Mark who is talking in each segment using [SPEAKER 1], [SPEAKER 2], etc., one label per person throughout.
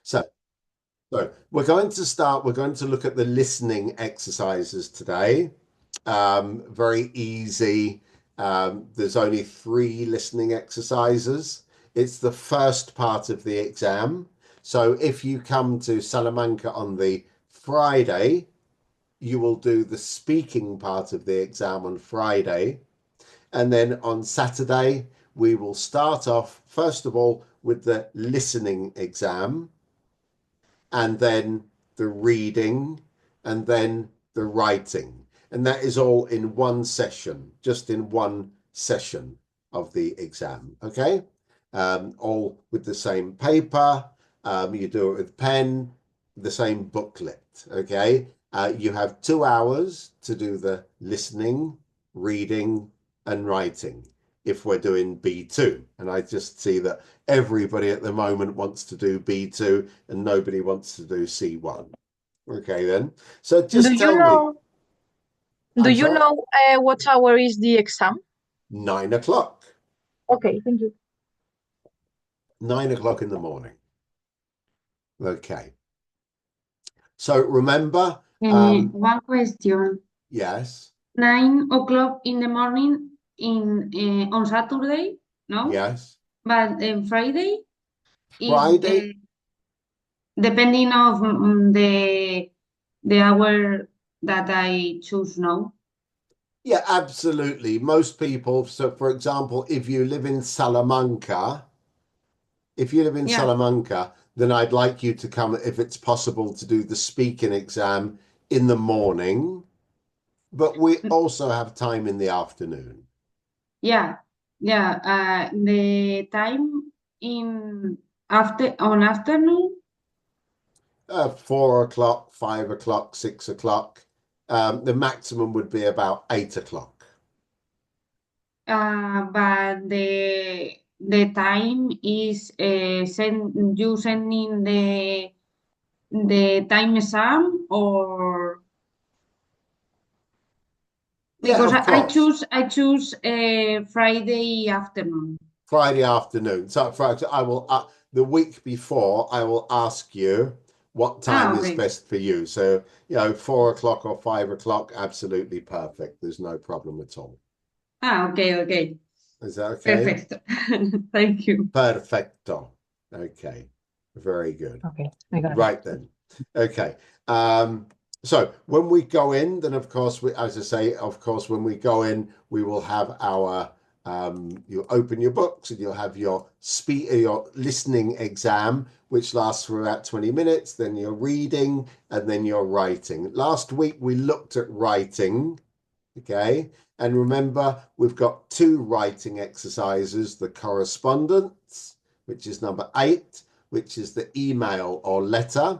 [SPEAKER 1] So, so we're going to look at the listening exercises today. Very easy. There's only three listening exercises. It's the first part of the exam. So if you come to Salamanca on the Friday, you will do the speaking part of the exam on Friday. And then on Saturday, we will start off, first of all, with the listening exam, and then the reading, and then the writing. And that is all in one session, just in one session of the exam. Okay. All with the same paper. You do it with pen, the same booklet. Okay. You have 2 hours to do the listening, reading, and writing if we're doing B2. And I just see that everybody at the moment wants to do B2 and nobody wants to do C1. Okay, then. So
[SPEAKER 2] Do
[SPEAKER 1] just
[SPEAKER 2] you
[SPEAKER 1] tell me,
[SPEAKER 2] know, do
[SPEAKER 1] I'm
[SPEAKER 2] you
[SPEAKER 1] sorry,
[SPEAKER 2] know what hour is the exam?
[SPEAKER 1] 9 o'clock,
[SPEAKER 2] Okay, thank you.
[SPEAKER 1] 9 o'clock in the morning. Okay. So remember,
[SPEAKER 3] One question.
[SPEAKER 1] yes,
[SPEAKER 3] 9 o'clock in the morning in on Saturday, no?
[SPEAKER 1] yes.
[SPEAKER 3] But Friday is
[SPEAKER 1] Friday,
[SPEAKER 3] depending of the hour that I choose, no?
[SPEAKER 1] yeah, absolutely. Most people, so for example, if you live in Salamanca,
[SPEAKER 3] Yeah.
[SPEAKER 1] then I'd like you to come, if it's possible, to do the speaking exam in the morning. But we also have time in the afternoon.
[SPEAKER 3] Yeah, yeah. The time in afternoon.
[SPEAKER 1] 4 o'clock, 5 o'clock, 6 o'clock. The maximum would be about 8 o'clock.
[SPEAKER 3] But the time is you sending the time exam or
[SPEAKER 1] Yeah,
[SPEAKER 3] because
[SPEAKER 1] of course.
[SPEAKER 3] I choose Friday afternoon.
[SPEAKER 1] Friday afternoon. So Friday, I will the week before I will ask you what time is
[SPEAKER 3] Okay.
[SPEAKER 1] best for you. So, 4 o'clock or 5 o'clock, absolutely perfect. There's no problem at all.
[SPEAKER 3] Okay, okay.
[SPEAKER 1] Is that okay?
[SPEAKER 3] Perfect. Thank you.
[SPEAKER 1] Perfecto. Okay. Very good.
[SPEAKER 2] Okay, I got it.
[SPEAKER 1] Right then. Okay. Um, so when we go in, then of course, as I say, of course, when we go in, we will have our, you'll open your books and you'll have your listening exam, which lasts for about 20 minutes, then your reading, and then your writing. Last week, we looked at writing. Okay. And remember, we've got two writing exercises, the correspondence, which is number 8, which is the email or letter.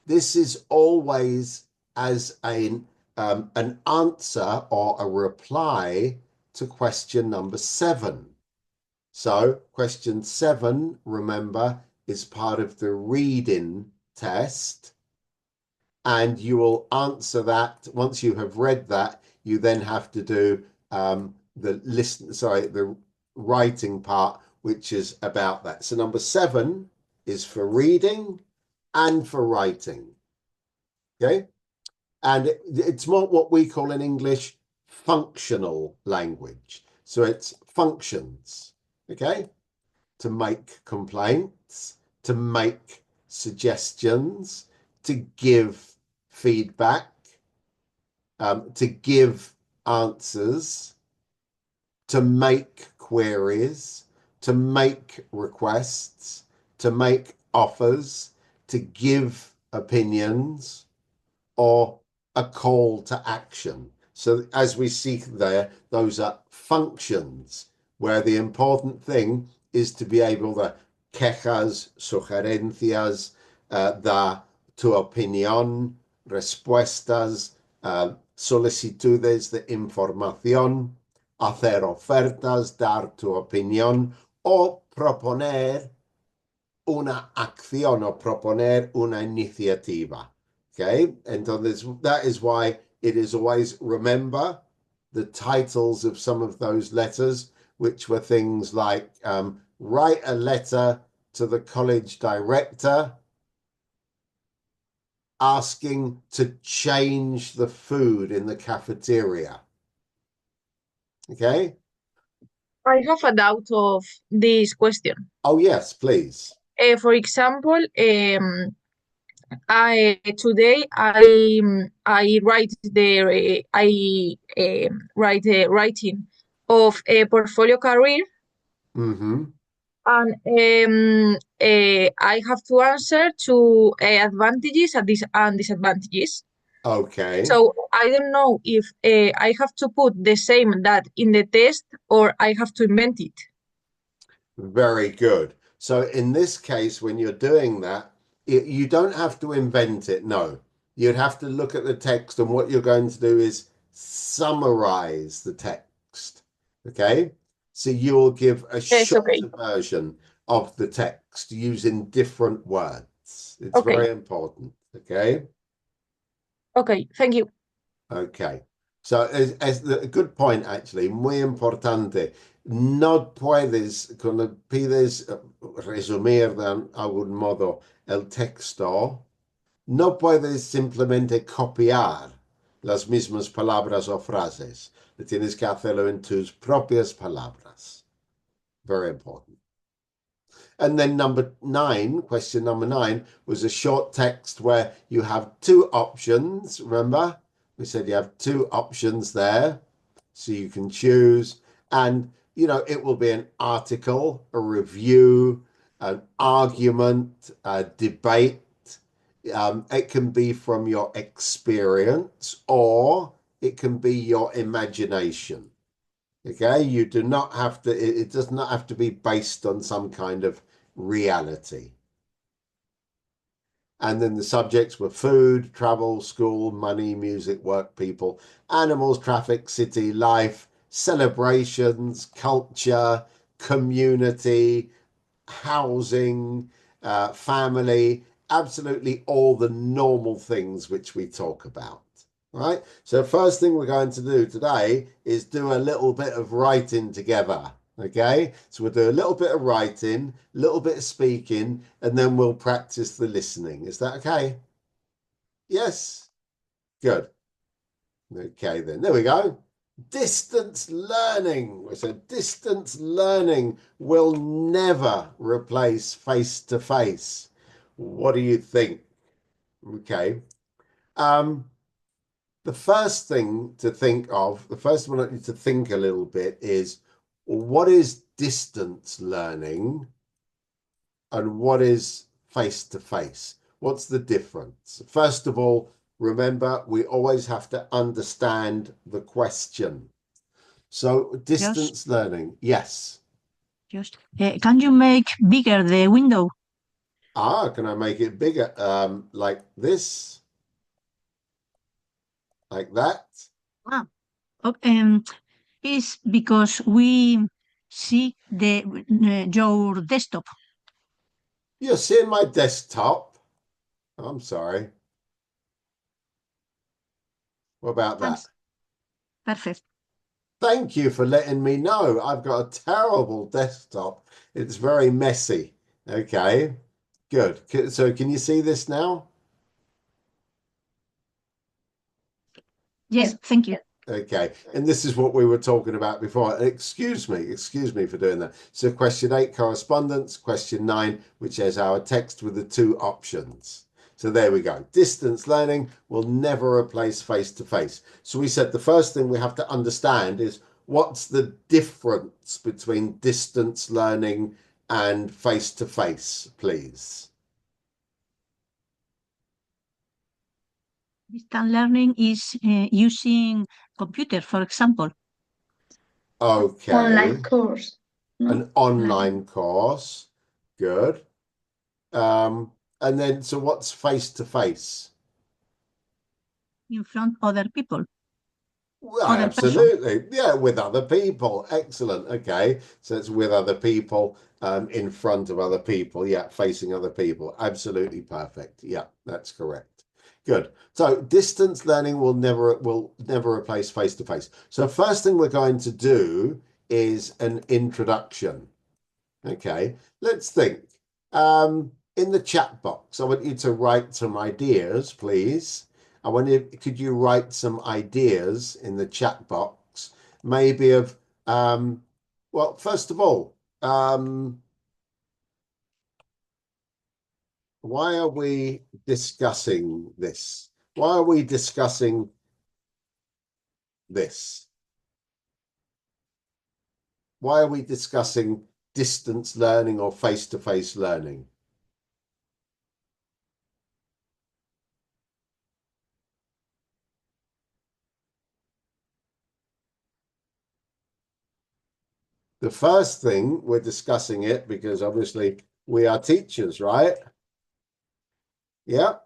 [SPEAKER 1] This is always as an answer or a reply to question number 7. So question 7, remember, is part of the reading test. And you will answer that. Once you have read that, you then have to do the writing part, which is about that. So number 7 is for reading and for writing. Okay. And it's more what we call in English functional language. So it's functions. Okay. To make complaints, to make suggestions, to give feedback, to give answers, to make queries, to make requests, to make offers, to give opinions, or a call to action. So as we see there, those are functions where the important thing is to be able to quejas, sugerencias, dar tu opinión, respuestas, solicitudes de información, hacer ofertas, dar tu opinión o proponer una acción o proponer una iniciativa. Okay, entonces that is why it is always remember the titles of some of those letters, which were things like write a letter to the college director asking to change the food in the cafeteria. Okay?
[SPEAKER 2] I have a doubt of this question.
[SPEAKER 1] Oh, yes, please.
[SPEAKER 2] For example, I today I write the I write the writing of a portfolio career,
[SPEAKER 1] Mm-hmm.
[SPEAKER 2] and I have to answer to advantages and disadvantages.
[SPEAKER 1] Okay.
[SPEAKER 2] So I don't know if I have to put the same that in the test or I have to invent it.
[SPEAKER 1] Very good. So in this case, when you're doing that, you don't have to invent it. No, you'd have to look at the text, and what you're going to do is summarize the text. Okay. So you'll give a
[SPEAKER 2] Yes, okay.
[SPEAKER 1] shorter version of the text using different words. It's
[SPEAKER 2] Okay.
[SPEAKER 1] very important. Okay.
[SPEAKER 2] Okay, thank you.
[SPEAKER 1] Okay. So es a good point, actually, muy importante. No puedes, cuando pides resumir de algún modo el texto, no puedes simplemente copiar las mismas palabras o frases. Tienes que hacerlo en tus propias palabras. Very important. And then question number 9 was a short text where you have two options. Remember, we said you have two options there, so you can choose. And, it will be an article, a review, an argument, a debate. It can be from your experience, or it can be your imagination. Okay, you do not have to, it does not have to be based on some kind of reality. And then the subjects were food, travel, school, money, music, work, people, animals, traffic, city, life, celebrations, culture, community, housing, family, absolutely all the normal things which we talk about. Right? So first thing we're going to do today is do a little bit of writing together. Okay, so we'll do a little bit of writing, a little bit of speaking, and then we'll practice the listening. Is that okay? Yes? Good. Okay, then there we go. Distance learning. So distance learning will never replace face-to-face. What do you think? Okay. The first thing to think of, the first one I need to think a little bit is, what is distance learning and what is face-to-face? What's the difference? First of all, remember, we always have to understand the question. So distance learning, yes.
[SPEAKER 4] Just can you make bigger the window?
[SPEAKER 1] Can I make it bigger? Like this? Like that?
[SPEAKER 4] Okay. It's because we see your desktop.
[SPEAKER 1] You're seeing my desktop? I'm sorry. What about
[SPEAKER 4] Thanks.
[SPEAKER 1] that?
[SPEAKER 4] Perfect.
[SPEAKER 1] Thank you for letting me know. I've got a terrible desktop. It's very messy. Okay, good. So can you see this now?
[SPEAKER 4] Yes, thank you.
[SPEAKER 1] Okay, and this is what we were talking about before. Excuse me for doing that. So question 8, correspondence. Question 9, which is our text with the two options. So there we go. Distance learning will never replace face-to-face. So we said the first thing we have to understand is, what's the difference between distance learning and face-to-face, please?
[SPEAKER 4] Distance learning is using computer, for example.
[SPEAKER 1] Okay.
[SPEAKER 3] Online course.
[SPEAKER 1] An online course. Good. And then, so what's face-to-face?
[SPEAKER 4] In front of other people.
[SPEAKER 1] Well,
[SPEAKER 4] Other
[SPEAKER 1] absolutely. Yeah, with other people. Excellent. Okay. So it's with other people, in front of other people. Yeah, facing other people. Absolutely perfect. Yeah, that's correct. Good. So distance learning will never replace face-to-face. So first thing we're going to do is an introduction. Okay, let's think. In the chat box, I want you to write some ideas, please. I wonder, could you write some ideas in the chat box, maybe of, well, first of all, why are we discussing this? Why are we discussing this? Why are we discussing distance learning or face-to-face learning? The first thing, we're discussing it because obviously we are teachers, right? Yeah.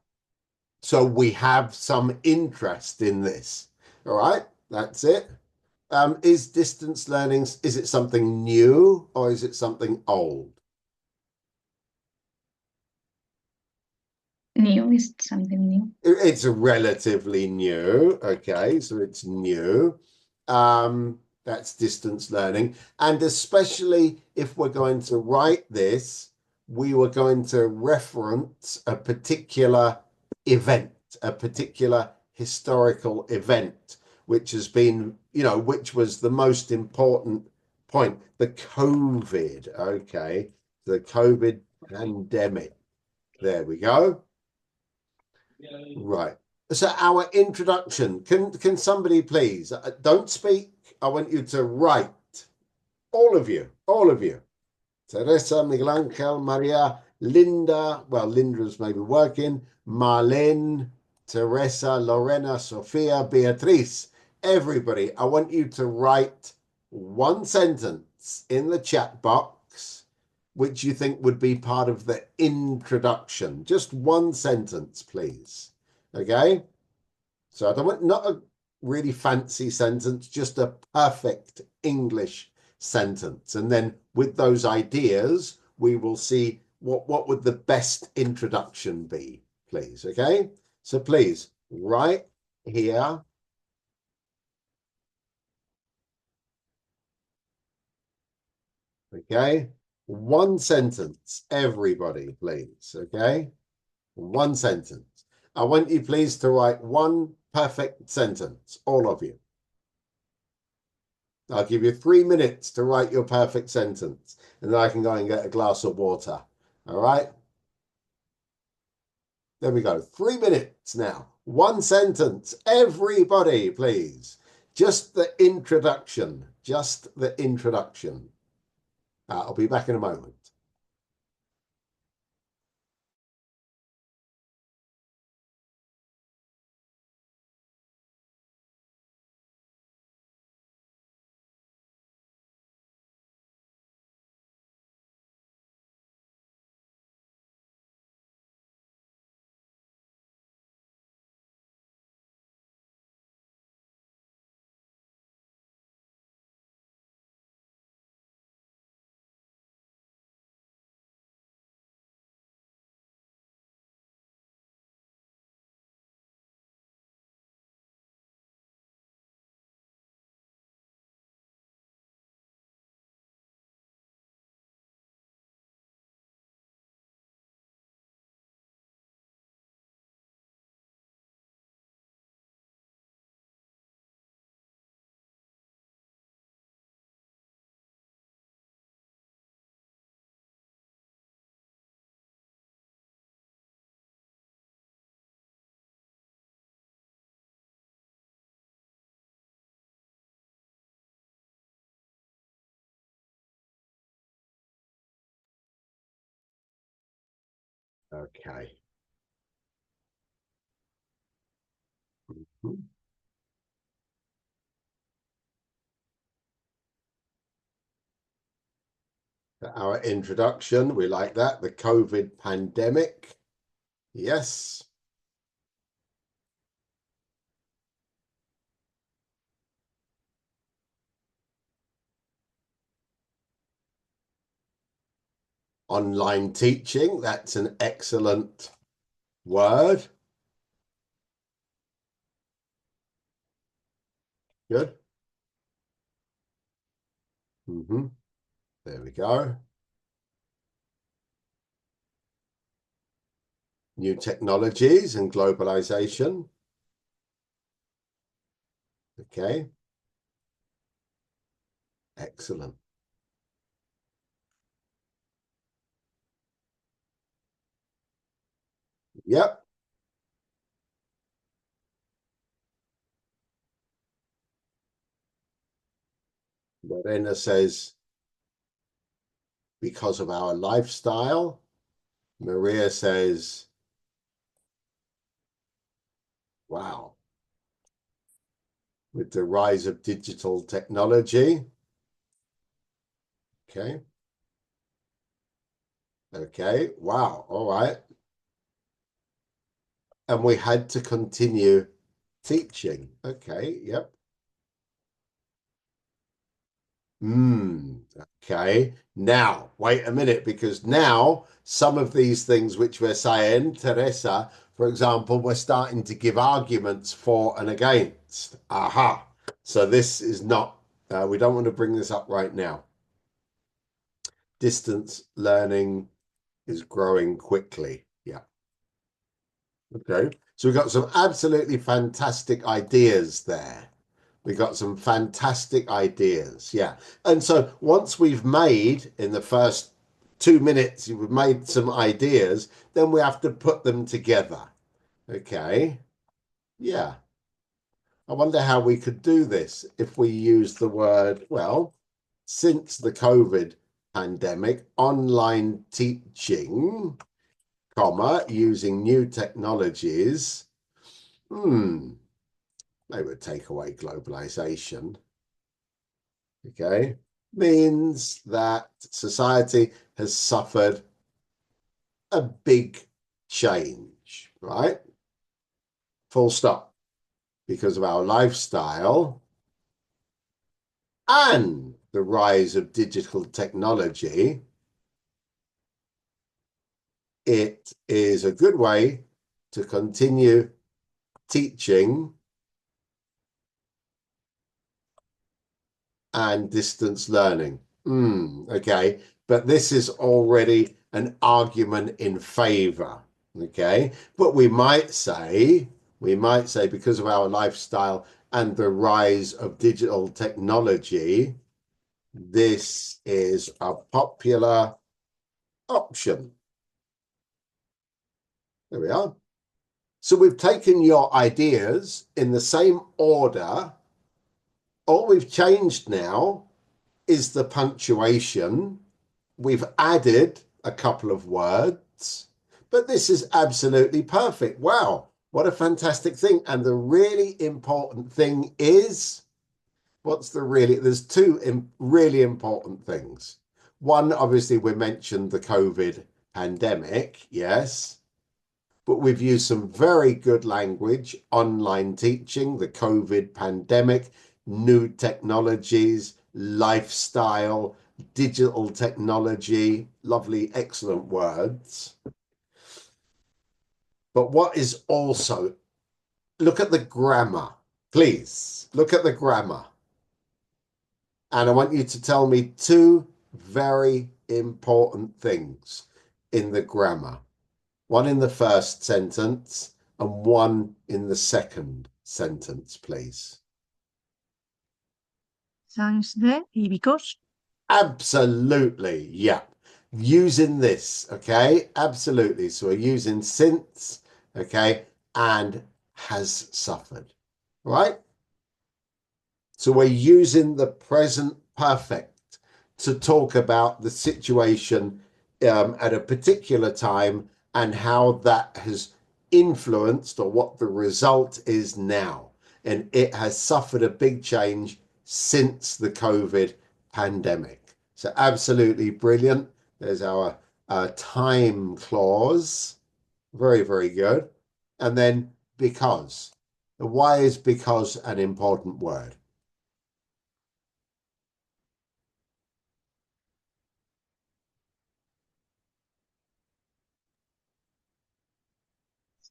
[SPEAKER 1] So we have some interest in this. All right, that's it. Is distance learning, is it something new or is it something old?
[SPEAKER 5] New is something new.
[SPEAKER 1] It's relatively new. Okay, so it's new. That's distance learning. And especially if we're going to write this, we were going to reference a particular event, a particular historical event, which has been, you know, which was the most important point, the COVID. Okay, the COVID pandemic. There we go. Right. So our introduction, can somebody please, don't speak. I want you to write. All of you, all of you. Teresa, Miguel Angel, Maria, Linda, well, Linda's maybe working, Marlene, Teresa, Lorena, Sofia, Beatriz, everybody, I want you to write one sentence in the chat box which you think would be part of the introduction. Just one sentence, please. Okay? So I don't want not a really fancy sentence, just a perfect English sentence. And then with those ideas, we will see what would the best introduction be, please. Okay? So please, right here. Okay? One sentence, everybody, please. Okay? One sentence. I want you, please, to write one perfect sentence, all of you. I'll give you 3 minutes to write your perfect sentence, and then I can go and get a glass of water. All right? There we go. 3 minutes now. One sentence, everybody, please. Just the introduction. Just the introduction. I'll be back in a moment. Okay. Our introduction, we like that. The COVID pandemic. Yes. Online teaching, that's an excellent word. Good. There we go. New technologies and globalization. Okay. Excellent. Yep. Lorena says, because of our lifestyle. Maria says, wow, with the rise of digital technology. Okay. Okay. Wow. All right. And we had to continue teaching. Okay. Yep. Okay. Now, wait a minute, because now some of these things which we're saying, Teresa, for example, we're starting to give arguments for and against. Aha. So this is not, we don't want to bring this up right now. Distance learning is growing quickly. Yeah. Okay. So we've got some absolutely fantastic ideas there. We got some fantastic ideas. Yeah. And so once we've made in the first 2 minutes, we've made some ideas, then we have to put them together. Okay. Yeah. I wonder how we could do this if we use the word, well, since the COVID pandemic, online teaching, comma, using new technologies. They would take away globalization. Okay. Means that society has suffered a big change, right? Full stop. Because of our lifestyle and the rise of digital technology, it is a good way to continue teaching and distance learning. Okay, but this is already an argument in favor. Okay, but we might say because of our lifestyle and the rise of digital technology, this is a popular option. There we are. So we've taken your ideas in the same order. All we've changed now is the punctuation. We've added a couple of words, but this is absolutely perfect. Wow, what a fantastic thing. And the really important thing is, there's two really important things. One, obviously, we mentioned the COVID pandemic, yes, but we've used some very good language, online teaching, the COVID pandemic, new technologies, lifestyle, digital technology, lovely, excellent words. But what is also, look at the grammar, please, look at the grammar. And I want you to tell me two very important things in the grammar. One in the first sentence and one in the second sentence, please.
[SPEAKER 4] Thanks de y because.
[SPEAKER 1] Absolutely, yeah. Using this, okay? Absolutely. So we're using since, okay, and has suffered, right? So we're using the present perfect to talk about the situation at a particular time and how that has influenced or what the result is now. And it has suffered a big change since the COVID pandemic. So absolutely brilliant. There's our time clause. Very, very good. And then because. Why is because an important word?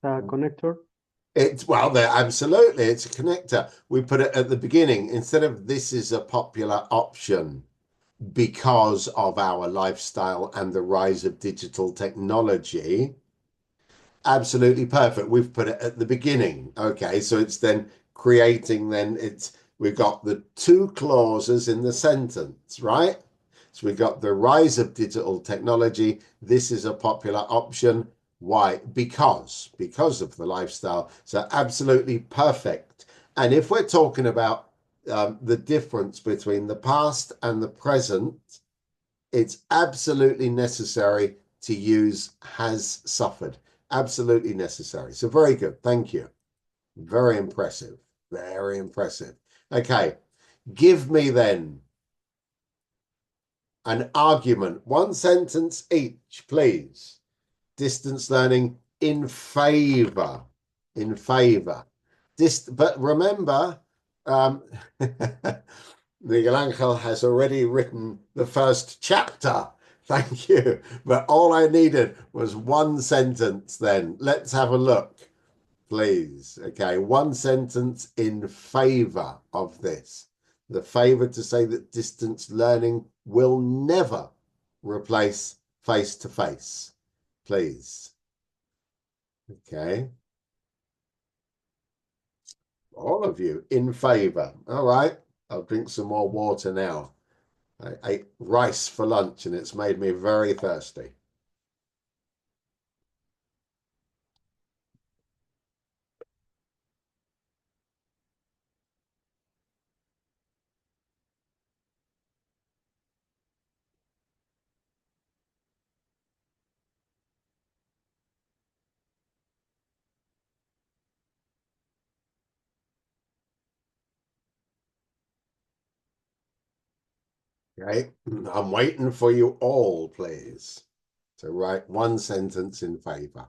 [SPEAKER 5] A connector.
[SPEAKER 1] Absolutely, it's a connector. We put it at the beginning instead of this is a popular option because of our lifestyle and the rise of digital technology. Absolutely perfect. We've put it at the beginning. Okay, so it's then creating, we've got the two clauses in the sentence, right? So we've got the rise of digital technology. This is a popular option. Why? Because of the lifestyle. So absolutely perfect. And if we're talking about the difference between the past and the present, it's absolutely necessary to use has suffered. Absolutely necessary. So very good. Thank you. Very impressive. Very impressive. Okay. Give me then an argument, one sentence each, please. Distance learning in favor. In favor. But remember, Miguel Angel has already written the first chapter. Thank you. But all I needed was one sentence then. Let's have a look, please. Okay, one sentence in favor of this. The favor to say that distance learning will never replace face-to-face, please. Okay. All of you in favor. All right. I'll drink some more water now. I ate rice for lunch and it's made me very thirsty. Okay. I'm waiting for you all, please, to write one sentence in favor.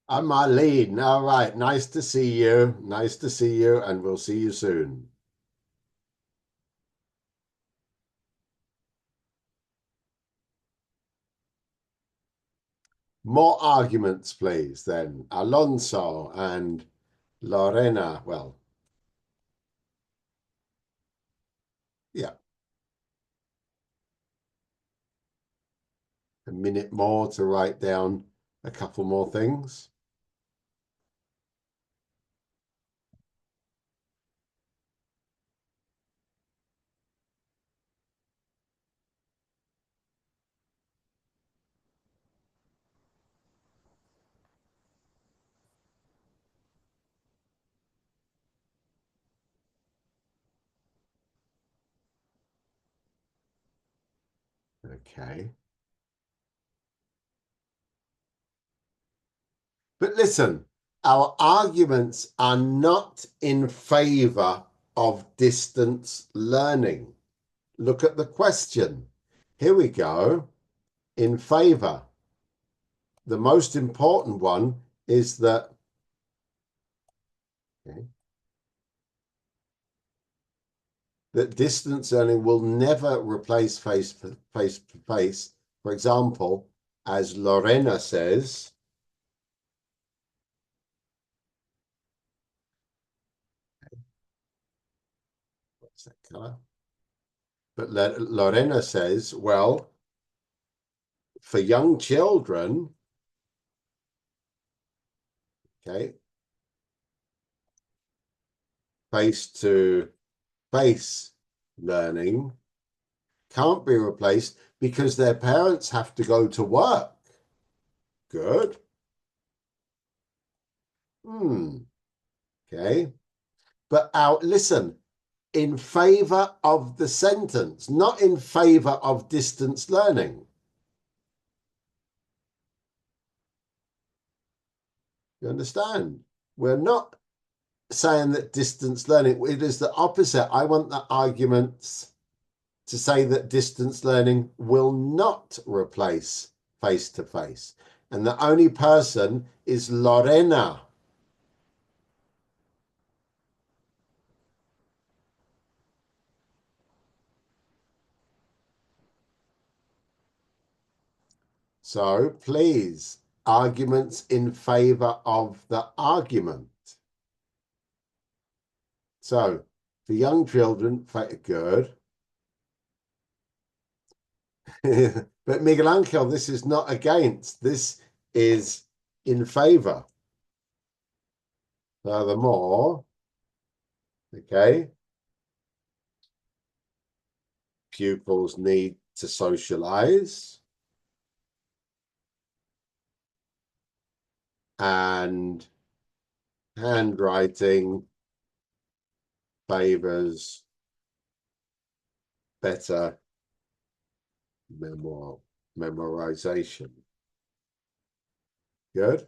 [SPEAKER 1] I'm Marlene. All right. Nice to see you. Nice to see you, and we'll see you soon. More arguments, please, then. Alonso and Lorena. Well, yeah. A minute more to write down a couple more things. Okay. But listen, our arguments are not in favor of distance learning. Look at the question. Here we go. In favor. The most important one is that, okay, that distance learning will never replace face-to-face. For example, as Lorena says, what's that color? But Lorena says, well, for young children, okay, face-to-face learning can't be replaced because their parents have to go to work. Good. Okay. But listen, in favor of the sentence, not in favor of distance learning. You understand? We're not saying that distance learning, it is the opposite. I want the arguments to say that distance learning will not replace face-to-face. And the only person is Lorena. So please, arguments in favor of the argument. So for young children, good. But Miguel Angel, this is not against. This is in favor. Furthermore, okay, pupils need to socialize and handwriting favors better memorization. Good.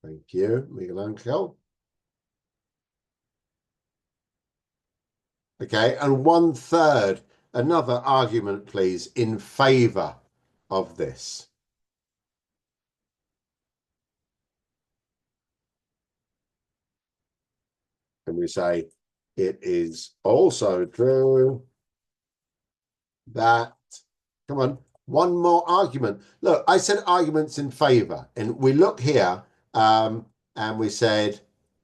[SPEAKER 1] Thank you, Miguel Angel. Okay, and 1/3, another argument, please, in favor of this. And we say, it is also true that, come on, one more argument. Look, I said arguments in favor, and we look here, and we said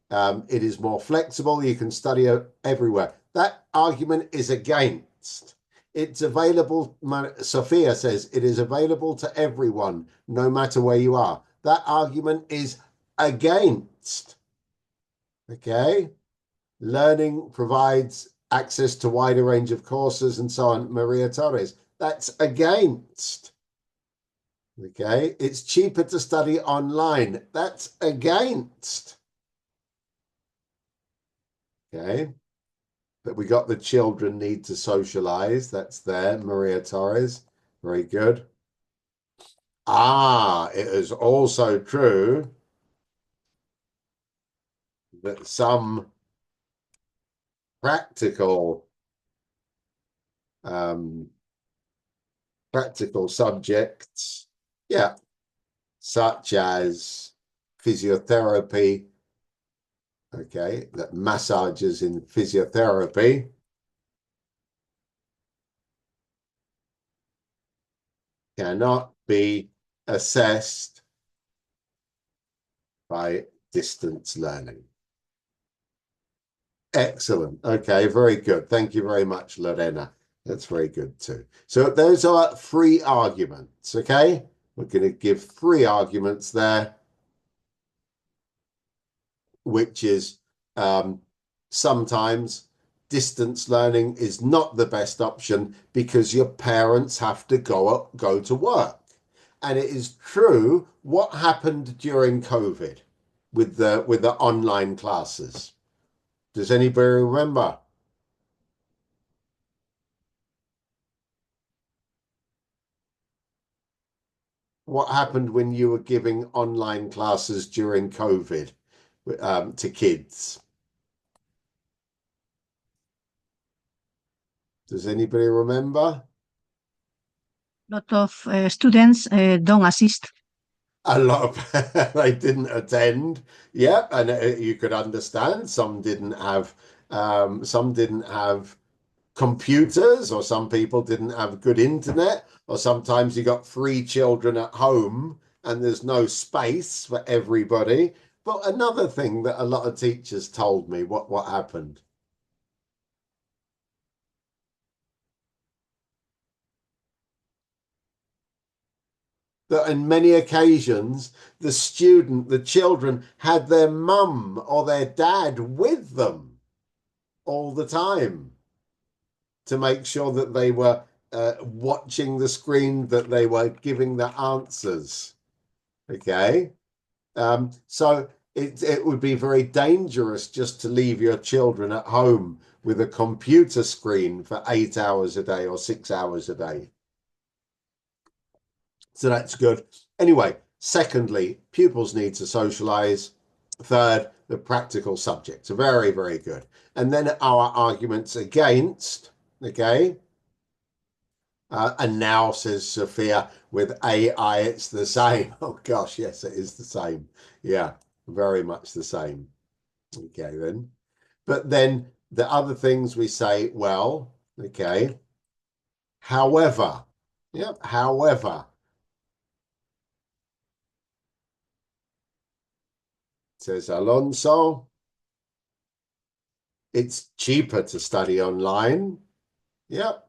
[SPEAKER 1] it is more flexible. You can study everywhere. That argument is against. It's available. Sophia says it is available to everyone, no matter where you are. That argument is against. Okay. Learning provides access to wider range of courses and so on. Maria Torres, that's against. Okay. It's cheaper to study online. That's against. Okay. But we got the children need to socialize. That's there. Maria Torres. Very good. It is also true that some practical subjects, yeah, such as physiotherapy, okay, that massages in physiotherapy cannot be assessed by distance learning. Excellent. Okay, very good. Thank you very much, Lorena. That's very good too. So those are 3 arguments, okay? We're going to give 3 arguments there, which is sometimes distance learning is not the best option because your parents have to go to work. And it is true. What happened during COVID with the online classes? Does anybody remember? What happened when you were giving online classes during COVID to kids? Does anybody remember?
[SPEAKER 4] A lot of students don't assist.
[SPEAKER 1] A lot of they didn't attend. Yeah, and you could understand some didn't have computers, or some people didn't have good internet, or sometimes you got 3 children at home and there's no space for everybody. But another thing that a lot of teachers told me, what happened? That in many occasions, the children had their mum or their dad with them all the time to make sure that they were watching the screen, that they were giving the answers. Okay. So it would be very dangerous just to leave your children at home with a computer screen for 8 hours a day or 6 hours a day. So that's good. Anyway, secondly, pupils need to socialize. Third, the practical subjects are very, very good. And then our arguments against, okay. And now, says Sophia, with AI, it's the same. Oh, gosh, yes, it is the same. Yeah, very much the same. Okay, then. But then the other things we say, well, okay. However, yeah, however, says Alonso, It's cheaper to study online. Yep.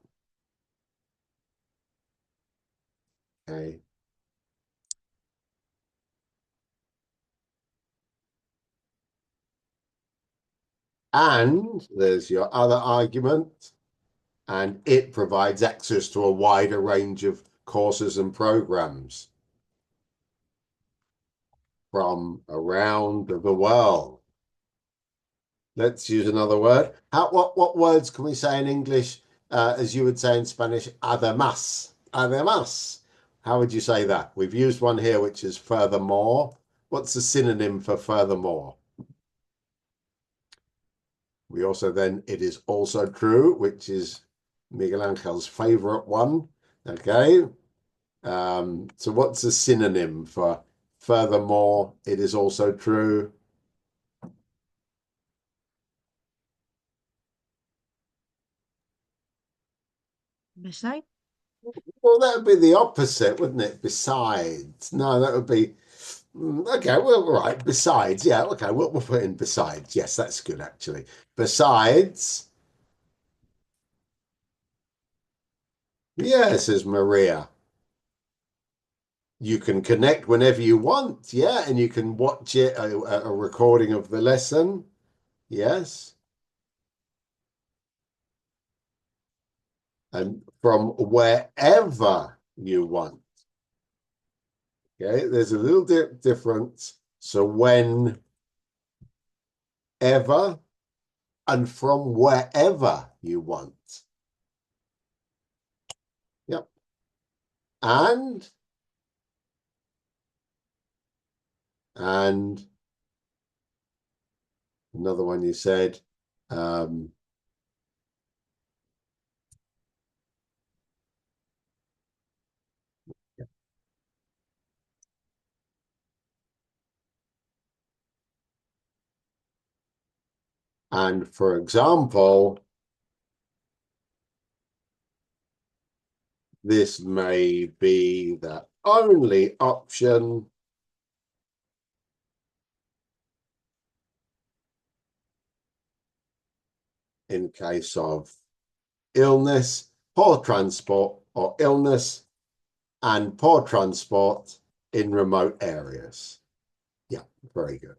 [SPEAKER 1] Okay. And there's your other argument. And it provides access to a wider range of courses and programs from around the world. Let's use another word. What words can we say in English, as you would say in Spanish, además? Además. How would you say that? We've used one here, which is furthermore. What's the synonym for furthermore? We also then, it is also true, which is Miguel Angel's favorite one. Okay. So what's the synonym for furthermore, it is also true?
[SPEAKER 4] Beside?
[SPEAKER 1] Well, that would be the opposite, wouldn't it? Besides. No, that would be okay. Well, right. Besides, yeah. Okay, we'll put in besides. Yes, that's good actually. Besides, yeah, says Maria. You can connect whenever you want, yeah, and you can watch it a recording of the lesson. Yes, and from wherever you want. Okay, there's a little difference. So whenever and from wherever you want. Yep. And another one you said, and for example, this may be the only option in case of illness, poor transport, or illness and poor transport in remote areas. Yeah, very good.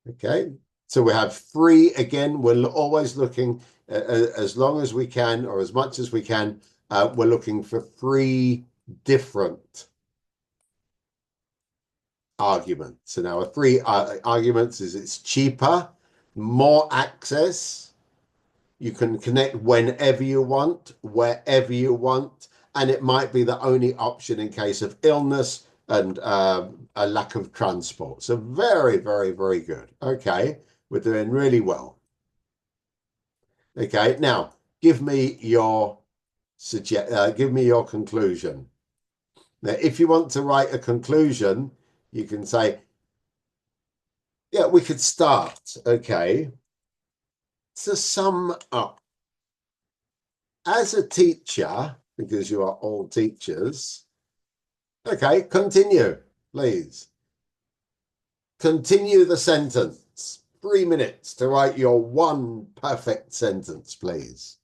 [SPEAKER 1] Okay, so we have three again. We're always looking, as long as we can or as much as we can, we're looking for three different arguments. So now our three arguments is it's cheaper, more access, you can connect whenever you want, wherever you want, and it might be the only option in case of illness and a lack of transport. So very, very, very good. Okay, we're doing really well. Okay, now give me your conclusion. Now, if you want to write a conclusion, you can say, yeah, we could start. Okay, to sum up, as a teacher, because you are all teachers, okay, continue, please. Continue the sentence. 3 minutes to write your one perfect sentence, please.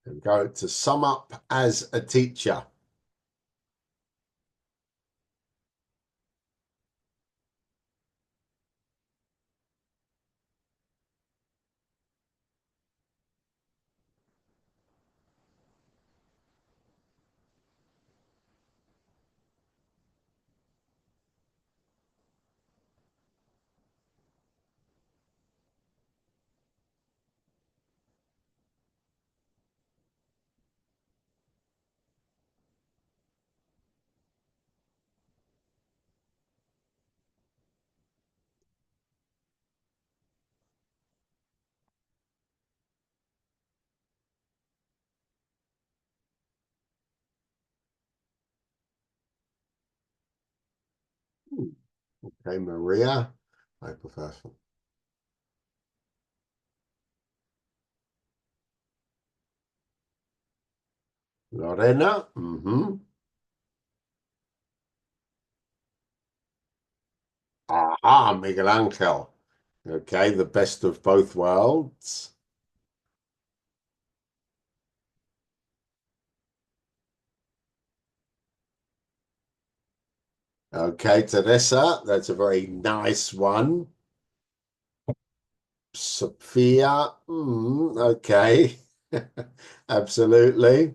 [SPEAKER 1] And go to sum up as a teacher. Okay, Maria, I prefer. Lorena, Aha, Miguel Angel. Okay, the best of both worlds. Okay, Teresa, that's a very nice one. Sophia, okay, absolutely.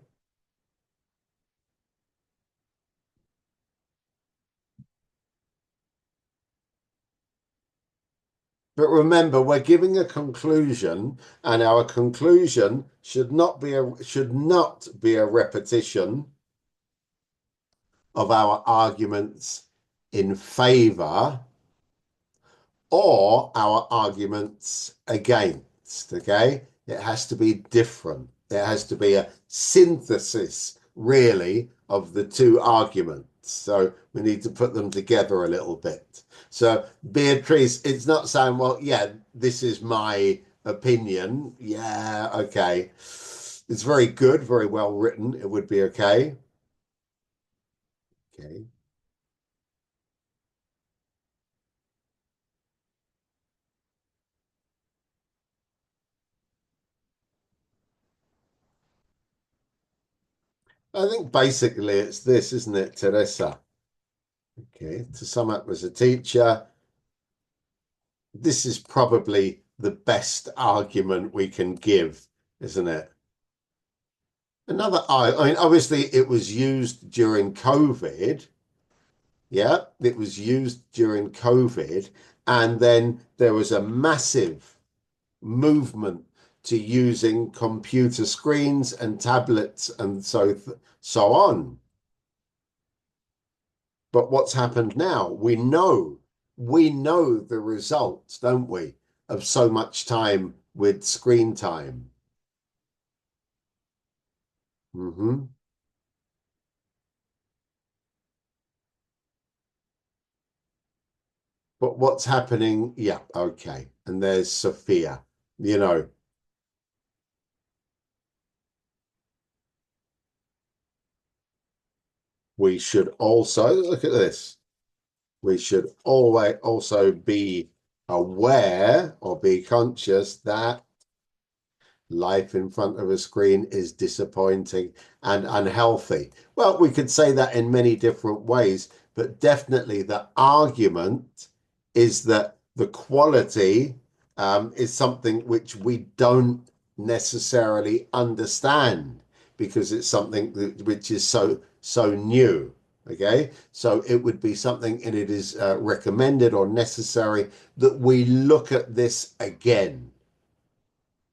[SPEAKER 1] But remember, we're giving a conclusion, and our conclusion should not be a repetition of our arguments in favor or our arguments against. Okay, it has to be different. It has to be a synthesis, really, of the two arguments. So we need to put them together a little bit. So Beatrice, it's not saying, well, yeah, this is my opinion. Yeah, okay. It's very good, very well written. It would be okay. Okay. I think basically it's this, isn't it, Teresa? Okay, to sum up as a teacher, this is probably the best argument we can give, isn't it? I mean, obviously it was used during COVID. Yeah, it was used during COVID. And then there was a massive movement to using computer screens and tablets and so on. But what's happened now? We know the results, don't we, of so much time with screen time. But what's happening? Yeah, okay. And there's Sophia, you know. We should also look at this. We should always also be aware or be conscious that life in front of a screen is disappointing and unhealthy. Well, we could say that in many different ways, but definitely the argument is that the quality is something which we don't necessarily understand because it's something which is so new. Okay, so it would be something, and it is recommended or necessary that we look at this again.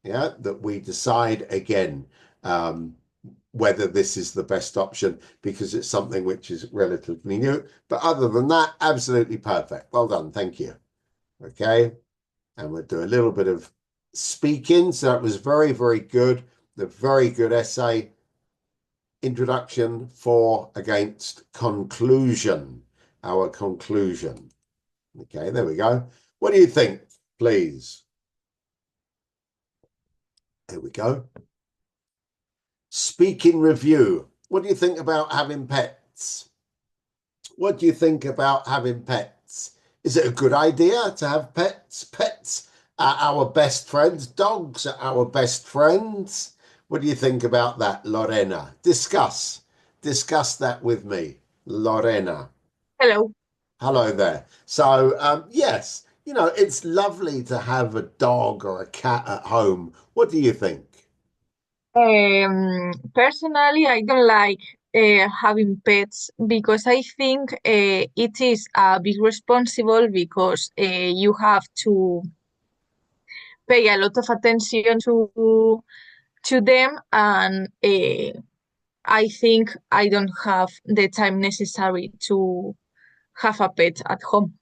[SPEAKER 1] Yeah, that we decide again whether this is the best option because it's something which is relatively new. But other than that, absolutely perfect. Well done. Thank you. Okay. And we'll do a little bit of speaking. So it was very, very good. The very good essay. Introduction for against conclusion. Our conclusion. Okay, there we go. What do you think, please? There we go. Speaking review. What do you think about having pets? What do you think about having pets? Is it a good idea to have pets? Pets are our best friends. Dogs are our best friends. What do you think about that, Lorena? Discuss. Discuss that with me, Lorena.
[SPEAKER 2] Hello.
[SPEAKER 1] Hello there. So, yes, it's lovely to have a dog or a cat at home. What do you think?
[SPEAKER 2] Personally, I don't like having pets because I think it is a bit responsible because you have to pay a lot of attention to them, and I think I don't have the time necessary to have a pet at home.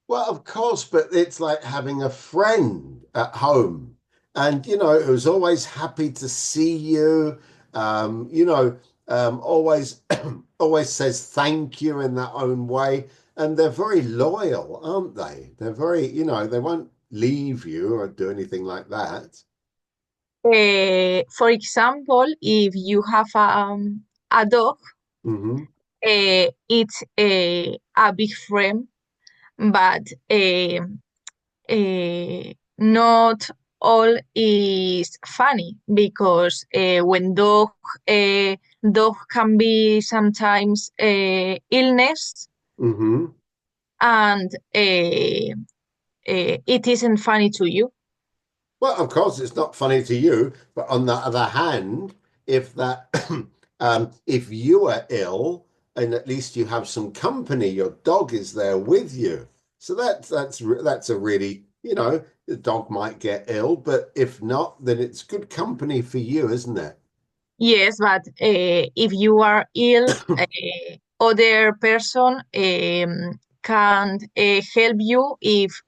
[SPEAKER 1] Well, of course, but it's like having a friend at home. And, it was always happy to see you. always always says thank you in their own way, and they're very loyal, aren't they? They're very, they won't leave you or do anything like that.
[SPEAKER 2] For example, if you have a dog,
[SPEAKER 1] Hmm.
[SPEAKER 2] it's a big friend, but not all is funny because when dog can be sometimes illness,
[SPEAKER 1] Hmm.
[SPEAKER 2] and it isn't funny to you.
[SPEAKER 1] Well, of course, it's not funny to you, but on the other hand, if that if you are ill and at least you have some company, your dog is there with you. So that's a really, the dog might get ill, but if not, then it's good company for you, isn't it?
[SPEAKER 2] Yes, but if you are ill, other person can help you if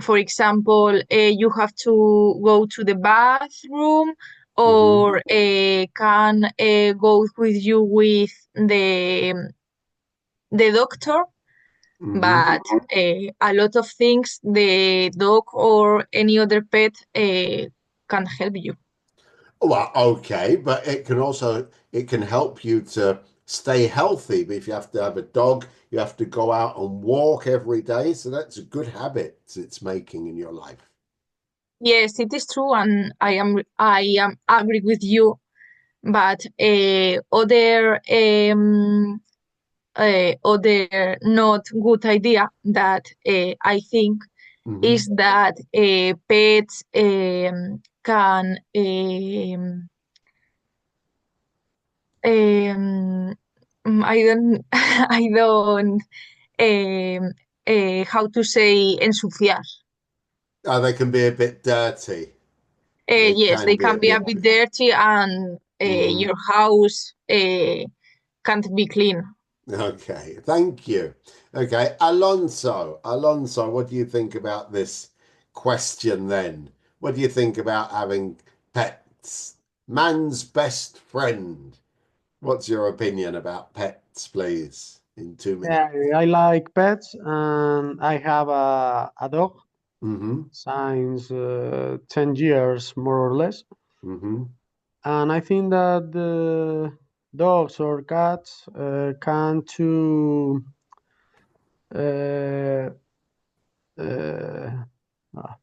[SPEAKER 2] for example, you have to go to the bathroom,
[SPEAKER 1] Hmm.
[SPEAKER 2] or can go with you with the doctor.
[SPEAKER 1] Hmm.
[SPEAKER 2] But a lot of things the dog or any other pet can help you.
[SPEAKER 1] Well, okay, but it can help you to stay healthy. But if you have to have a dog, you have to go out and walk every day. So that's a good habit it's making in your life.
[SPEAKER 2] Yes, it is true, and I am agree with you. But other not good idea that I think
[SPEAKER 1] Hmm.
[SPEAKER 2] is that pets can um, I don't I don't how to say ensuciar.
[SPEAKER 1] They can be a bit dirty. They
[SPEAKER 2] Yes,
[SPEAKER 1] can
[SPEAKER 2] they
[SPEAKER 1] be a
[SPEAKER 2] can be a
[SPEAKER 1] bit.
[SPEAKER 2] bit dirty, and
[SPEAKER 1] Mhm.
[SPEAKER 2] your house can't be clean.
[SPEAKER 1] Okay, thank you. Okay, Alonso, what do you think about this question then? What do you think about having pets? Man's best friend. What's your opinion about pets, please, in 2 minutes?
[SPEAKER 5] Yeah, I like pets, and I have a dog
[SPEAKER 1] Mm-hmm.
[SPEAKER 5] since 10 years, more or less.
[SPEAKER 1] Mm-hmm.
[SPEAKER 5] And I think that the dogs or cats can to uh, uh, ah,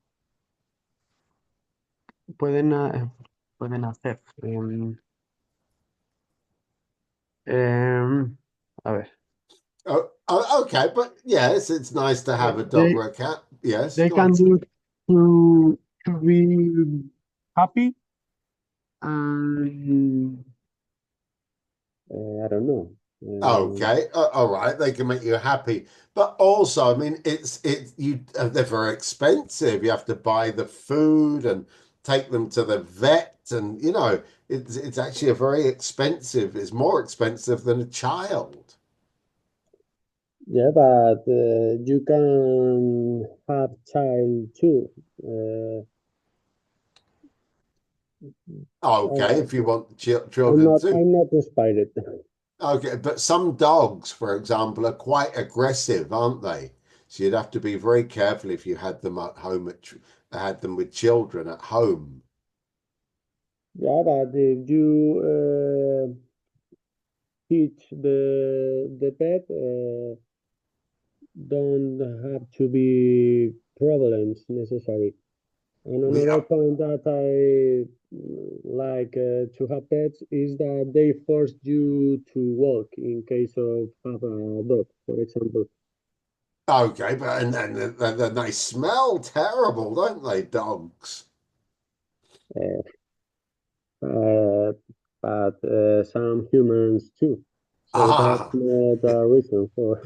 [SPEAKER 5] pueden, pueden hacer. A ver,
[SPEAKER 1] Okay, but yes, it's nice to have a dog
[SPEAKER 5] they
[SPEAKER 1] or a cat. Yes,
[SPEAKER 5] they
[SPEAKER 1] go on.
[SPEAKER 5] can do to be happy, and I don't know.
[SPEAKER 1] Okay, all right, they can make you happy, but also, I mean, they're very expensive. You have to buy the food and take them to the vet, and it's actually a very expensive. It's more expensive than a child.
[SPEAKER 5] Yeah, but you can have child too. Uh,
[SPEAKER 1] Okay,
[SPEAKER 5] I,
[SPEAKER 1] if you want children too.
[SPEAKER 5] I'm not inspired.
[SPEAKER 1] Okay, but some dogs, for example, are quite aggressive, aren't they? So you'd have to be very careful if you had them at home, had them with children at home.
[SPEAKER 5] Yeah, but if you teach the pet, don't have to be problems necessary. And
[SPEAKER 1] We,
[SPEAKER 5] another point that I like to have pets is that they force you to walk in case of have a dog, for example.
[SPEAKER 1] okay, but and they smell terrible, don't they, dogs?
[SPEAKER 5] Uh, uh, but some humans too. So that's
[SPEAKER 1] Ah,
[SPEAKER 5] not a reason for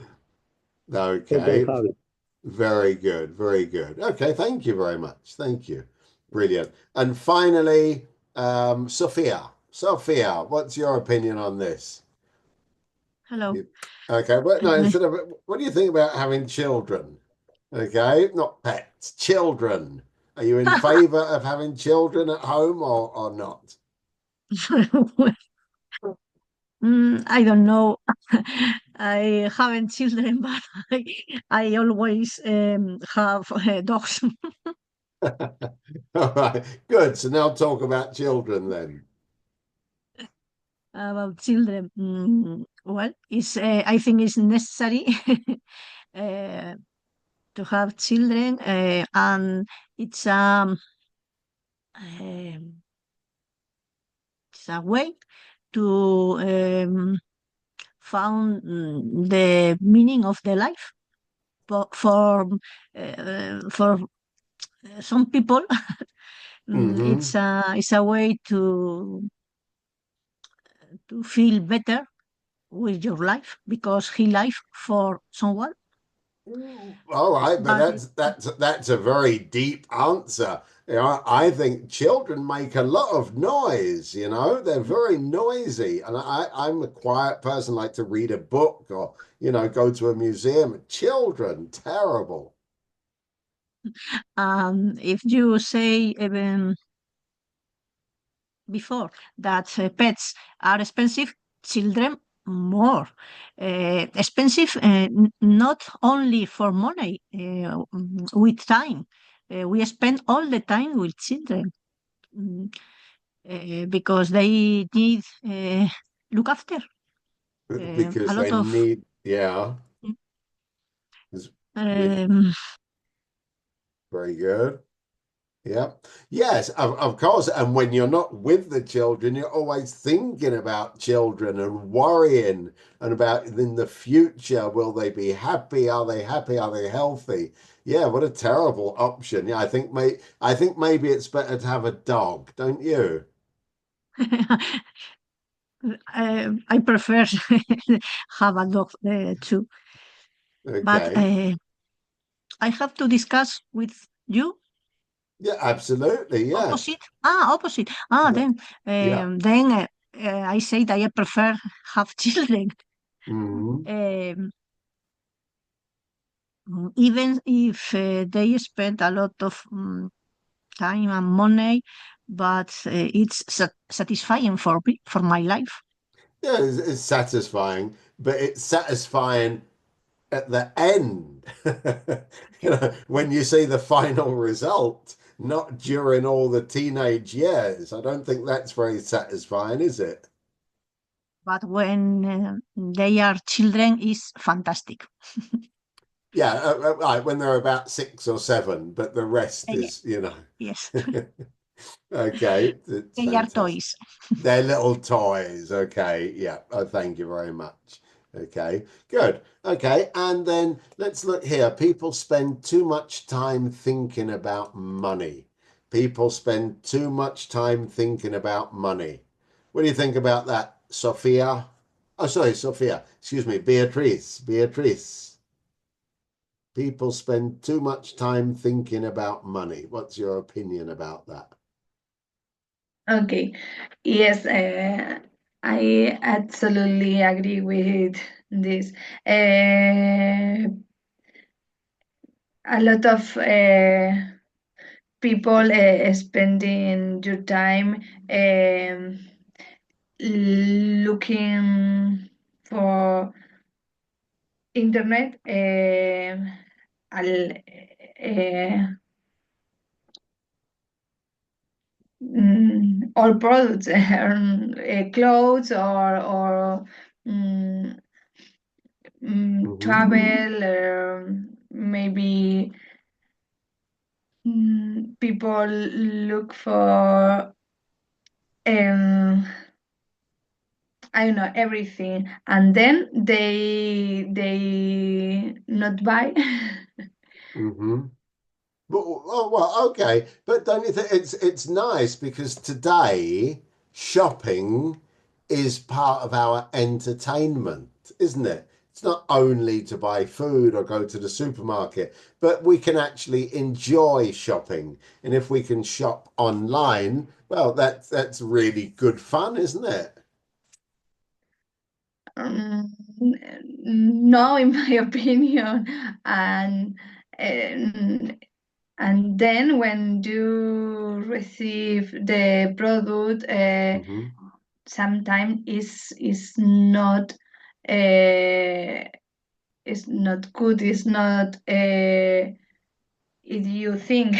[SPEAKER 5] don't
[SPEAKER 1] okay.
[SPEAKER 5] have it.
[SPEAKER 1] Very good, very good. Okay, thank you very much. Thank you. Brilliant. And finally, Sophia. Sophia, what's your opinion on this?
[SPEAKER 4] Hello.
[SPEAKER 1] Okay, but no,
[SPEAKER 4] Uh,
[SPEAKER 1] what do you think about having children? Okay, not pets, children. Are you in favor of having children at home or not?
[SPEAKER 4] I don't know. I haven't children, but I always have dogs.
[SPEAKER 1] All right, good. So now talk about children then.
[SPEAKER 4] About children, well, I think it's necessary uh, to have children, and it's um, it's a way to found the meaning of the life for some people.
[SPEAKER 1] Hmm.
[SPEAKER 4] It's a way to feel better with your life because he life for someone.
[SPEAKER 1] All right, but
[SPEAKER 4] But
[SPEAKER 1] that's a very deep answer. You know, I think children make a lot of noise, you know, they're very noisy. And I'm a quiet person, like to read a book or, you know, go to a museum. Children, terrible.
[SPEAKER 4] if you say even before that pets are expensive, children more expensive, not only for money, with time. We spend all the time with children, mm, because they need look after a
[SPEAKER 1] Because they
[SPEAKER 4] lot of
[SPEAKER 1] need, yeah, it's
[SPEAKER 4] um,
[SPEAKER 1] very good. Yeah. Yes, of course. And when you're not with the children, you're always thinking about children and worrying and about in the future, will they be happy? Are they happy? Are they healthy? Yeah, what a terrible option. Yeah, I think maybe it's better to have a dog, don't you?
[SPEAKER 4] I prefer have a dog too, but
[SPEAKER 1] Okay.
[SPEAKER 4] I have to discuss with you.
[SPEAKER 1] Yeah, absolutely. Yeah.
[SPEAKER 4] Opposite. Opposite.
[SPEAKER 1] Yeah. Yeah.
[SPEAKER 4] Then I say that I prefer have children.
[SPEAKER 1] Hmm.
[SPEAKER 4] Um, Even if they spend a lot of time and money, but it's satisfying for me, for my life.
[SPEAKER 1] Yeah, it's satisfying, but it's satisfying at the end. You know, when you see the final result, not during all the teenage years. I don't think that's very satisfying, is it?
[SPEAKER 4] But when they are children, is fantastic.
[SPEAKER 1] Yeah, right, when they're about 6 or 7, but the rest
[SPEAKER 4] Yeah,
[SPEAKER 1] is, you know.
[SPEAKER 4] yes,
[SPEAKER 1] Okay, it's
[SPEAKER 4] they are
[SPEAKER 1] fantastic.
[SPEAKER 4] toys.
[SPEAKER 1] They're little toys. Okay. Yeah. Oh, thank you very much. Okay. Good. Okay. And then let's look here. People spend too much time thinking about money. People spend too much time thinking about money. What do you think about that, Sophia? Oh, sorry, Sophia. Excuse me, Beatrice. Beatrice. People spend too much time thinking about money. What's your opinion about that?
[SPEAKER 3] Okay. Yes, I absolutely agree with this. A lot of people spending your time looking for internet, all products, clothes or mm,
[SPEAKER 1] Hmm.
[SPEAKER 3] travel, maybe people look for I don't know everything, and then they not buy.
[SPEAKER 1] Hmm. Well, okay, but don't you think it's nice because today shopping is part of our entertainment, isn't it? It's not only to buy food or go to the supermarket, but we can actually enjoy shopping. And if we can shop online, well, that's really good fun, isn't it?
[SPEAKER 3] um, no, in my opinion, and then when you receive the product,
[SPEAKER 1] Hmm.
[SPEAKER 3] sometimes is not it's not good. It's not if you think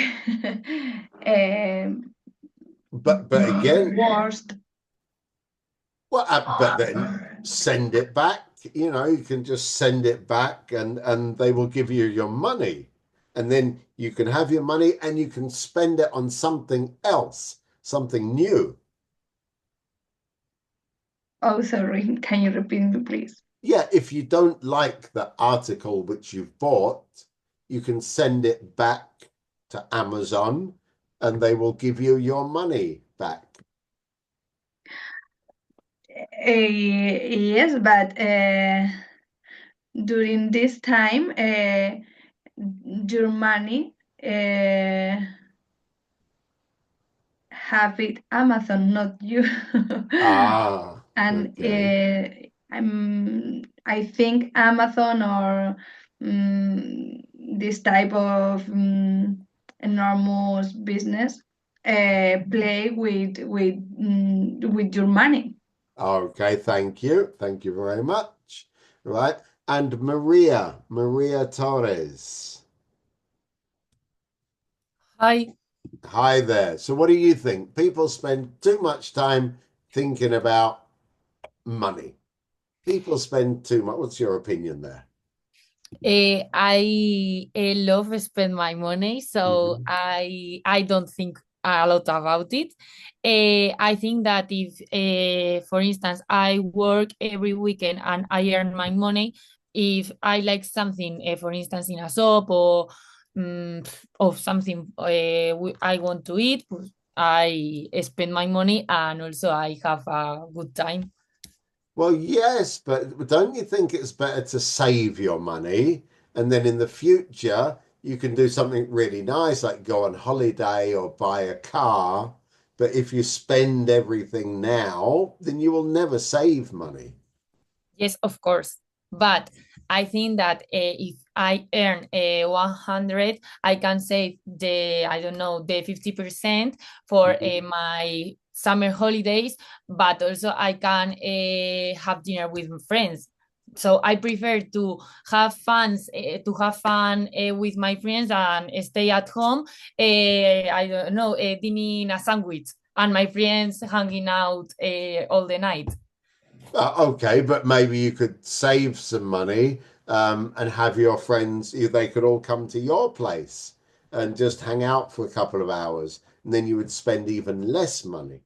[SPEAKER 1] But again,
[SPEAKER 3] worst.
[SPEAKER 1] well, but then send it back. You know, you can just send it back, and they will give you your money, and then you can have your money and you can spend it on something else, something new.
[SPEAKER 3] Oh, sorry. Can you repeat me, please?
[SPEAKER 1] Yeah, if you don't like the article which you've bought, you can send it back to Amazon, and they will give you your money back.
[SPEAKER 3] Yes, but during this time, your money have it Amazon, not you.
[SPEAKER 1] Ah,
[SPEAKER 3] And
[SPEAKER 1] okay.
[SPEAKER 3] I think Amazon or this type of enormous business play with your money.
[SPEAKER 1] Okay, thank you. Thank you very much. Right. And Maria Torres.
[SPEAKER 6] Hi.
[SPEAKER 1] Hi there. So what do you think? People spend too much time thinking about money. People spend too much. What's your opinion there?
[SPEAKER 6] I love spend my money, so
[SPEAKER 1] Mhm.
[SPEAKER 6] I don't think a lot about it. I think that if, for instance, I work every weekend and I earn my money, if I like something, for instance, in a shop or something I want to eat, I spend my money and also I have a good time.
[SPEAKER 1] Well, yes, but don't you think it's better to save your money and then in the future you can do something really nice, like go on holiday or buy a car. But if you spend everything now, then you will never save money.
[SPEAKER 6] Yes, of course. But I think that if I earn 100, I can save I don't know, the 50% for
[SPEAKER 1] Mhm.
[SPEAKER 6] my summer holidays, but also I can have dinner with my friends. So I prefer to have fun with my friends and stay at home. I don't know, eating a sandwich and my friends hanging out all the night.
[SPEAKER 1] Okay, but maybe you could save some money and have your friends, they could all come to your place and just hang out for a couple of hours, and then you would spend even less money.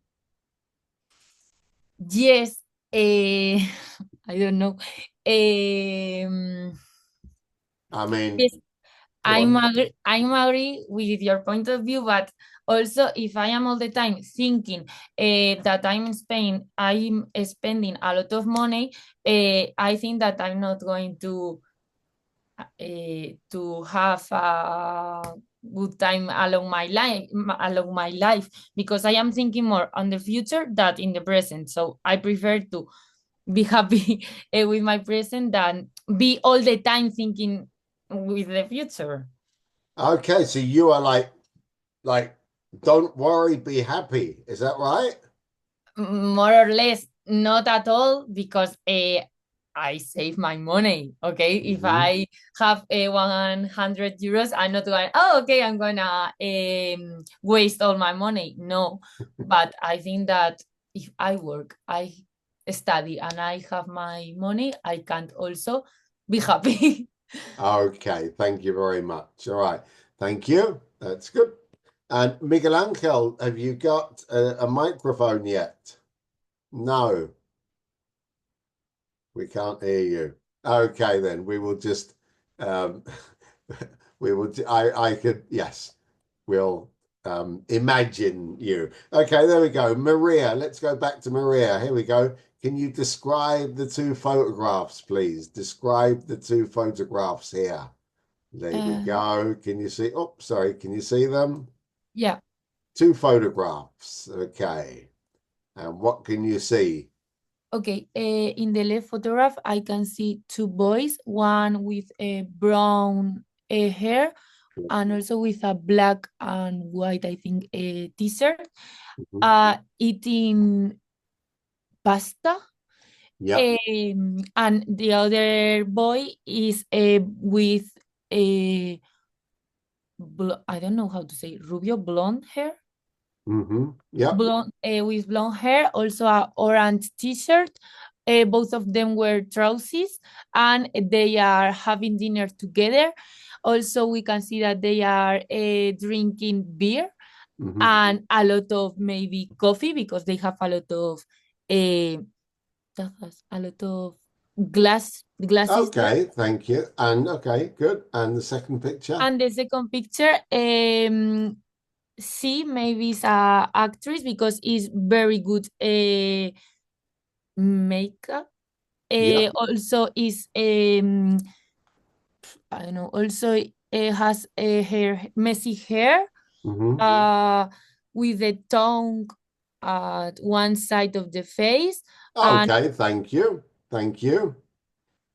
[SPEAKER 6] Yes, I don't know.
[SPEAKER 1] I mean,
[SPEAKER 6] Yes,
[SPEAKER 1] go on.
[SPEAKER 6] I'm agree with your point of view, but also if I am all the time thinking that I'm in Spain, I'm spending a lot of money, I think that I'm not going to have a good time along my life because I am thinking more on the future than in the present. So I prefer to be happy with my present than be all the time thinking with the future.
[SPEAKER 1] Okay, so you are like, don't worry, be happy. Is that right?
[SPEAKER 6] More or less, not at all, because I save my money. Okay, if
[SPEAKER 1] Mhm.
[SPEAKER 6] I have 100 euros, I'm not going, oh, okay, I'm gonna waste all my money. No, but I think that if I work, I study, and I have my money, I can't also be happy.
[SPEAKER 1] Okay, thank you very much. All right, thank you. That's good. And Miguel Angel, have you got a microphone yet? No, we can't hear you. Okay, then we will just um, we will. I could, yes, we'll imagine you. Okay, there we go. Maria, let's go back to Maria. Here we go. Can you describe the two photographs, please? Describe the two photographs here. There we
[SPEAKER 6] Uh,
[SPEAKER 1] go. Can you see? Oh, sorry. Can you see them?
[SPEAKER 6] yeah.
[SPEAKER 1] Two photographs. Okay. And what can you see?
[SPEAKER 6] Okay, in the left photograph, I can see two boys, one with a brown hair and also with a black and white, I think, a t-shirt,
[SPEAKER 1] Mhm.
[SPEAKER 6] eating pasta.
[SPEAKER 1] Yeah.
[SPEAKER 6] And the other boy is with a I don't know how to say, rubio blonde hair.
[SPEAKER 1] Yeah.
[SPEAKER 6] Blonde, with blonde hair, also a orange t-shirt. Both of them wear trousers and they are having dinner together. Also, we can see that they are drinking beer and a lot of maybe coffee because they have a lot of a lot of glasses there.
[SPEAKER 1] Okay, thank you. And okay, good. And the second picture?
[SPEAKER 6] And the second picture, she maybe is a actress because it's very good makeup.
[SPEAKER 1] Yeah.
[SPEAKER 6] Also is I don't know. Also has a hair messy hair. With the tongue at one side of the face. And
[SPEAKER 1] Okay, thank you. Thank you.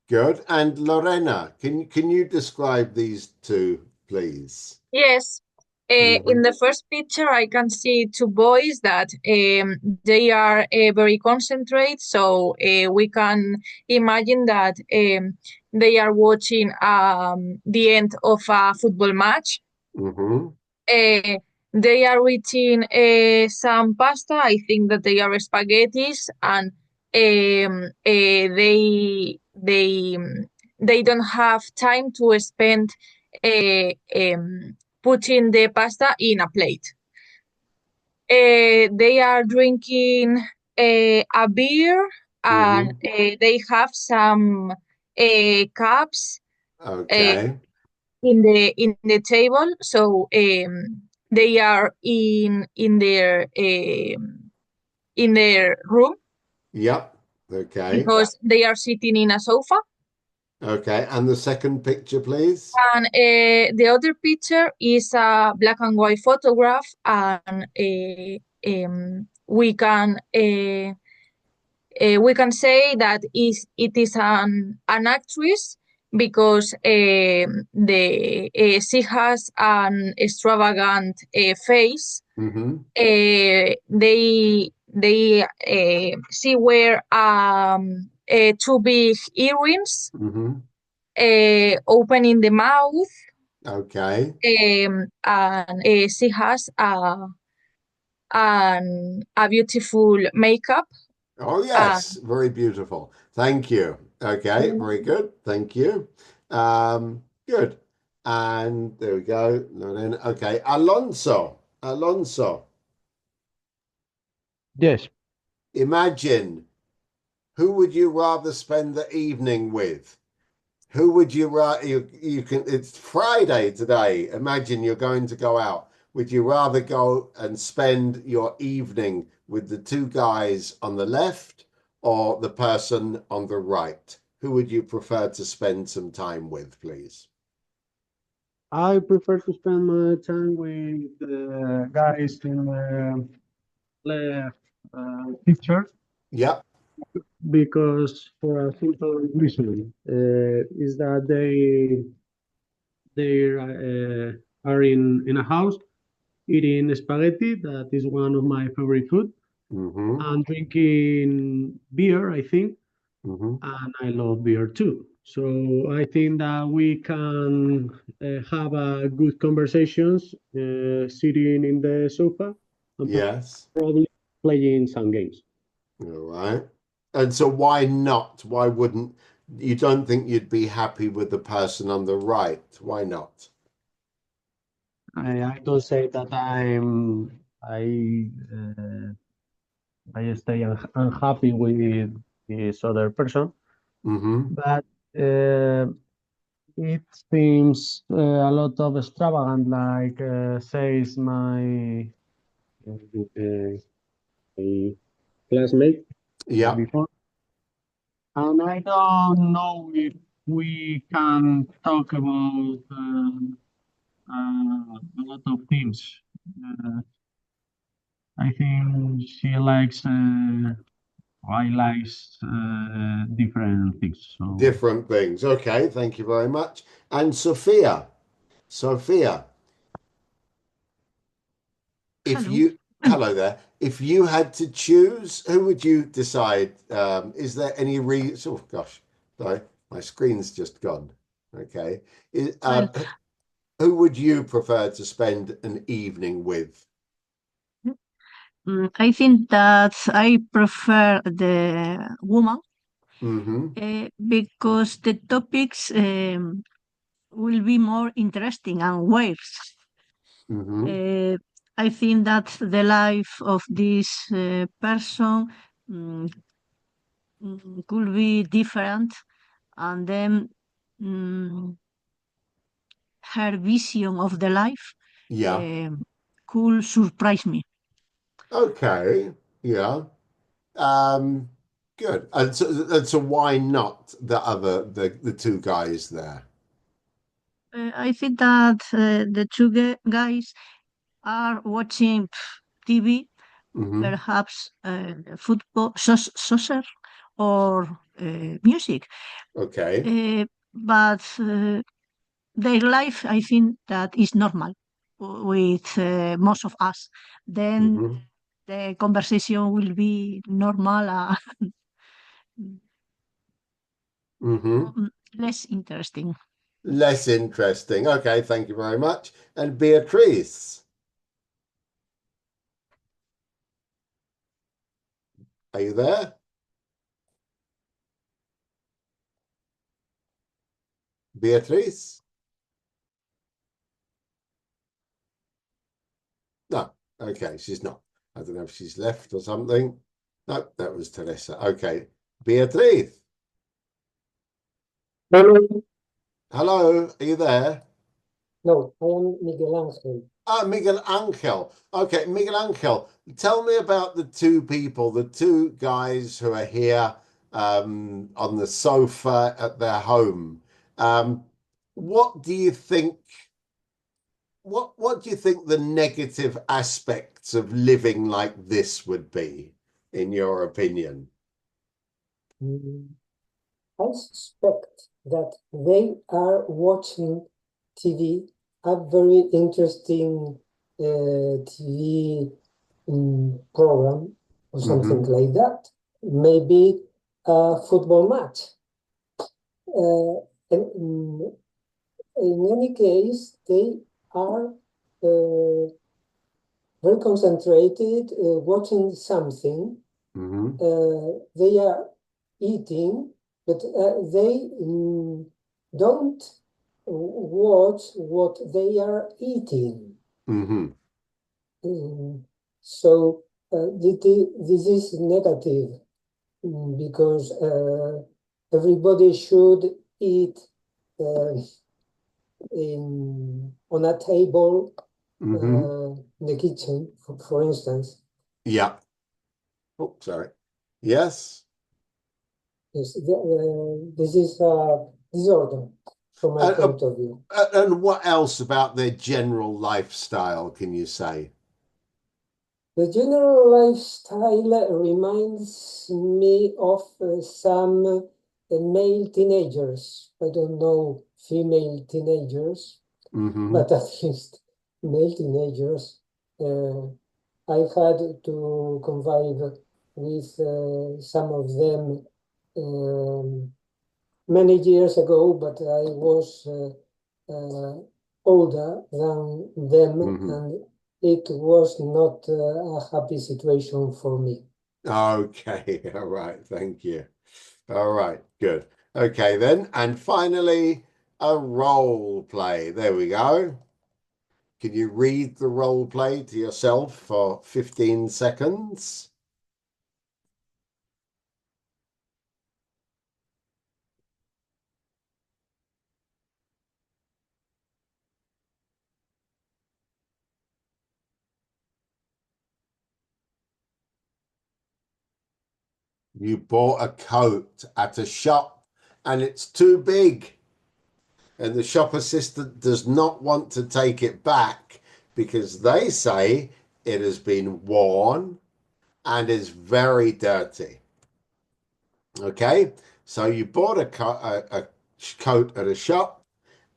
[SPEAKER 1] Good. And Lorena, can you describe these two, please?
[SPEAKER 2] Yes. In the first picture, I can see two boys that they are very concentrated. So we can imagine that they are watching the end of a football match. They are eating some pasta. I think that they are spaghettis, and they don't have time to spend putting the pasta in a plate. They are drinking a beer, and they have some cups
[SPEAKER 1] Okay.
[SPEAKER 2] in the table. So they are in their room
[SPEAKER 1] Yep. Okay.
[SPEAKER 2] because they are sitting in a sofa.
[SPEAKER 1] Okay. And the second picture, please.
[SPEAKER 2] And the other picture is a black and white photograph, and we can say that it is an actress because she has an extravagant face. She wear two big earrings, open in the mouth,
[SPEAKER 1] Okay.
[SPEAKER 2] and she has a beautiful makeup.
[SPEAKER 1] Oh, yes. Very beautiful. Thank you. Okay. Very good. Thank you. Good. And there we go. Lorena. Okay. Alonso. Alonso.
[SPEAKER 5] Yes.
[SPEAKER 1] Imagine, who would you rather spend the evening with? Who would you rather, you can, it's Friday today. Imagine you're going to go out. Would you rather go and spend your evening with the two guys on the left or the person on the right? Who would you prefer to spend some time with, please?
[SPEAKER 5] I prefer to spend my time with the guys in the left picture
[SPEAKER 1] Yep.
[SPEAKER 5] because for a simple reason is that they are in a house eating spaghetti, that is one of my favorite food, and drinking beer, I think, and I love beer too. So I think that we can have a good conversations sitting in the sofa and
[SPEAKER 1] Yes.
[SPEAKER 5] probably playing some games.
[SPEAKER 1] All right. And so why not? Why wouldn't you don't think you'd be happy with the person on the right? Why not?
[SPEAKER 5] I don't say that I stay unhappy with this other person, but it seems a lot of extravagant, like says my classmate
[SPEAKER 1] Yeah.
[SPEAKER 5] before, and I don't know if we can talk about a lot of things. I think she likes. I likes different things. So
[SPEAKER 1] Different things. Okay, thank you very much. And Sophia, Sophia, if
[SPEAKER 4] Hello.
[SPEAKER 1] you, hello there, if you had to choose, who would you decide? Is there any reason? Oh gosh, sorry, my screen's just gone. Okay.
[SPEAKER 4] Well,
[SPEAKER 1] Who would you prefer to spend an evening with?
[SPEAKER 4] I think that I prefer the woman because the topics will be more interesting and weird. I think that the life of this person mm, could be different, and then mm, her vision of the life
[SPEAKER 1] Yeah.
[SPEAKER 4] could surprise me.
[SPEAKER 1] Okay. Yeah. Good. And so why not the two guys there?
[SPEAKER 4] I think that the two guys are watching TV, perhaps football, soccer, or music.
[SPEAKER 1] Okay.
[SPEAKER 4] But their life, I think that is normal with most of us. Then the conversation will be normal, less interesting.
[SPEAKER 1] Less interesting. Okay, thank you very much. And Beatrice, are you there? Beatrice? No. Okay, she's not. I don't know if she's left or something. No, that was Teresa. Okay. Beatrice.
[SPEAKER 7] Hello.
[SPEAKER 1] Hello, are you there?
[SPEAKER 7] No, I am Miguel Angel.
[SPEAKER 1] Ah, Miguel Angel. Okay, Miguel Angel, tell me about the two people, the two guys who are here on the sofa at their home. What do you think? What do you think the negative aspects of living like this would be, in your opinion?
[SPEAKER 7] I suspect that they are watching TV, a very interesting TV program or something like that. Maybe a football match. And in any case, they are very concentrated watching something. They are eating, but they don't watch what they are eating. So this is negative because everybody should eat on a table in the kitchen, for instance.
[SPEAKER 1] Yeah. Oh, sorry. Yes.
[SPEAKER 7] Yes, this is a disorder from my point of view.
[SPEAKER 1] And what else about their general lifestyle can you say?
[SPEAKER 7] The general lifestyle reminds me of some male teenagers. I don't know female teenagers, but at least male teenagers. I had to convive with some of them many years ago, but I was older than them, and it was not a happy situation for me.
[SPEAKER 1] Okay, all right, thank you. All right, good. Okay, then, and finally, a role play. There we go. Can you read the role play to yourself for 15 seconds? You bought a coat at a shop and it's too big. And the shop assistant does not want to take it back because they say it has been worn and is very dirty. Okay, so you bought a coat at a shop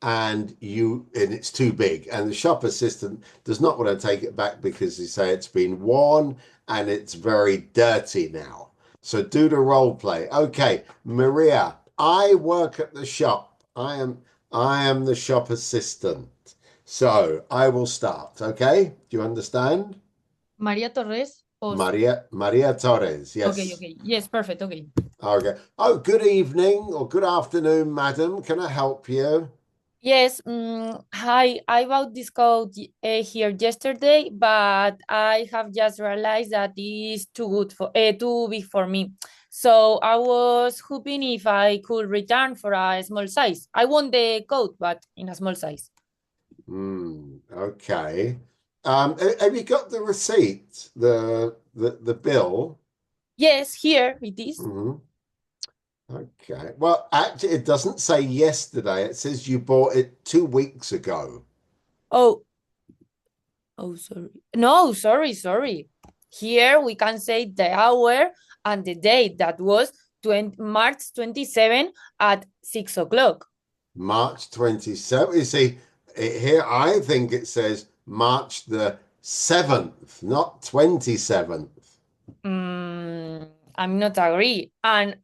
[SPEAKER 1] and it's too big, and the shop assistant does not want to take it back because they say it's been worn and it's very dirty now. So do the role play. Okay, Maria, I work at the shop. I am the shop assistant. So I will start, okay? Do you understand?
[SPEAKER 6] Maria Torres or
[SPEAKER 1] Maria Torres, yes.
[SPEAKER 6] okay. Yes, perfect. Okay.
[SPEAKER 1] Okay. Oh, good evening or good afternoon, madam. Can I help you?
[SPEAKER 6] Yes, hi. I bought this coat here yesterday, but I have just realized that it's too good for too big for me. So I was hoping if I could return for a small size. I want the coat, but in a small size.
[SPEAKER 1] Okay. Have you got the receipt, the bill?
[SPEAKER 6] Yes, here it is.
[SPEAKER 1] Mhm. Okay. Well, actually, it doesn't say yesterday. It says you bought it 2 weeks ago.
[SPEAKER 6] Oh, oh, sorry. No, sorry. Here we can say the hour and the date that was March 27 at 6 o'clock.
[SPEAKER 1] March 27th. You see, here I think it says March the 7th, not 27th.
[SPEAKER 6] I'm not agree. And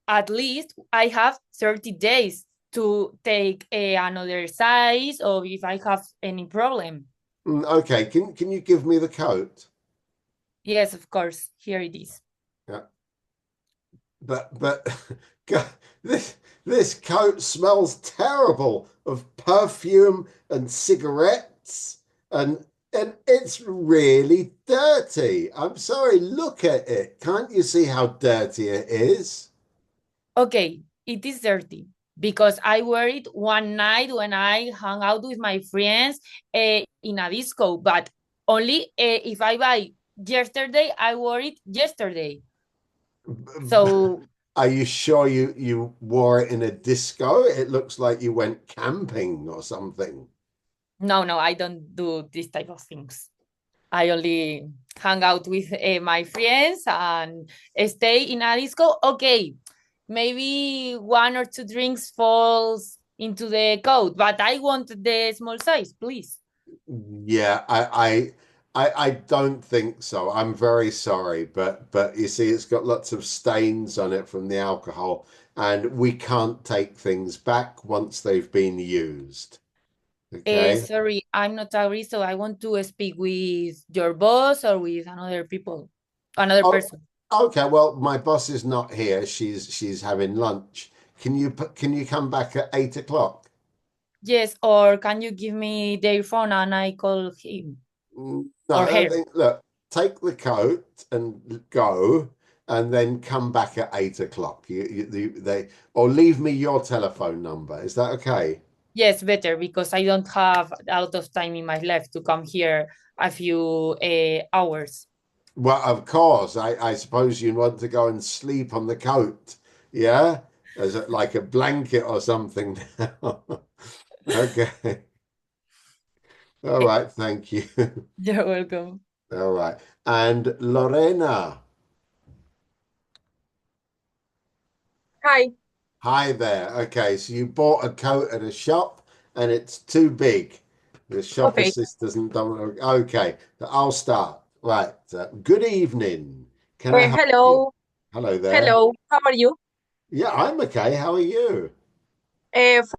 [SPEAKER 6] at least I have 30 days to take another size or if I have any problem.
[SPEAKER 1] Okay, can you give me the coat?
[SPEAKER 6] Yes, of course. Here it is.
[SPEAKER 1] Yeah. But God, this coat smells terrible of perfume and cigarettes and it's really dirty. I'm sorry, look at it. Can't you see how dirty it is?
[SPEAKER 6] Okay, it is dirty because I wear it one night when I hang out with my friends in a disco, but only if I buy yesterday, I wore it yesterday. So
[SPEAKER 1] Are you sure you wore it in a disco? It looks like you went camping or something.
[SPEAKER 6] no, I don't do this type of things. I only hang out with my friends and stay in a disco. Okay, maybe one or two drinks falls into the coat, but I want the small size, please.
[SPEAKER 1] Yeah, I don't think so. I'm very sorry, but you see, it's got lots of stains on it from the alcohol, and we can't take things back once they've been used. Okay.
[SPEAKER 6] Sorry, I'm not agree, so I want to speak with your boss or with another people, another
[SPEAKER 1] Oh,
[SPEAKER 6] person.
[SPEAKER 1] okay. Well, my boss is not here. She's having lunch. Can you come back at 8 o'clock?
[SPEAKER 6] Yes, or can you give me their phone and I call him
[SPEAKER 1] No,
[SPEAKER 6] or
[SPEAKER 1] I
[SPEAKER 6] her?
[SPEAKER 1] think, look, take the coat and go, and then come back at 8 o'clock. They or leave me your telephone number. Is that okay?
[SPEAKER 6] Yes, better because I don't have a lot of time in my life to come here a few hours.
[SPEAKER 1] Well, of course. I suppose you want to go and sleep on the coat, yeah, as like a blanket or something. Okay. All right. Thank you.
[SPEAKER 6] You're welcome.
[SPEAKER 1] All right. And Lorena.
[SPEAKER 2] Hi.
[SPEAKER 1] Hi there. Okay, so you bought a coat at a shop and it's too big. The shop
[SPEAKER 2] Okay.
[SPEAKER 1] assistant don't. Okay, I'll start. Right. Good evening. Can I help you?
[SPEAKER 2] Hello.
[SPEAKER 1] Hello there.
[SPEAKER 2] Hello. How are you?
[SPEAKER 1] Yeah, I'm okay. How are you?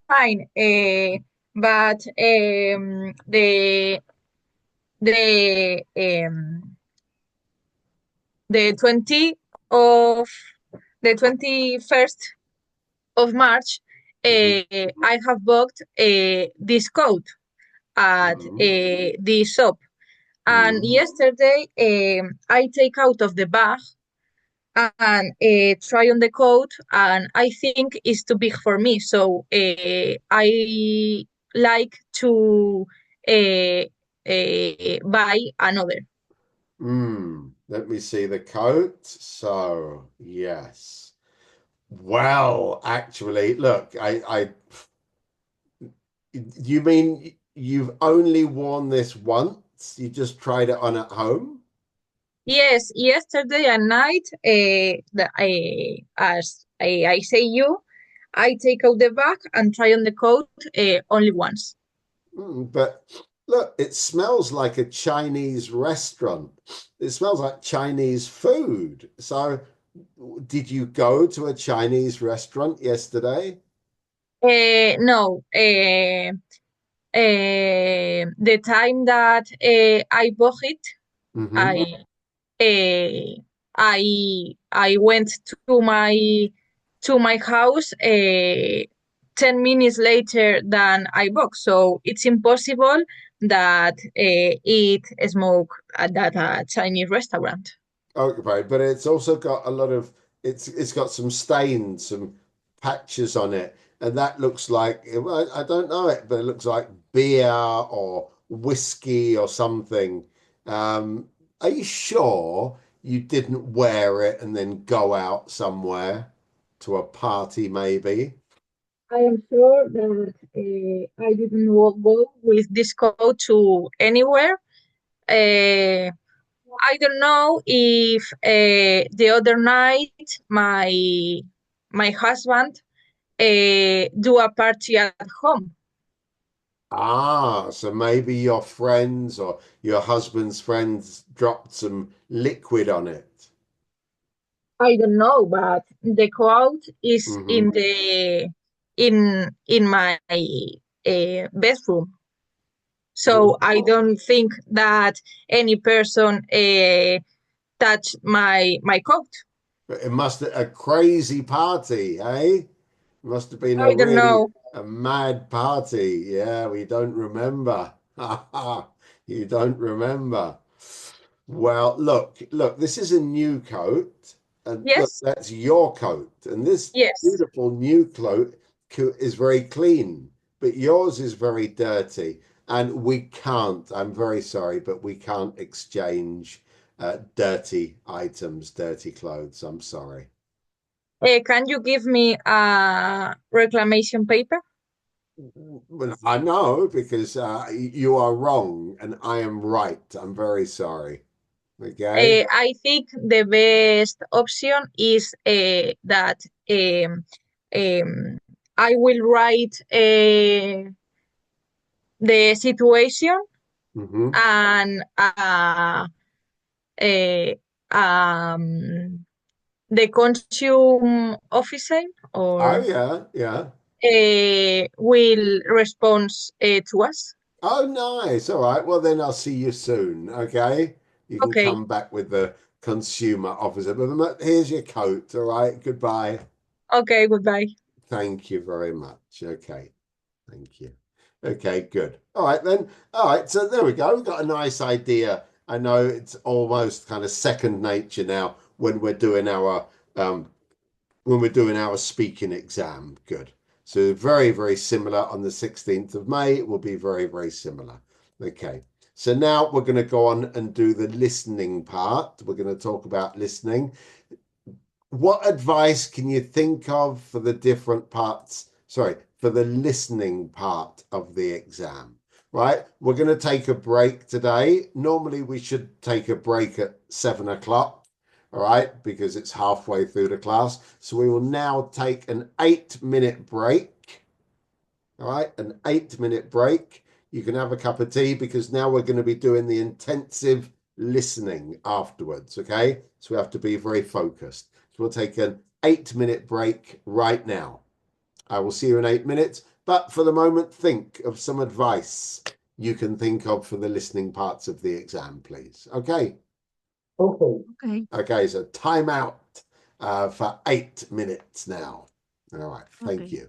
[SPEAKER 2] Fine. But the the 20 of the 21st of March, I have booked this coat at the shop. And yesterday, I take out of the bag and try on the coat, and I think it's too big for me. So I like to buy another.
[SPEAKER 1] Let me see the coat. So, yes. Well, actually, look, you mean you've only worn this once? You just tried it on at home?
[SPEAKER 2] Yes, yesterday at night, as I say you, I take out the bag and try on the coat only once.
[SPEAKER 1] But Look, it smells like a Chinese restaurant. It smells like Chinese food. So, did you go to a Chinese restaurant yesterday?
[SPEAKER 2] No, the time that I bought it,
[SPEAKER 1] Mm-hmm.
[SPEAKER 2] I I went to my house 10 minutes later than I booked. So it's impossible that eat smoke at that Chinese restaurant.
[SPEAKER 1] Okay, but it's also got a lot of it's got some stains, some patches on it, and that looks like I don't know it, but it looks like beer or whiskey or something. Um, are you sure you didn't wear it and then go out somewhere to a party, maybe?
[SPEAKER 2] I am sure that I didn't go with this coat to anywhere. I don't know if the other night my husband do a party at home.
[SPEAKER 1] Ah, so maybe your friends or your husband's friends dropped some liquid on it.
[SPEAKER 2] I don't know, but the quote is
[SPEAKER 1] Hmm.
[SPEAKER 2] in my bedroom. So I
[SPEAKER 1] Oh.
[SPEAKER 2] don't think that any person touched my coat.
[SPEAKER 1] It must have a crazy party, eh? Must have been a
[SPEAKER 2] I don't
[SPEAKER 1] really
[SPEAKER 2] know.
[SPEAKER 1] a mad party. Yeah, we don't remember. You don't remember. Well, look, this is a new coat, and look,
[SPEAKER 2] Yes,
[SPEAKER 1] that's your coat, and this
[SPEAKER 2] yes.
[SPEAKER 1] beautiful new coat is very clean, but yours is very dirty, and we can't. I'm very sorry, but we can't exchange dirty items, dirty clothes. I'm sorry.
[SPEAKER 2] Can you give me a reclamation paper?
[SPEAKER 1] Well, I know because you are wrong and I am right. I'm very sorry. Okay.
[SPEAKER 2] I think the best option is that um, um, I will write the situation
[SPEAKER 1] Hmm.
[SPEAKER 2] and uh, um, the consume officer
[SPEAKER 1] Oh
[SPEAKER 2] or
[SPEAKER 1] yeah, yeah.
[SPEAKER 2] will respond to us.
[SPEAKER 1] Oh, nice. All right. Well, then I'll see you soon. Okay. You can
[SPEAKER 2] Okay,
[SPEAKER 1] come back with the consumer officer. But here's your coat. All right. Goodbye.
[SPEAKER 2] okay, goodbye.
[SPEAKER 1] Thank you very much. Okay. Thank you. Okay, good. All right then. All right. So there we go. We've got a nice idea. I know it's almost kind of second nature now um when we're doing our speaking exam. Good. So very, very similar on the 16th of May. It will be very, very similar. Okay. So now we're going to go on and do the listening part. We're going to talk about listening. What advice can you think of for the different parts? Sorry, for the listening part of the exam, right? We're going to take a break today. Normally, we should take a break at 7 o'clock, all right, because it's halfway through the class. So we will now take an 8 minute break, all right, an 8 minute break. You can have a cup of tea because now we're going to be doing the intensive listening afterwards, okay? So we have to be very focused. So we'll take an 8 minute break right now. I will see you in 8 minutes. But for the moment, think of some advice you can think of for the listening parts of the exam, please. Okay.
[SPEAKER 7] Okay.
[SPEAKER 4] Okay.
[SPEAKER 1] Okay, so time out for 8 minutes now. All right. Thank
[SPEAKER 4] Okay.
[SPEAKER 1] you.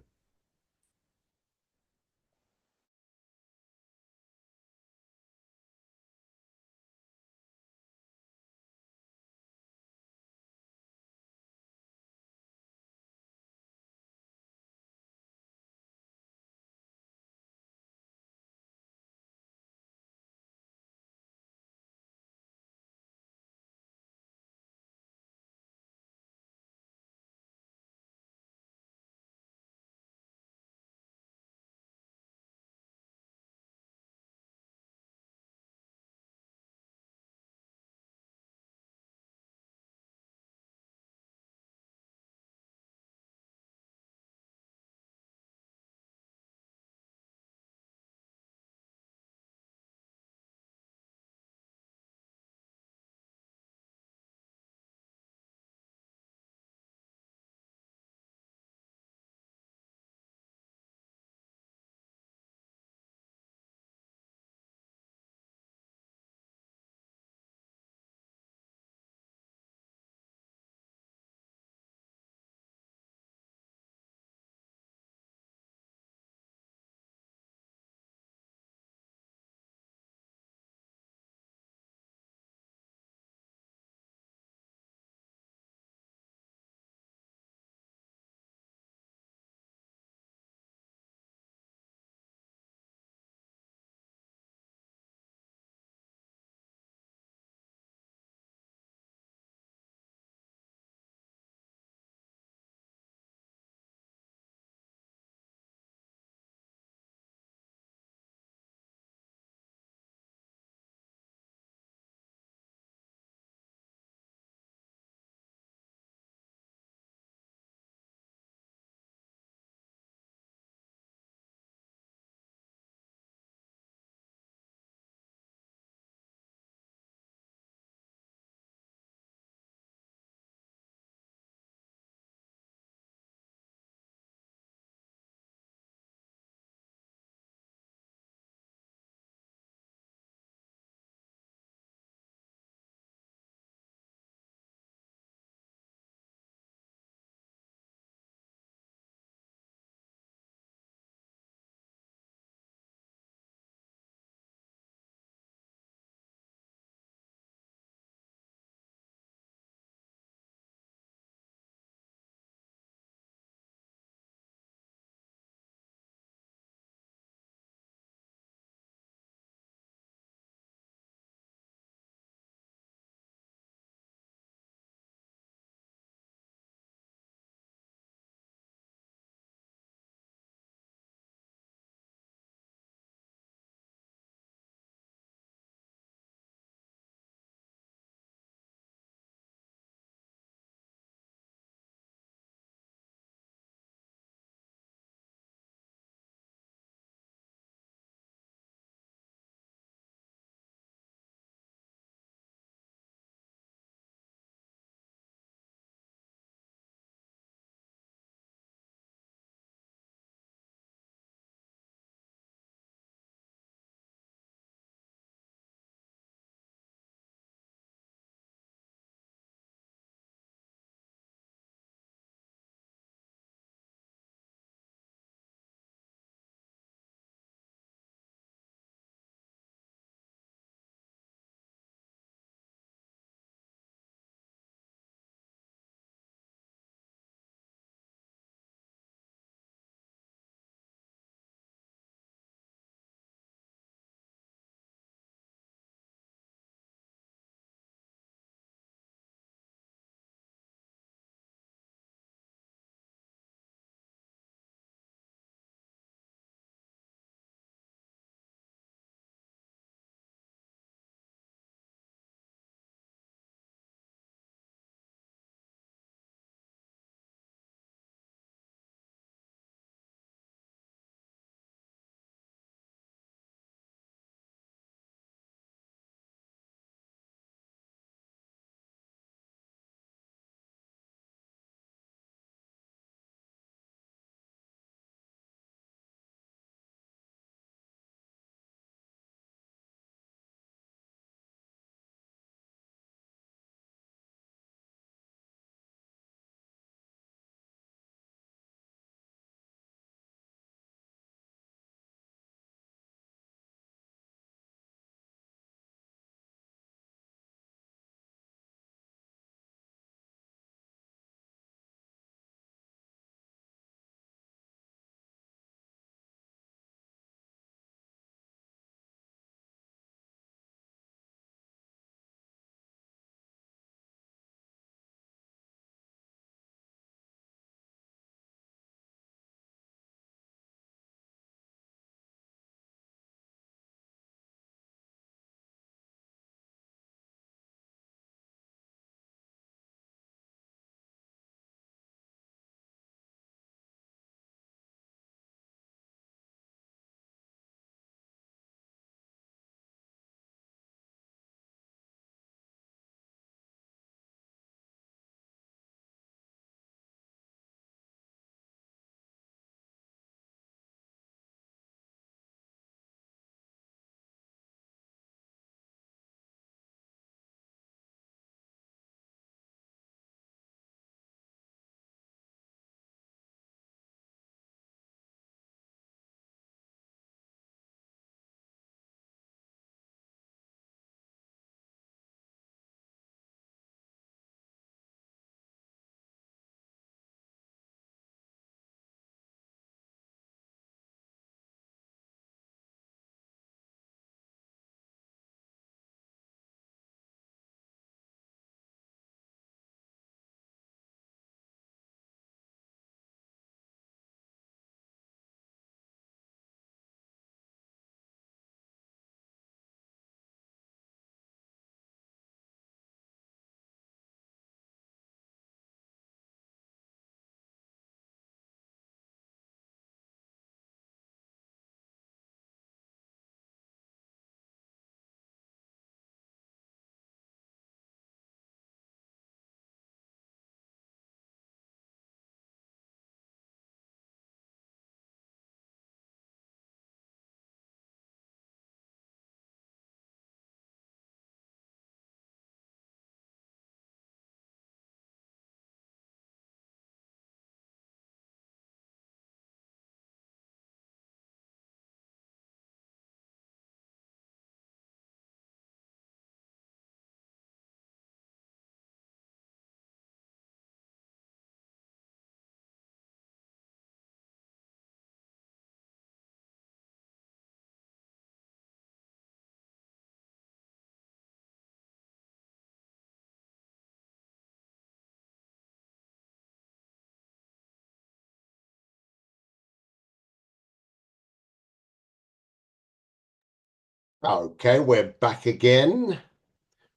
[SPEAKER 1] Okay, we're back again.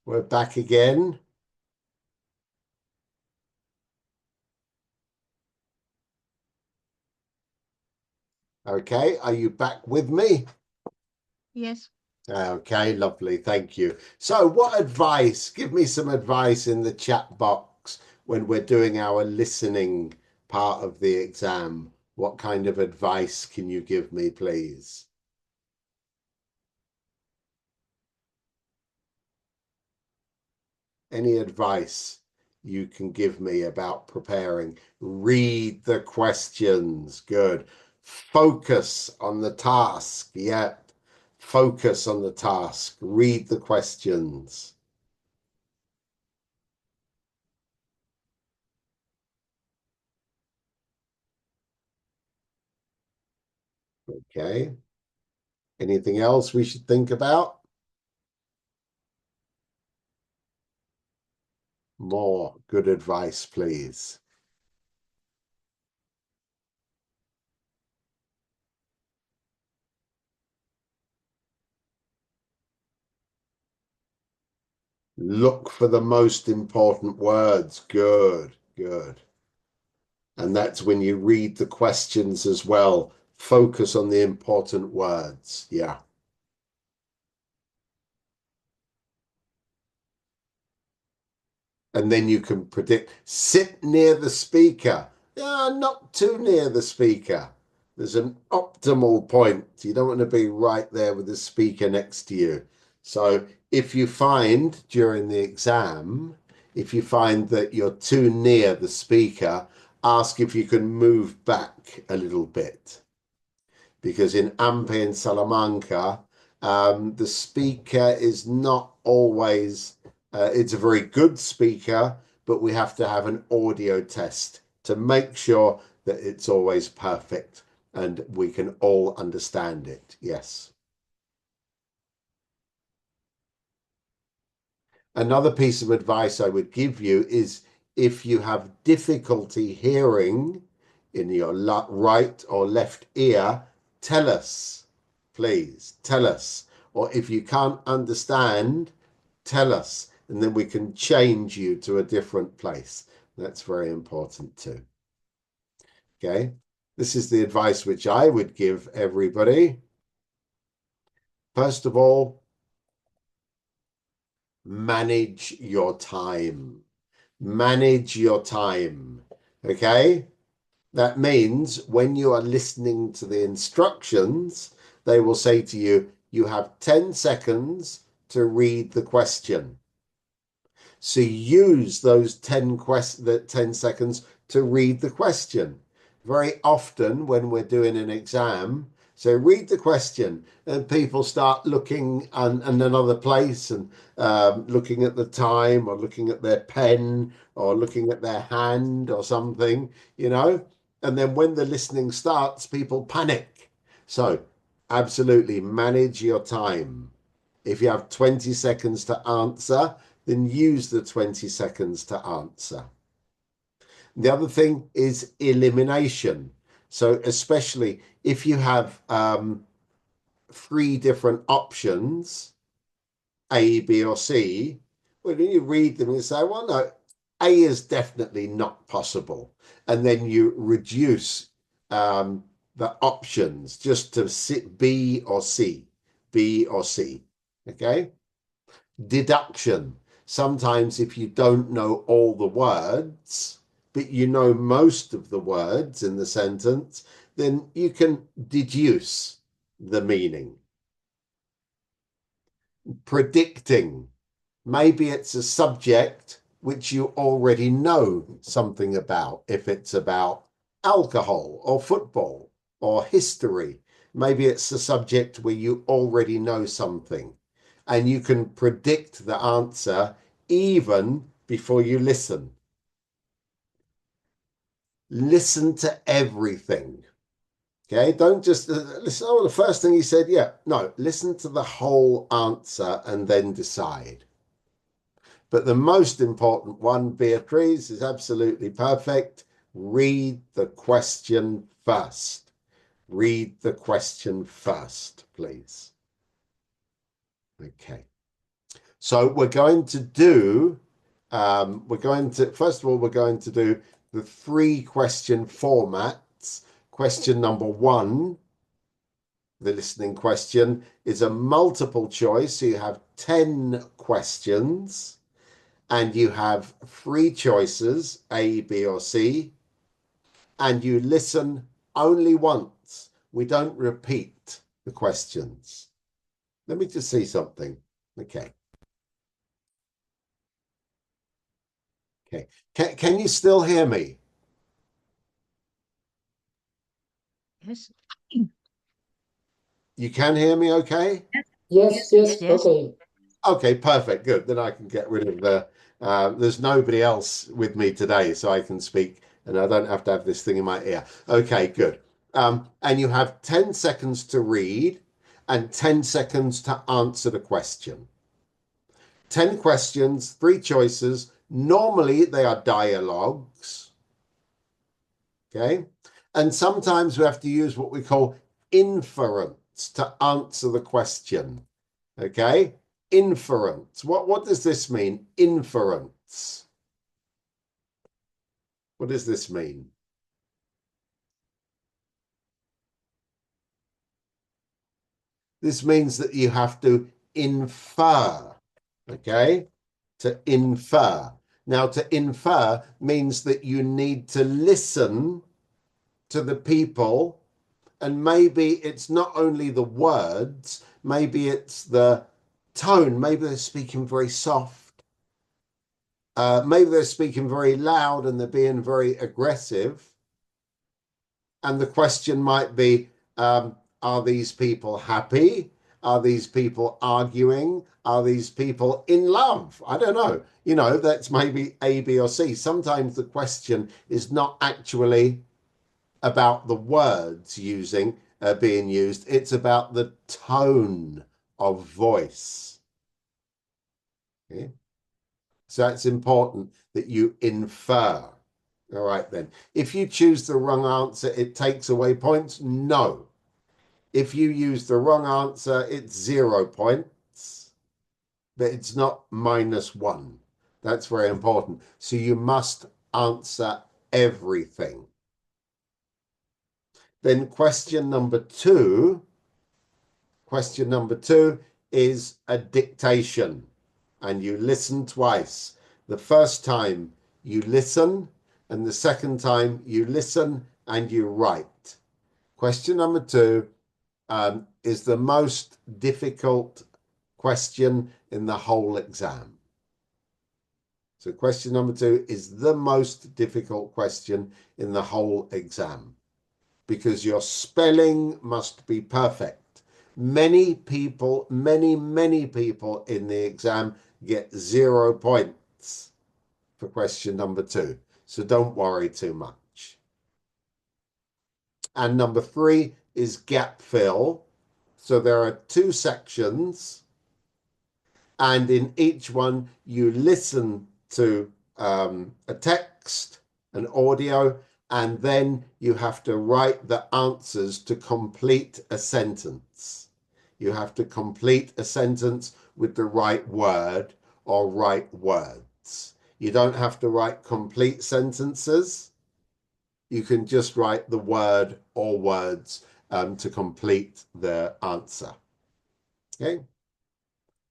[SPEAKER 1] We're back again. Okay, are you back with me?
[SPEAKER 4] Yes.
[SPEAKER 1] Okay, lovely. Thank you. So what advice, give me some advice in the chat box when we're doing our listening part of the exam. What kind of advice can you give me, please? Any advice you can give me about preparing? Read the questions. Good. Focus on the task. Yep. Focus on the task. Read the questions. Okay. Anything else we should think about? More good advice, please. Look for the most important words. Good, good. And that's when you read the questions as well. Focus on the important words. Yeah. And then you can predict. Sit near the speaker. Not too near the speaker. There's an optimal point. You don't want to be right there with the speaker next to you. So if you find during the exam, if you find that you're too near the speaker, ask if you can move back a little bit. Because in AMPE in Salamanca, the speaker is not always, it's a very good speaker, but we have to have an audio test to make sure that it's always perfect and we can all understand it. Yes. Another piece of advice I would give you is if you have difficulty hearing in your right or left ear, tell us, please, tell us. Or if you can't understand, tell us, and then we can change you to a different place. That's very important too. Okay, this is the advice which I would give everybody. First of all, manage your time. Manage your time. Okay? That means when you are listening to the instructions, they will say to you, you have 10 seconds to read the question. So use those 10 seconds to read the question. Very often when we're doing an exam, so read the question and people start looking in another place and looking at the time or looking at their pen or looking at their hand or something, you know. And then when the listening starts, people panic. So absolutely manage your time. If you have 20 seconds to answer, then use the 20 seconds to answer. The other thing is elimination. So especially if you have 3 different options, A, B, or C, when you read them, you say, well, no, A is definitely not possible. And then you reduce the options just to B or C, B or C, okay? Deduction. Sometimes if you don't know all the words, but you know most of the words in the sentence, then you can deduce the meaning. Predicting. Maybe it's a subject which you already know something about, if it's about alcohol or football or history. Maybe it's a subject where you already know something and you can predict the answer even before you listen. Listen to everything. Okay, don't just listen. Oh, the first thing he said, yeah, no, listen to the whole answer and then decide. But the most important one, Beatrice, is absolutely perfect. Read the question first. Read the question first, please. Okay. So we're going to do, first of all, we're going to do the 3-question formats. Question number 1, the listening question, is a multiple choice. So you have 10 questions and you have 3 choices, A, B, or C, and you listen only once. We don't repeat the questions. Let me just see something. Okay. Okay. Can you still hear me?
[SPEAKER 4] Yes.
[SPEAKER 1] You can hear me okay?
[SPEAKER 7] Yes, yes,
[SPEAKER 4] Yes.
[SPEAKER 7] okay.
[SPEAKER 1] Okay, perfect. Good. Then I can get rid of the, there's nobody else with me today, so I can speak and I don't have to have this thing in my ear. Okay, good. And you have 10 seconds to read and 10 seconds to answer the question. 10 questions, 3 choices. Normally they are dialogues. Okay. And sometimes we have to use what we call inference to answer the question. Okay. Inference. What does this mean? Inference. What does this mean? This means that you have to infer. Okay. To infer. Now, to infer means that you need to listen to the people, and maybe it's not only the words, maybe it's the tone. Maybe they're speaking very soft. Maybe they're speaking very loud and they're being very aggressive. And the question might be, are these people happy? Are these people arguing? Are these people in love? I don't know. You know, that's maybe A, B, or C. Sometimes the question is not actually about the words being used. It's about the tone of voice. Okay? So it's important that you infer. All right, then. If you choose the wrong answer, it takes away points? No. If you use the wrong answer, it's 0 points, but it's not -1. That's very important. So you must answer everything. Then question number 2 is a dictation, and you listen twice. The first time you listen, and the second time you listen and you write. Question number 2 is the most difficult question in the whole exam. So question number 2 is the most difficult question in the whole exam, because your spelling must be perfect. Many people in the exam get 0 points for question number 2. So don't worry too much. And number 3 is gap fill. So there are 2 sections, and in each one you listen to a text, an audio, and then you have to write the answers to complete a sentence. You have to complete a sentence with the right word or right words. You don't have to write complete sentences. You can just write the word or words to complete the answer. Okay?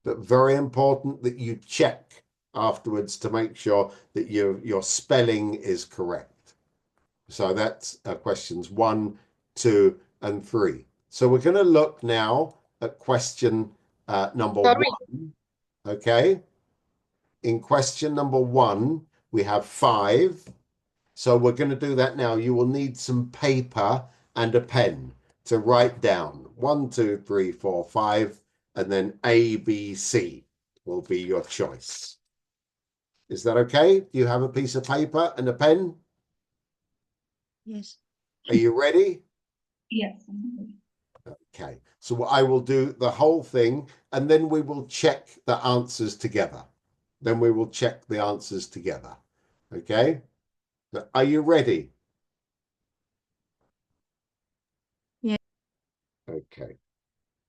[SPEAKER 1] But very important that you check afterwards to make sure that your spelling is correct. So that's questions 1, 2, and 3. So we're going to look now at question number 1. Okay. In question number 1, we have 5. So we're going to do that now. You will need some paper and a pen to write down 1, 2, 3, 4, 5, and then A, B, C will be your choice. Is that okay? Do you have a piece of paper and a pen?
[SPEAKER 4] Yes.
[SPEAKER 1] Are you ready?
[SPEAKER 3] Yes.
[SPEAKER 1] Okay. So I will do the whole thing, and then we will check the answers together. Okay? So are you ready?
[SPEAKER 4] Yeah.
[SPEAKER 1] Okay.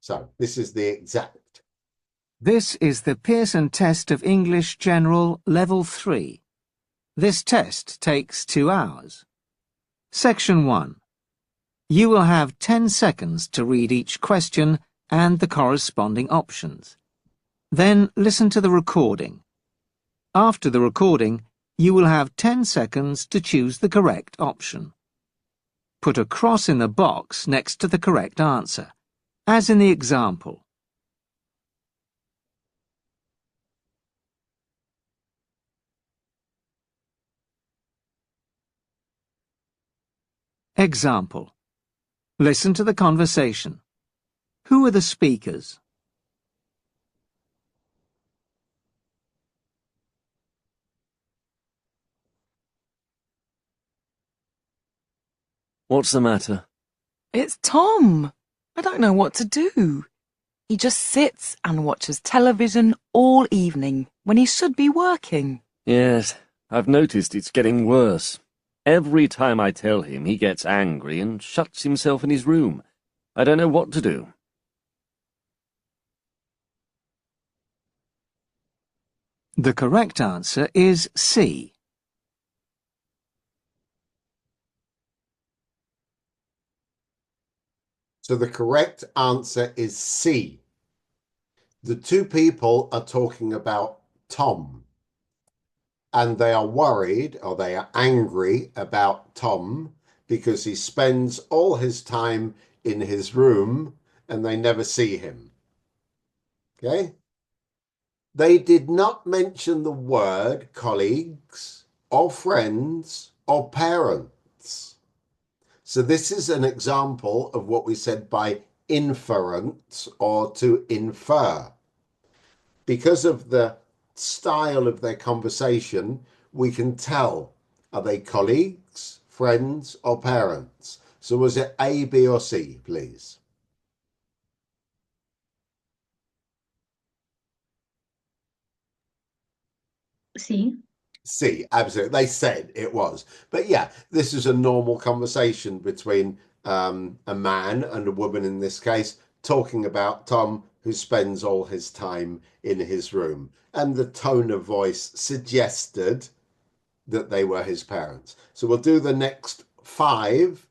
[SPEAKER 1] So this is the exact
[SPEAKER 8] This is the Pearson Test of English General Level 3. This test takes 2 hours. Section 1. You will have 10 seconds to read each question and the corresponding options. Then listen to the recording. After the recording, you will have 10 seconds to choose the correct option. Put a cross in the box next to the correct answer, as in the example. Example. Listen to the conversation. Who are the speakers?
[SPEAKER 9] What's the matter?
[SPEAKER 10] It's Tom. I don't know what to do. He just sits and watches television all evening when he should be working.
[SPEAKER 9] Yes, I've noticed it's getting worse. Every time I tell him, he gets angry and shuts himself in his room. I don't know what to do.
[SPEAKER 8] The correct answer is C.
[SPEAKER 1] So the correct answer is C. The two people are talking about Tom. And they are worried, or they are angry about Tom because he spends all his time in his room and they never see him. Okay? They did not mention the word colleagues or friends or parents. So this is an example of what we said by inference or to infer. Because of the style of their conversation, we can tell, are they colleagues, friends, or parents? So was it A, B, or C, please?
[SPEAKER 3] Sí.
[SPEAKER 1] C, absolutely. They said it was. But yeah, this is a normal conversation between a man and a woman in this case, talking about Tom, who spends all his time in his room. And the tone of voice suggested that they were his parents. So we'll do the next 5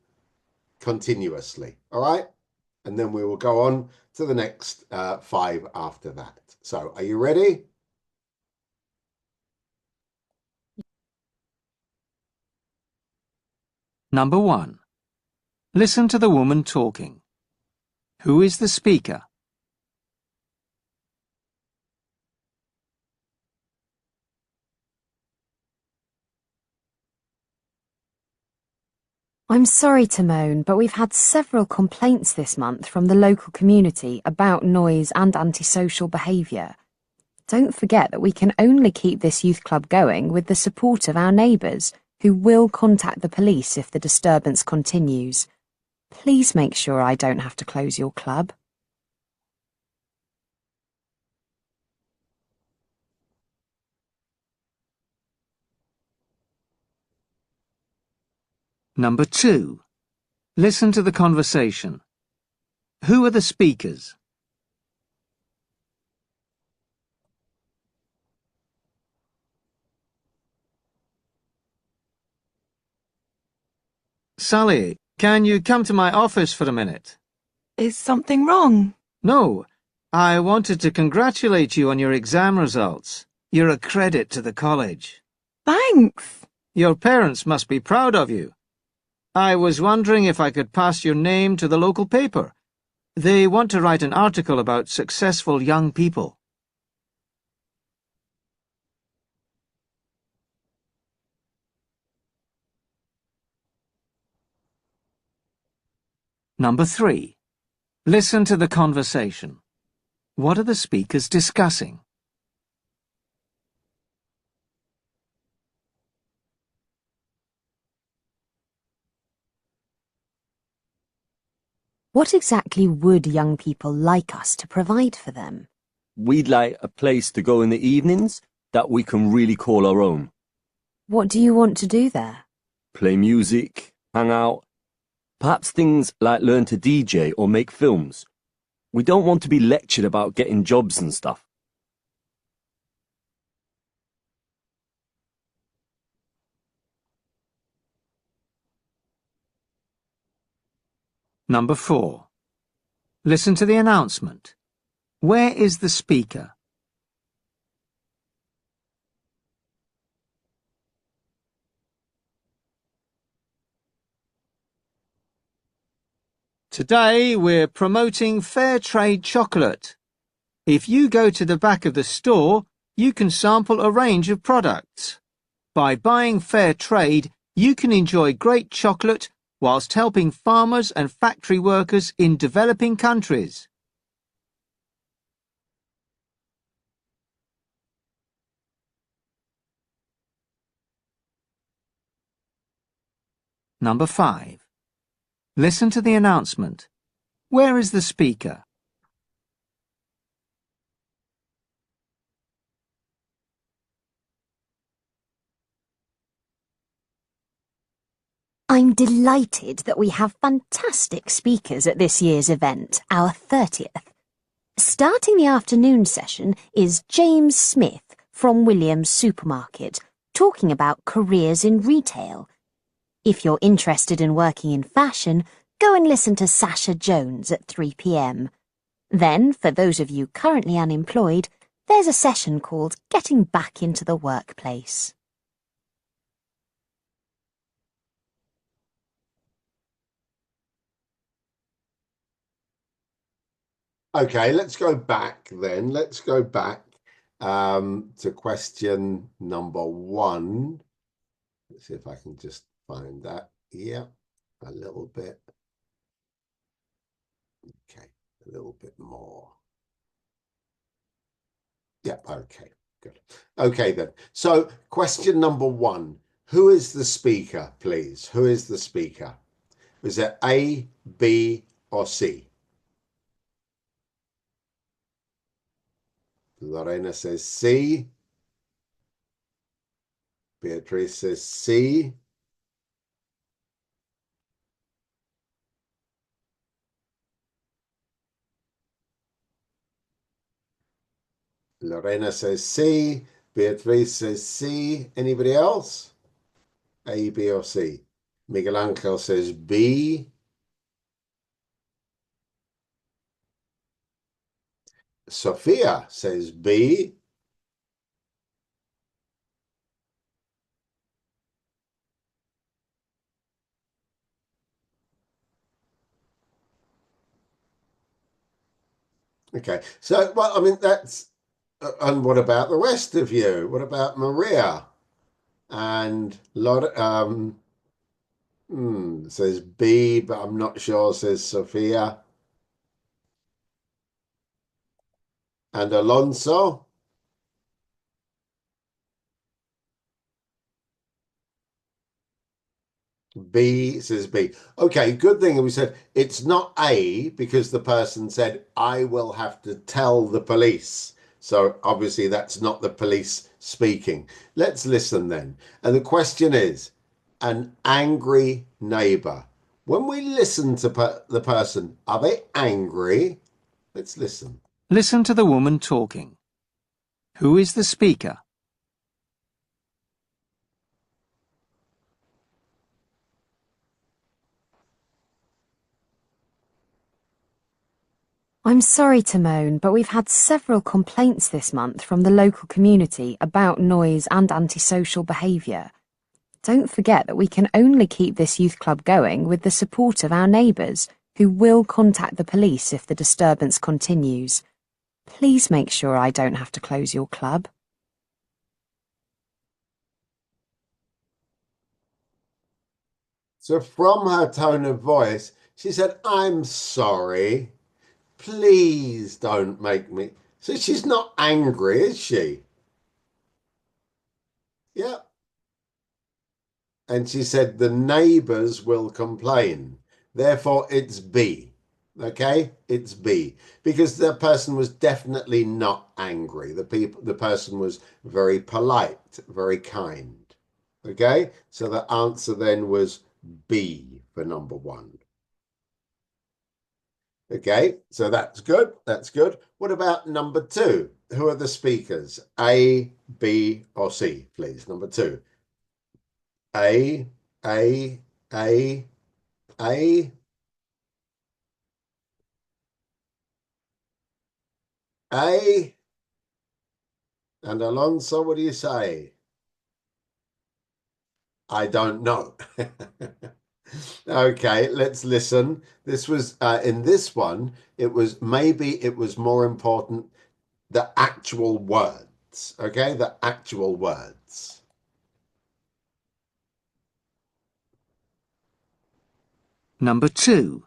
[SPEAKER 1] continuously, all right? And then we will go on to the next 5 after that. So are you ready?
[SPEAKER 8] Number 1. Listen to the woman talking. Who is the speaker?
[SPEAKER 11] I'm sorry to moan, but we've had several complaints this month from the local community about noise and antisocial behaviour. Don't forget that we can only keep this youth club going with the support of our neighbours, who will contact the police if the disturbance continues. Please make sure I don't have to close your club.
[SPEAKER 8] Number 2. Listen to the conversation. Who are the speakers? Sally, can you come to my office for a minute?
[SPEAKER 10] Is something wrong?
[SPEAKER 8] No, I wanted to congratulate you on your exam results. You're a credit to the college.
[SPEAKER 10] Thanks.
[SPEAKER 8] Your parents must be proud of you. I was wondering if I could pass your name to the local paper. They want to write an article about successful young people. Number 3. Listen to the conversation. What are the speakers discussing?
[SPEAKER 11] What exactly would young people like us to provide for them?
[SPEAKER 9] We'd like a place to go in the evenings that we can really call our own.
[SPEAKER 11] What do you want to do there?
[SPEAKER 9] Play music, hang out. Perhaps things like learn to DJ or make films. We don't want to be lectured about getting jobs and stuff.
[SPEAKER 8] Number 4. Listen to the announcement. Where is the speaker? Today we're promoting fair trade chocolate. If you go to the back of the store, you can sample a range of products. By buying fair trade, you can enjoy great chocolate whilst helping farmers and factory workers in developing countries. Number 5. Listen to the announcement. Where is the speaker?
[SPEAKER 11] I'm delighted that we have fantastic speakers at this year's event, our 30th. Starting the afternoon session is James Smith from Williams Supermarket, talking about careers in retail. If you're interested in working in fashion, go and listen to Sasha Jones at 3 p.m. Then, for those of you currently unemployed, there's a session called Getting Back into the Workplace.
[SPEAKER 1] Okay, let's go back then. Let's go back to question number 1. Let's see if I can just find that. Yeah, a little bit. Okay, a little bit more. Yeah, okay, good. Okay then. So question number 1. Who is the speaker, please? Who is the speaker? Is it A, B, or C? Lorena says C. Beatrice says C. Lorena says C. Beatrice says C. Anybody else? A, B, or C? Miguel Angel says B. Sophia says B. Okay, so, well, I mean, that's, and what about the rest of you? What about Maria? And says B, but I'm not sure, says Sophia. And Alonso? B says B. Okay, good thing we said it's not A because the person said, I will have to tell the police. So obviously that's not the police speaking. Let's listen then. And the question is, an angry neighbor. When we listen to the person, are they angry? Let's listen.
[SPEAKER 8] Listen to the woman talking. Who is the speaker?
[SPEAKER 11] I'm sorry to moan, but we've had several complaints this month from the local community about noise and antisocial behaviour. Don't forget that we can only keep this youth club going with the support of our neighbours, who will contact the police if the disturbance continues. Please make sure I don't have to close your club.
[SPEAKER 1] So from her tone of voice, she said, I'm sorry. Please don't make me. So she's not angry, is she? Yeah. And she said the neighbors will complain. Therefore, it's B. Okay, it's B because the person was definitely not angry. The person was very polite, very kind. Okay, so the answer then was B for number 1. Okay, so that's good. That's good. What about number 2? Who are the speakers? A, B, or C, please? Number 2. A, A, A, A. And Alonso, what do you say? I don't know. Okay, let's listen. This was in this one, it was more important the actual words. Okay, the actual words.
[SPEAKER 8] Number 2.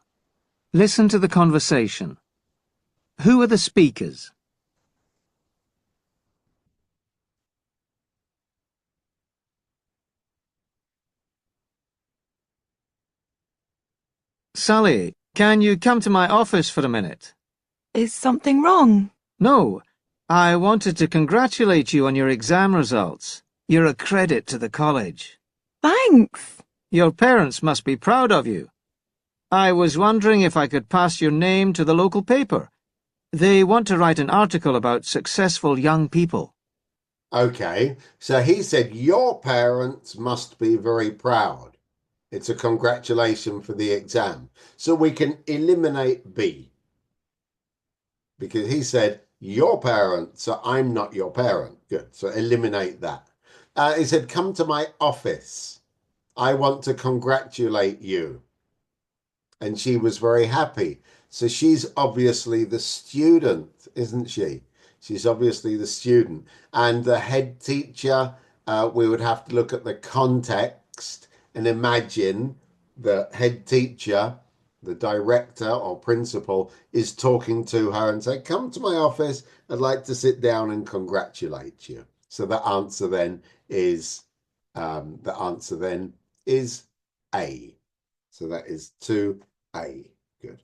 [SPEAKER 8] Listen to the conversation. Who are the speakers? Sally, can you come to my office for a minute?
[SPEAKER 10] Is something wrong?
[SPEAKER 8] No, I wanted to congratulate you on your exam results. You're a credit to the college.
[SPEAKER 10] Thanks.
[SPEAKER 8] Your parents must be proud of you. I was wondering if I could pass your name to the local paper. They want to write an article about successful young people.
[SPEAKER 1] Okay, so he said, your parents must be very proud. It's a congratulation for the exam. So we can eliminate B. Because he said, your parents, so I'm not your parent. Good, so eliminate that. He said, come to my office. I want to congratulate you. And she was very happy. So she's obviously the student, isn't she? She's obviously the student. And the head teacher, we would have to look at the context and imagine the head teacher, the director or principal, is talking to her and say, come to my office. I'd like to sit down and congratulate you. So the answer then is A. So that is 2A. Good.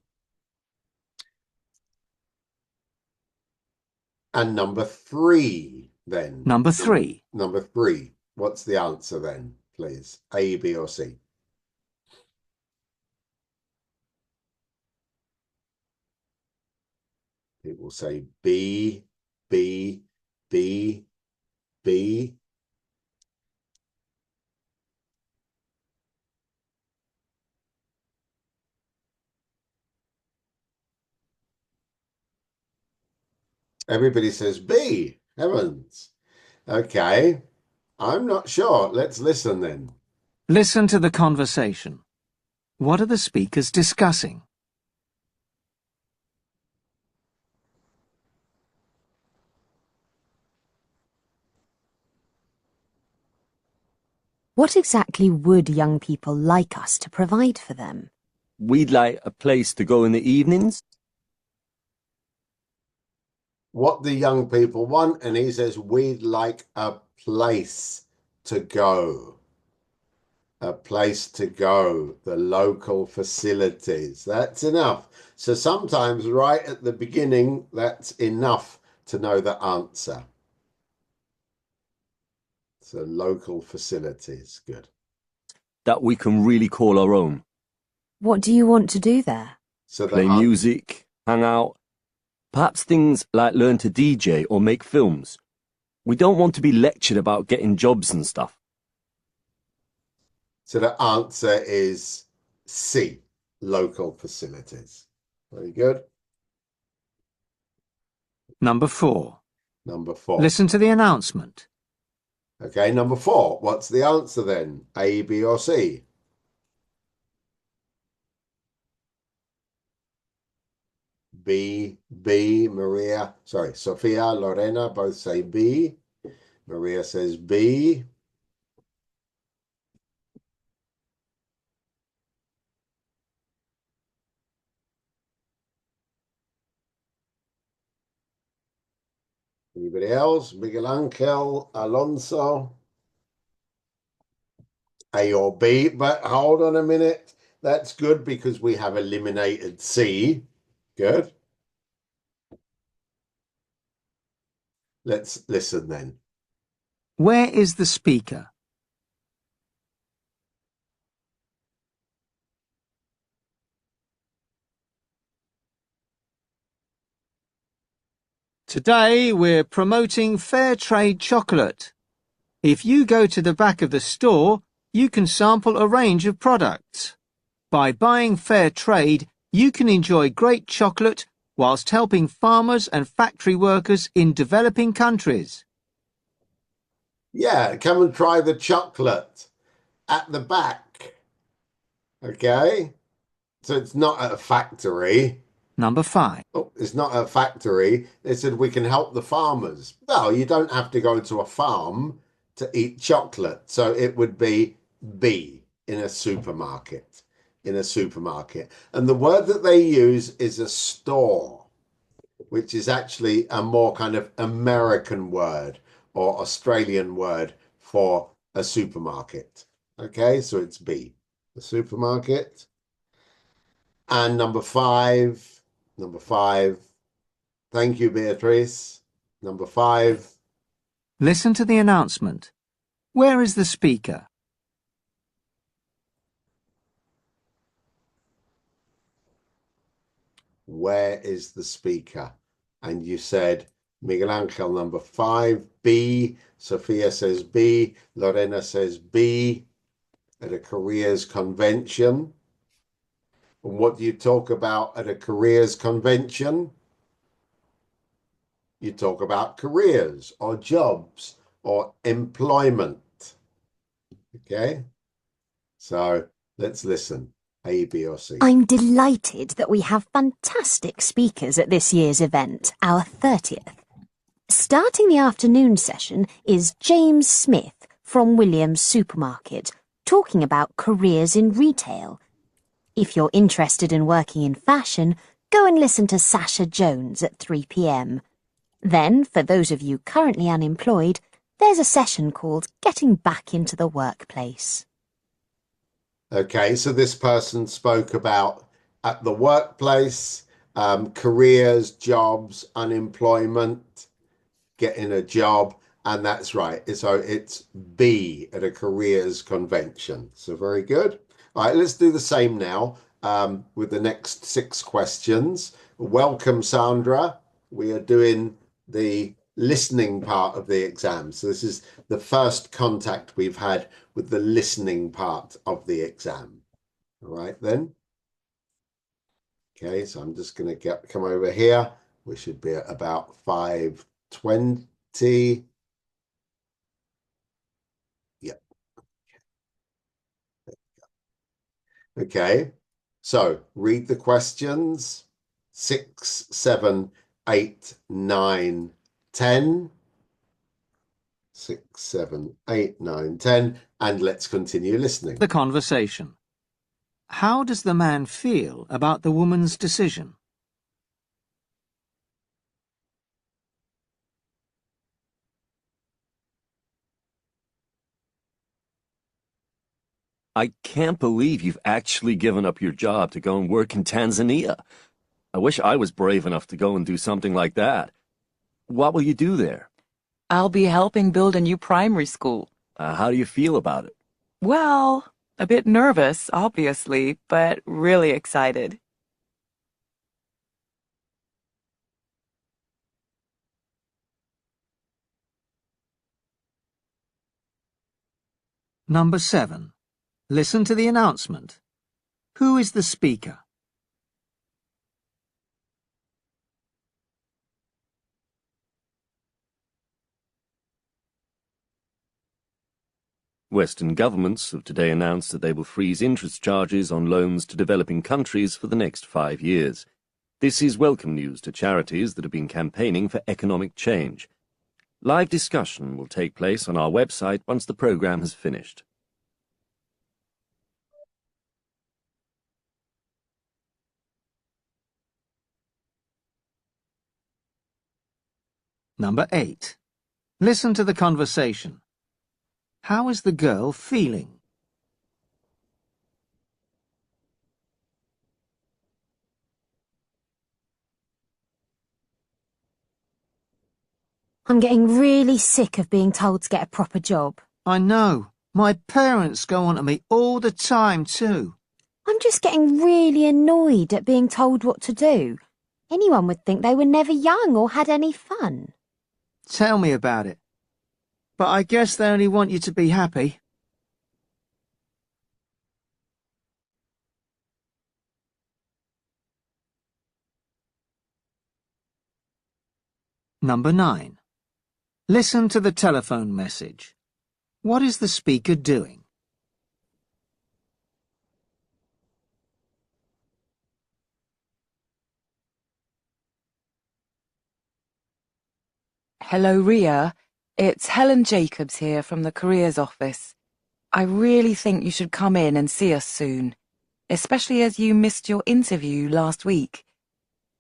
[SPEAKER 1] And number 3 then.
[SPEAKER 8] Number 3.
[SPEAKER 1] Number 3. What's the answer then, please? A, B, or C? People say B, B, B, B. Everybody says B. Heavens. Okay. I'm not sure. Let's listen then.
[SPEAKER 8] Listen to the conversation. What are the speakers discussing?
[SPEAKER 11] What exactly would young people like us to provide for them?
[SPEAKER 9] We'd like a place to go in the evenings.
[SPEAKER 1] What the young people want, and he says, we'd like a place to go. A place to go, the local facilities. That's enough. So sometimes right at the beginning, that's enough to know the answer. So local facilities, good.
[SPEAKER 9] That we can really call our own.
[SPEAKER 11] What do you want to do there?
[SPEAKER 1] So
[SPEAKER 9] Play music, hang out. Perhaps things like learn to DJ or make films. We don't want to be lectured about getting jobs and stuff.
[SPEAKER 1] So the answer is C, local facilities. Very good.
[SPEAKER 8] Number 4.
[SPEAKER 1] Number 4.
[SPEAKER 8] Listen to the announcement.
[SPEAKER 1] Okay, number 4. What's the answer then? A, B, or C? B, Maria, sorry, Sophia, Lorena both say B. Maria says B. Anybody else? Miguel Angel, Alonso? A or B, but hold on a minute. That's good because we have eliminated C. Good. Let's listen then.
[SPEAKER 8] Where is the speaker? Today we're promoting fair trade chocolate. If you go to the back of the store, you can sample a range of products. By buying fair trade, you can enjoy great chocolate whilst helping farmers and factory workers in developing countries.
[SPEAKER 1] Yeah, come and try the chocolate at the back. Okay? So it's not at a factory.
[SPEAKER 8] Number 5.
[SPEAKER 1] Oh, it's not a factory. They said we can help the farmers. Well, you don't have to go to a farm to eat chocolate. So it would be B, in a supermarket. In a supermarket. And the word that they use is a store, which is actually a more kind of American word or Australian word for a supermarket. Okay, so it's B, the supermarket. And number five, thank you, Beatrice. Number 5.
[SPEAKER 8] Listen to the announcement. Where is the speaker?
[SPEAKER 1] Where is the speaker? And you said Miguel Angel, number 5, B. Sophia says B. Lorena says B. At a careers convention. And what do you talk about at a careers convention? You talk about careers or jobs or employment. Okay? So let's listen. A, B, or C.
[SPEAKER 11] I'm delighted that we have fantastic speakers at this year's event, our 30th. Starting the afternoon session is James Smith from Williams Supermarket, talking about careers in retail. If you're interested in working in fashion, go and listen to Sasha Jones at 3 p.m. Then, for those of you currently unemployed, there's a session called Getting Back into the Workplace.
[SPEAKER 1] Okay, so this person spoke about at the workplace, careers, jobs, unemployment, getting a job, and that's right. So it's B at a careers convention. So very good. All right, let's do the same now with the next 6 questions. Welcome, Sandra. We are doing the listening part of the exam. So this is the first contact we've had with the listening part of the exam. All right, then. Okay, so I'm just going to come over here. We should be at about 5:20. Yep. Okay, so read the questions. 6, 7, 8, 9, 10. 6, 7, 8, 9, 10. And let's continue listening.
[SPEAKER 8] The conversation. How does the man feel about the woman's decision?
[SPEAKER 9] I can't believe you've actually given up your job to go and work in Tanzania. I wish I was brave enough to go and do something like that. What will you do there?
[SPEAKER 10] I'll be helping build a new primary school.
[SPEAKER 9] How do you feel about it?
[SPEAKER 10] Well, a bit nervous, obviously, but really excited.
[SPEAKER 8] Number 7. Listen to the announcement. Who is the speaker?
[SPEAKER 9] Western governments have today announced that they will freeze interest charges on loans to developing countries for the next 5 years. This is welcome news to charities that have been campaigning for economic change. Live discussion will take place on our website once the program has finished.
[SPEAKER 8] Number 8. Listen to the conversation. How is the girl feeling?
[SPEAKER 11] I'm getting really sick of being told to get a proper job.
[SPEAKER 8] I know. My parents go on to me all the time too.
[SPEAKER 11] I'm just getting really annoyed at being told what to do. Anyone would think they were never young or had any fun.
[SPEAKER 8] Tell me about it. But I guess they only want you to be happy. Number 9. Listen to the telephone message. What is the speaker doing?
[SPEAKER 10] Hello, Ria. It's Helen Jacobs here from the careers office. I really think you should come in and see us soon, especially as you missed your interview last week.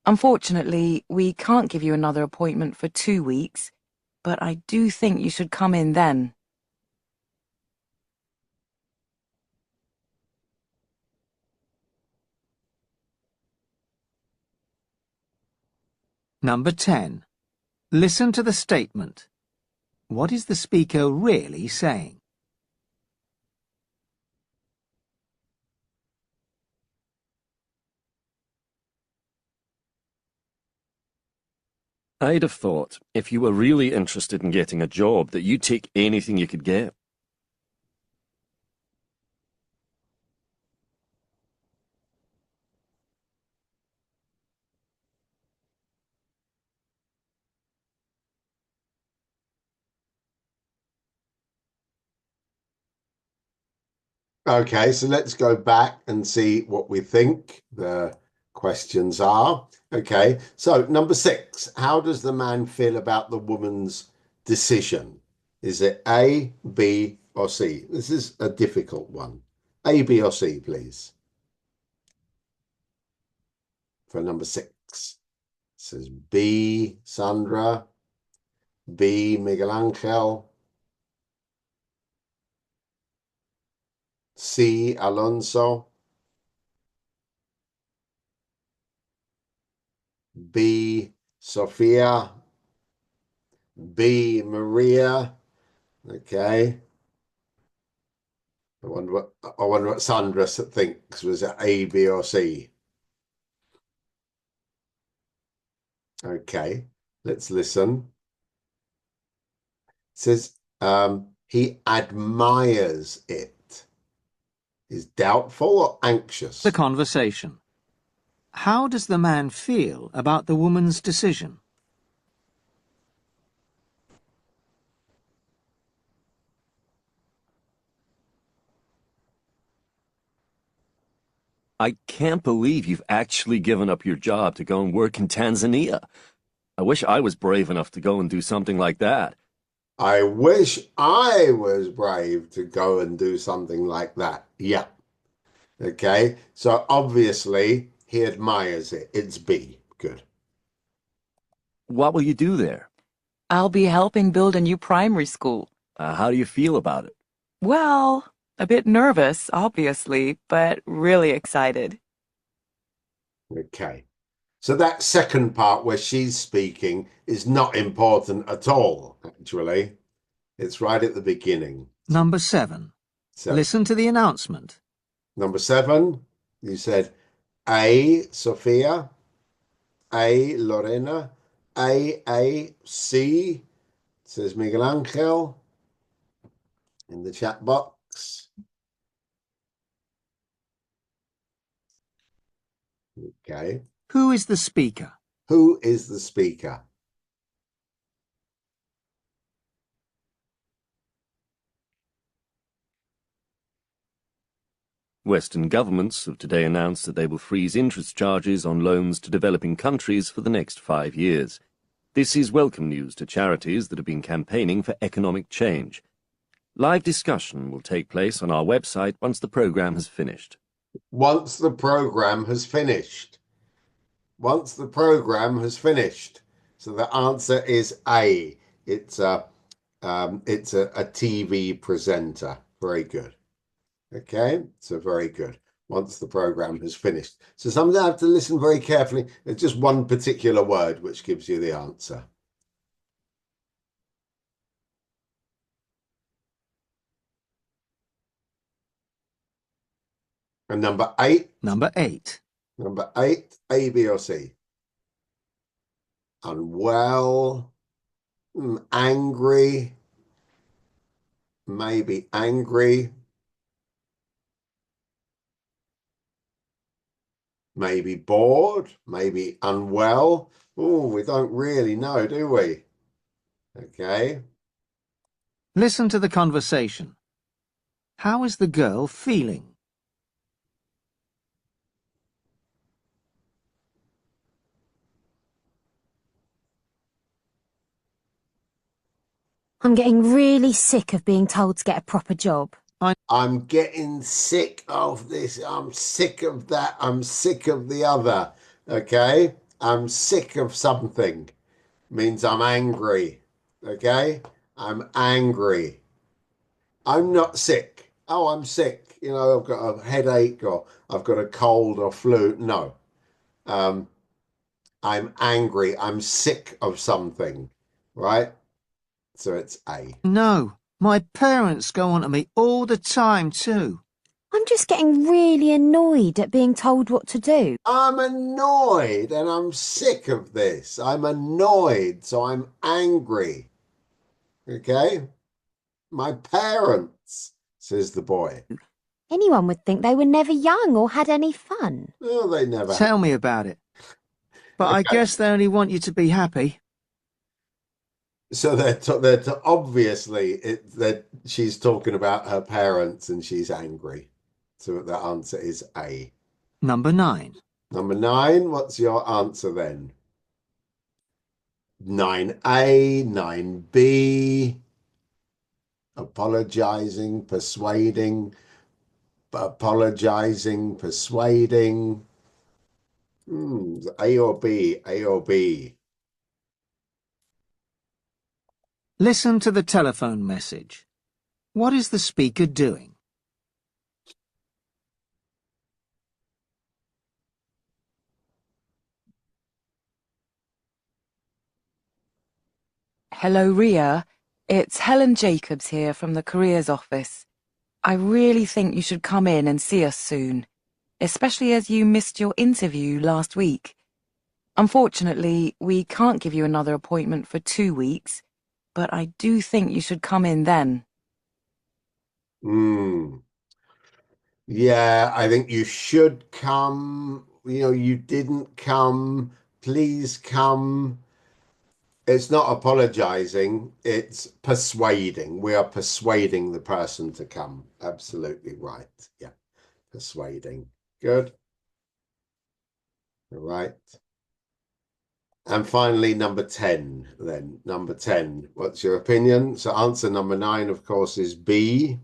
[SPEAKER 10] Unfortunately, we can't give you another appointment for 2 weeks, but I do think you should come in then.
[SPEAKER 8] Number 10. Listen to the statement. What is the speaker really saying?
[SPEAKER 9] I'd have thought, if you were really interested in getting a job, that you'd take anything you could get.
[SPEAKER 1] Okay, so let's go back and see what we think the questions are. Okay, so number 6, how does the man feel about the woman's decision? Is it A, B, or C? This is a difficult one. A, B, or C, please. For number 6. It says B, Sandra, B, Miguel Angel, C, Alonso, B, Sofia, B, Maria. Okay. I wonder what Sandra thinks. Was it A, B, or C? Okay, let's listen. It says he admires it. Is doubtful or anxious?
[SPEAKER 8] The conversation. How does the man feel about the woman's decision?
[SPEAKER 9] I can't believe you've actually given up your job to go and work in Tanzania. I wish I was brave enough to go and do something like that.
[SPEAKER 1] I wish I was brave to go and do something like that. Yeah. Okay, so obviously he admires it. It's B. Good.
[SPEAKER 9] What will you do there?
[SPEAKER 10] I'll be helping build a new primary school.
[SPEAKER 9] How do you feel about it?
[SPEAKER 10] Well, a bit nervous, obviously, but really excited.
[SPEAKER 1] Okay. So that second part where she's speaking is not important at all, actually. It's right at the beginning.
[SPEAKER 8] Number 7.
[SPEAKER 1] So,
[SPEAKER 8] Listen to the announcement.
[SPEAKER 1] number 7, you said A, Sophia, A, Lorena, A, C, says Miguel Angel in the chat box. Okay.
[SPEAKER 8] Who is the speaker?
[SPEAKER 1] Who is the speaker?
[SPEAKER 9] Western governments have today announced that they will freeze interest charges on loans to developing countries for the next 5 years. This is welcome news to charities that have been campaigning for economic change. Live discussion will take place on our website once the program has finished.
[SPEAKER 1] Once the program has finished. Once the program has finished. So the answer is A. It's a TV presenter. Very good. Okay, so very good. Once the program has finished. So sometimes I have to listen very carefully. It's just one particular word which gives you the answer. And number 8.
[SPEAKER 8] Number 8.
[SPEAKER 1] Number 8, A, B, or C? Unwell, angry, maybe angry, maybe bored, maybe unwell, Oh, we don't really know, do we? Okay.
[SPEAKER 8] Listen to the conversation. How is the girl feeling?
[SPEAKER 11] I'm getting really sick of being told to get a proper job.
[SPEAKER 1] I'm getting sick of this. I'm sick of that. I'm sick of the other. Okay. I'm sick of something. Means I'm angry. Okay. I'm angry. I'm not sick. Oh, I'm sick. You know, I've got a headache or I've got a cold or flu. No. I'm angry. I'm sick of something. Right? So it's A.
[SPEAKER 8] No, my parents go on to me all the time too.
[SPEAKER 11] I'm just getting really annoyed at being told what to do.
[SPEAKER 1] I'm annoyed and I'm sick of this. I'm annoyed, so I'm angry. Okay? My parents, says the boy.
[SPEAKER 11] Anyone would think they were never young or had any fun.
[SPEAKER 1] Oh, they never.
[SPEAKER 8] Tell me about it. But I guess they only want you to be happy.
[SPEAKER 1] So obviously that she's talking about her parents and she's angry. So the answer is A.
[SPEAKER 8] Number 9.
[SPEAKER 1] Number 9, what's your answer then? 9A, 9B. Apologizing, persuading, apologizing, persuading. A or B, A or B.
[SPEAKER 8] Listen to the telephone message. What is the speaker doing?
[SPEAKER 10] Hello, Ria. It's Helen Jacobs here from the careers office. I really think you should come in and see us soon, especially as you missed your interview last week. Unfortunately, we can't give you another appointment for 2 weeks, but I do think you should come in then.
[SPEAKER 1] Yeah, I think you should come. You know, you didn't come. Please come. It's not apologizing, it's persuading. We are persuading the person to come. Absolutely right. Yeah, persuading. Good. All right. And finally, number 10, then. Number 10, what's your opinion? So answer number 9, of course, is B.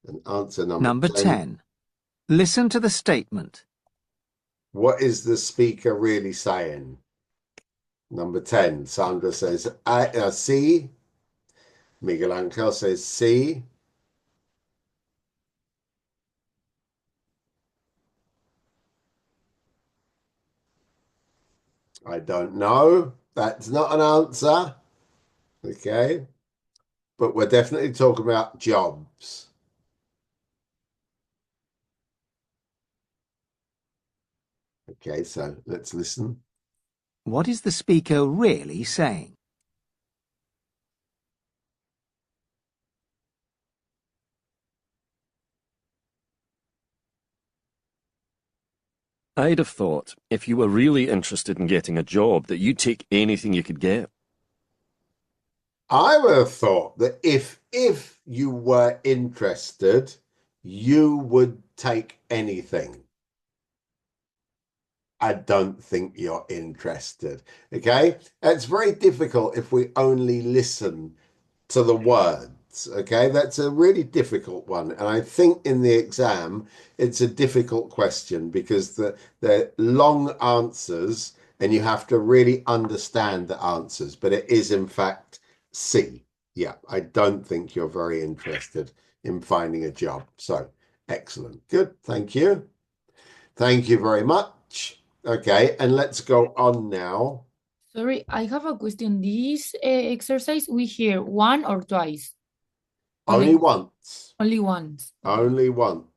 [SPEAKER 1] And answer number 10.
[SPEAKER 8] 10. Listen to the statement.
[SPEAKER 1] What is the speaker really saying? Number 10, Sandra says C. Miguel Angel says C. I don't know. That's not an answer. Okay. But we're definitely talking about jobs. Okay, so let's listen.
[SPEAKER 8] What is the speaker really saying?
[SPEAKER 9] I'd have thought, if you were really interested in getting a job, that you'd take anything you could get.
[SPEAKER 1] I would have thought that if you were interested, you would take anything. I don't think you're interested. Okay? It's very difficult if we only listen to the words. Okay, that's a really difficult one. And I think in the exam, it's a difficult question because they're long answers and you have to really understand the answers. But it is, in fact, C. Yeah, I don't think you're very interested in finding a job. So excellent. Good. Thank you. Thank you very much. Okay, and let's go on now.
[SPEAKER 6] Sorry, I have a question. This exercise we hear one or twice?
[SPEAKER 1] Only once.
[SPEAKER 6] Only once.
[SPEAKER 1] Only once.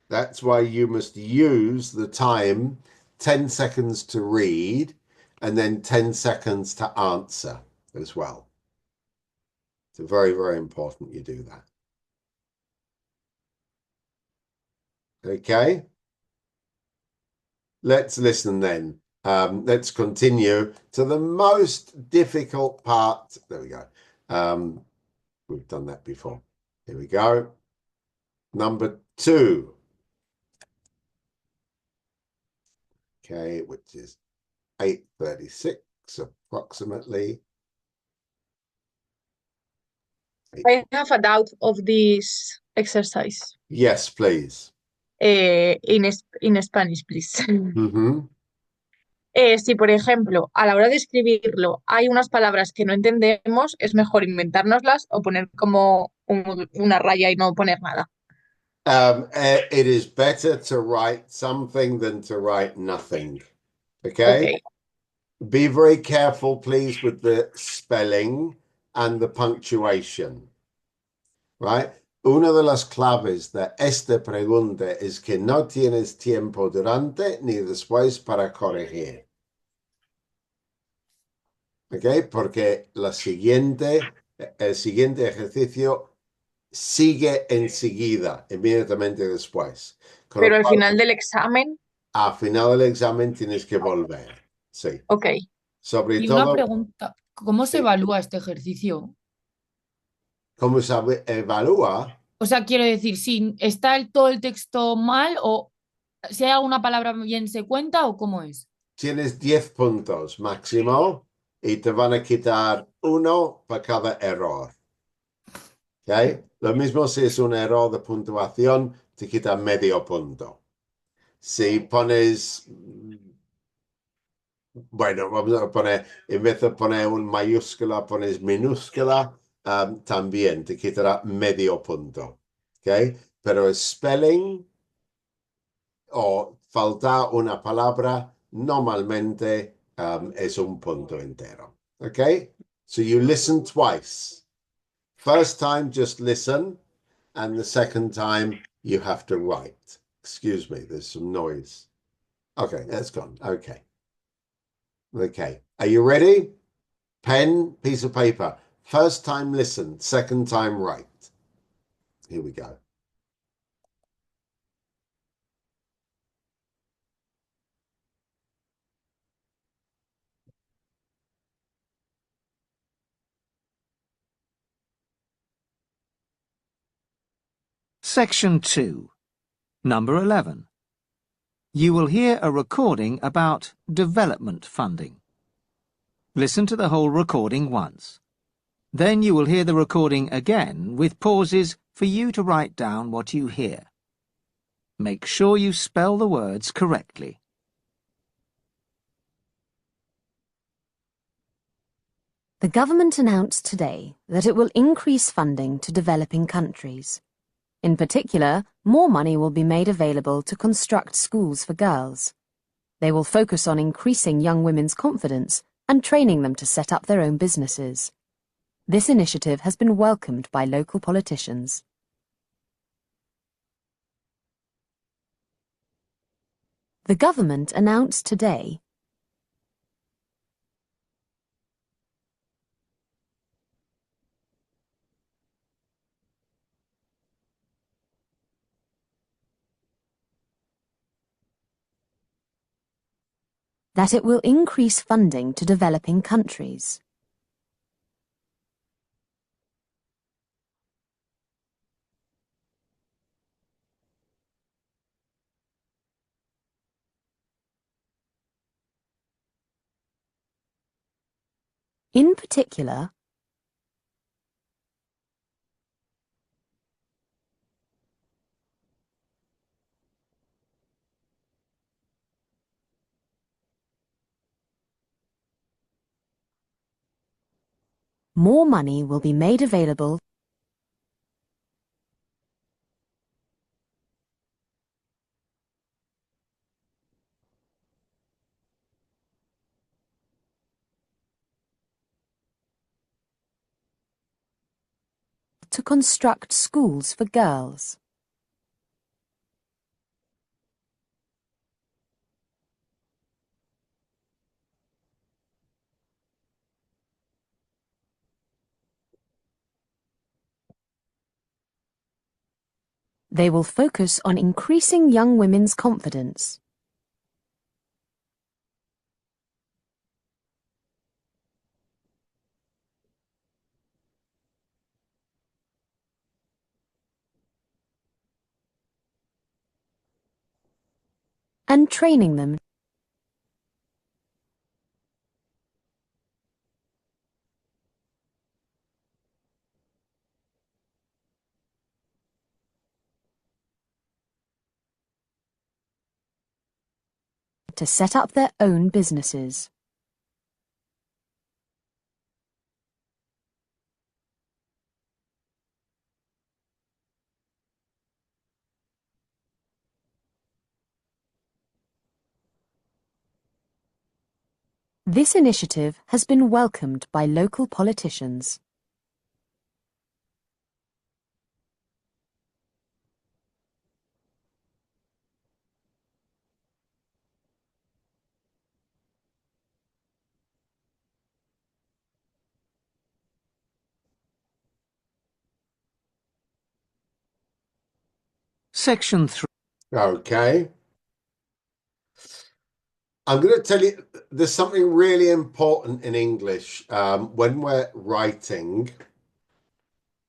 [SPEAKER 1] That's why you must use the time 10 seconds to read and then 10 seconds to answer as well. It's very, very important you do that. Okay. Let's listen then. Let's continue to the most difficult part. There we go. We've done that before. Here we go. Number 2. Okay, which is 8:36 approximately.
[SPEAKER 2] I have a doubt of this exercise.
[SPEAKER 1] Yes, please.
[SPEAKER 2] In Spanish, please.
[SPEAKER 1] Mm-hmm.
[SPEAKER 2] Si, por ejemplo, a la hora de escribirlo hay unas palabras que no entendemos, es mejor inventárnoslas o poner como una raya y no poner nada.
[SPEAKER 1] It is better to write something than to write nothing. Okay? Be very careful, please, with the spelling and the punctuation. Right? Una de las claves de esta pregunta es que no tienes tiempo durante ni después para corregir. ¿Ok? Porque el siguiente ejercicio sigue enseguida, inmediatamente después.
[SPEAKER 2] Pero al final del examen.
[SPEAKER 1] Al final del examen tienes que volver. Sí.
[SPEAKER 2] Ok.
[SPEAKER 1] Sobre
[SPEAKER 6] Y
[SPEAKER 1] todo.
[SPEAKER 6] una pregunta, ¿cómo se evalúa este ejercicio?
[SPEAKER 1] ¿Cómo se evalúa?
[SPEAKER 6] O sea, quiero decir, si está todo el texto mal o si hay alguna palabra bien se cuenta o cómo es.
[SPEAKER 1] Tienes 10 puntos máximo y te van a quitar 1 para cada error. ¿Okay? Lo mismo si es un error de puntuación, te quita medio punto. Si pones, bueno, vamos a poner, en vez de poner un mayúscula, pones minúscula, también te quitará medio punto. ¿Okay? Pero el spelling o faltar una palabra normalmente es un punto entero. Okay? So you listen twice. First time, just listen. And the second time, you have to write. Excuse me, there's some noise. Okay, that's gone. Okay. Okay. Are you ready? Pen, piece of paper. First time, listen. Second time, write. Here we go.
[SPEAKER 8] Section 2. Number 11. You will hear a recording about development funding. Listen to the whole recording once. Then you will hear the recording again with pauses for you to write down what you hear. Make sure you spell the words correctly.
[SPEAKER 11] The government announced today that it will increase funding to developing countries. In particular, more money will be made available to construct schools for girls. They will focus on increasing young women's confidence and training them to set up their own businesses. This initiative has been welcomed by local politicians. The government announced today that it will increase funding to developing countries. In particular, more money will be made available to construct schools for girls. They will focus on increasing young women's confidence. and training them to set up their own businesses. This initiative has been welcomed by local politicians.
[SPEAKER 8] Section 3.
[SPEAKER 1] Okay. I'm going to tell you, there's something really important in English. When we're writing,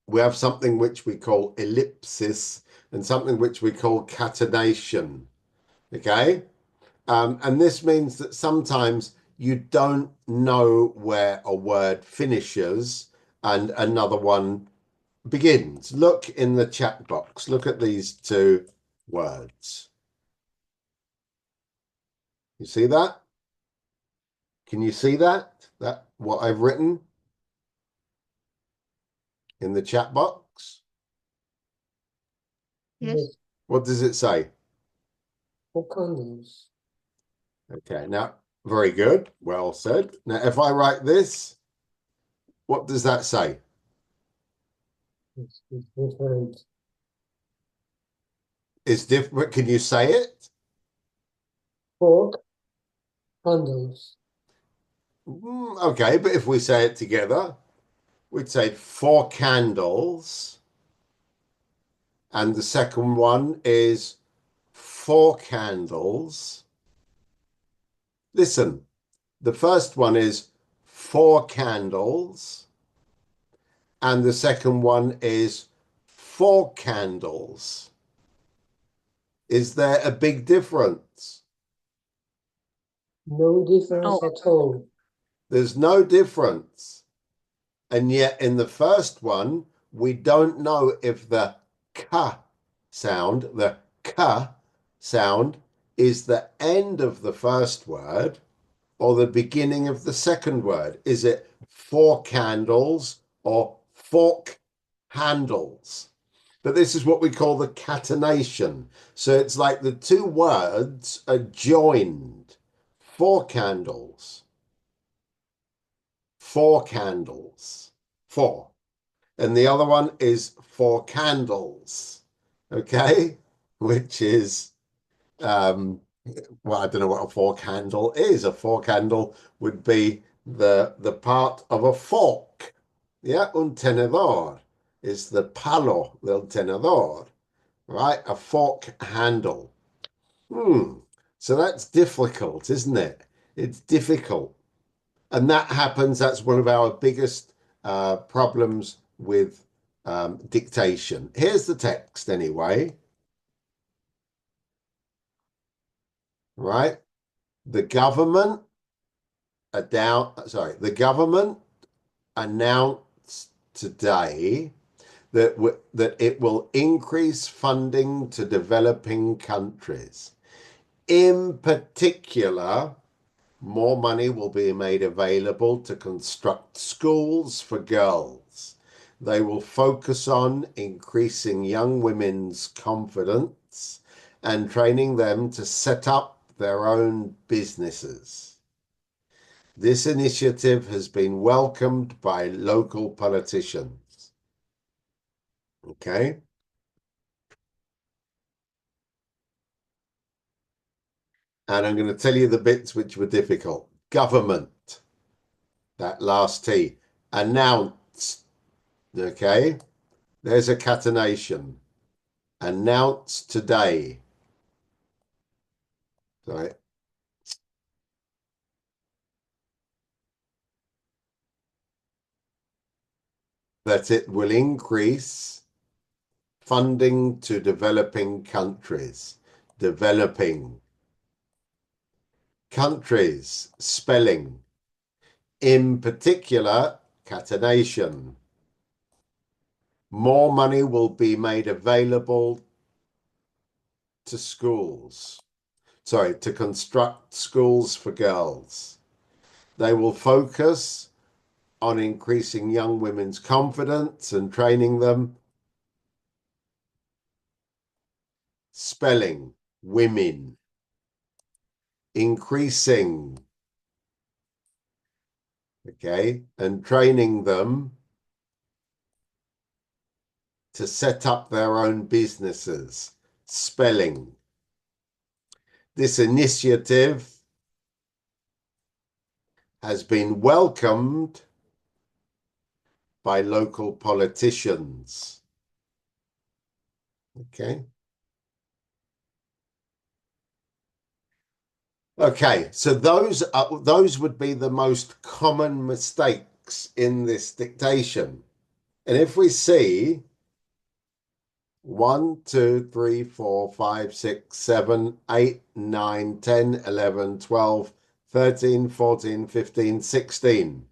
[SPEAKER 1] we have something which we call ellipsis and something which we call catenation. Okay? And this means that sometimes you don't know where a word finishes and another one begins. Look in the chat box. Look at these two words. You see that? Can you see that? That what I've written in the chat box?
[SPEAKER 4] Yes.
[SPEAKER 1] What does it say?
[SPEAKER 7] 4 candles.
[SPEAKER 1] Okay, now, very good. Well said. Now, if I write this, what does that say?
[SPEAKER 7] It's different.
[SPEAKER 1] It's different. Can you say it?
[SPEAKER 7] 4 candles.
[SPEAKER 1] Okay, but if we say it together, we'd say 4 candles. And the second one is 4 candles. Listen, the first one is 4 candles. And the second one is 4 candles. Is there a big difference?
[SPEAKER 7] No difference
[SPEAKER 2] No.
[SPEAKER 7] at all.
[SPEAKER 1] There's no difference. And yet in the first one, we don't know if the ka sound, the ka sound, is the end of the first word or the beginning of the second word. Is it 4 candles or fork handles? But this is what we call the catenation. So it's like the two words are joined. 4 candles. 4 candles. 4. And the other one is 4 candles. Okay? Which is, well, I don't know what a fork handle is. A fork handle would be the part of a fork. Yeah, un tenedor is the palo del tenedor, right? A fork handle. So that's difficult, isn't it? It's difficult. And that happens, that's one of our biggest problems with dictation. Here's the text anyway. Right? The government announced today that it will increase funding to developing countries. In particular, more money will be made available to construct schools for girls. They will focus on increasing young women's confidence and training them to set up their own businesses. This initiative has been welcomed by local politicians. Okay? And I'm going to tell you the bits which were difficult. Government, that last T, announced. Okay? There's a catenation. Announced today. Sorry. That it will increase funding to developing countries. Developing. Countries, spelling. In particular, catenation. More money will be made available to schools. Sorry, to construct schools for girls. They will focus on increasing young women's confidence and training them. Spelling, women. Increasing, okay, and training them to set up their own businesses. Spelling. This initiative has been welcomed by local politicians. Okay. Okay, so those would be the most common mistakes in this dictation. And if we see 1, 2, 3, 4, 5, 6, 7, 8, 9, 10, 11, 12, 13, 14, 15, 16.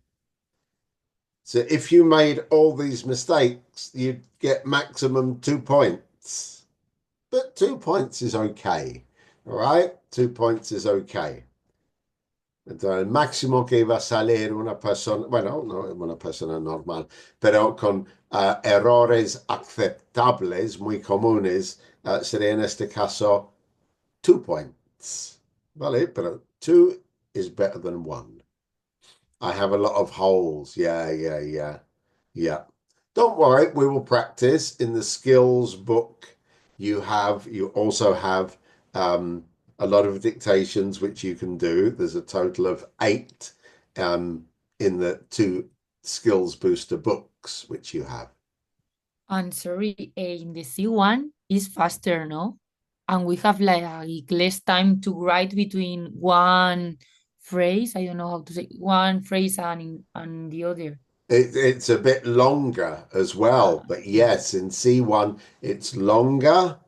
[SPEAKER 1] So if you made all these mistakes, you'd get maximum 2 points. But 2 points is okay. All right? 2 points is okay. Entonces, el máximo que iba a salir una persona, bueno, no una persona normal, pero con errores aceptables, muy comunes, sería en este caso 2 points. Vale, pero 2 is better than 1. I have a lot of holes. Yeah. Don't worry, we will practice. In the skills book, you also have a lot of dictations which you can do. There's a total of 8 in the 2 skills booster books which you have.
[SPEAKER 6] And sorry, in the C1 is faster, no? And we have like less time to write between one phrase. I don't know how to say one phrase and the other.
[SPEAKER 1] It's a bit longer as well, but yes, in C1 it's longer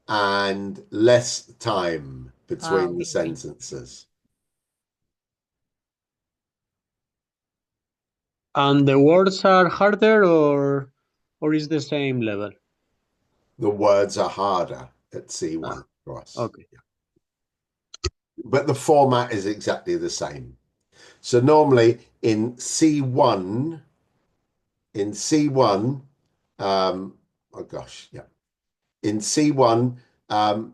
[SPEAKER 1] and less time between the sentences.
[SPEAKER 5] And the words are harder or is the same level?
[SPEAKER 1] The words are harder at C1 for us.
[SPEAKER 5] Okay.
[SPEAKER 1] But the format is exactly the same. So normally in C1, in C1, oh gosh, yeah. In C1,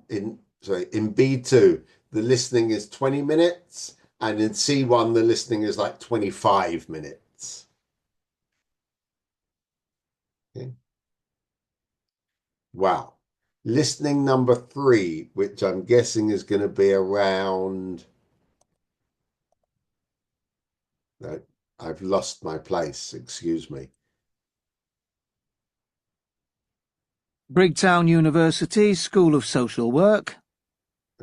[SPEAKER 1] in B2, the listening is 20 minutes, and in C1, the listening is like 25 minutes. Okay. Wow. Listening number 3, which I'm guessing is going to be around. No, I've lost my place. Excuse me.
[SPEAKER 8] Brigtown University School of Social Work.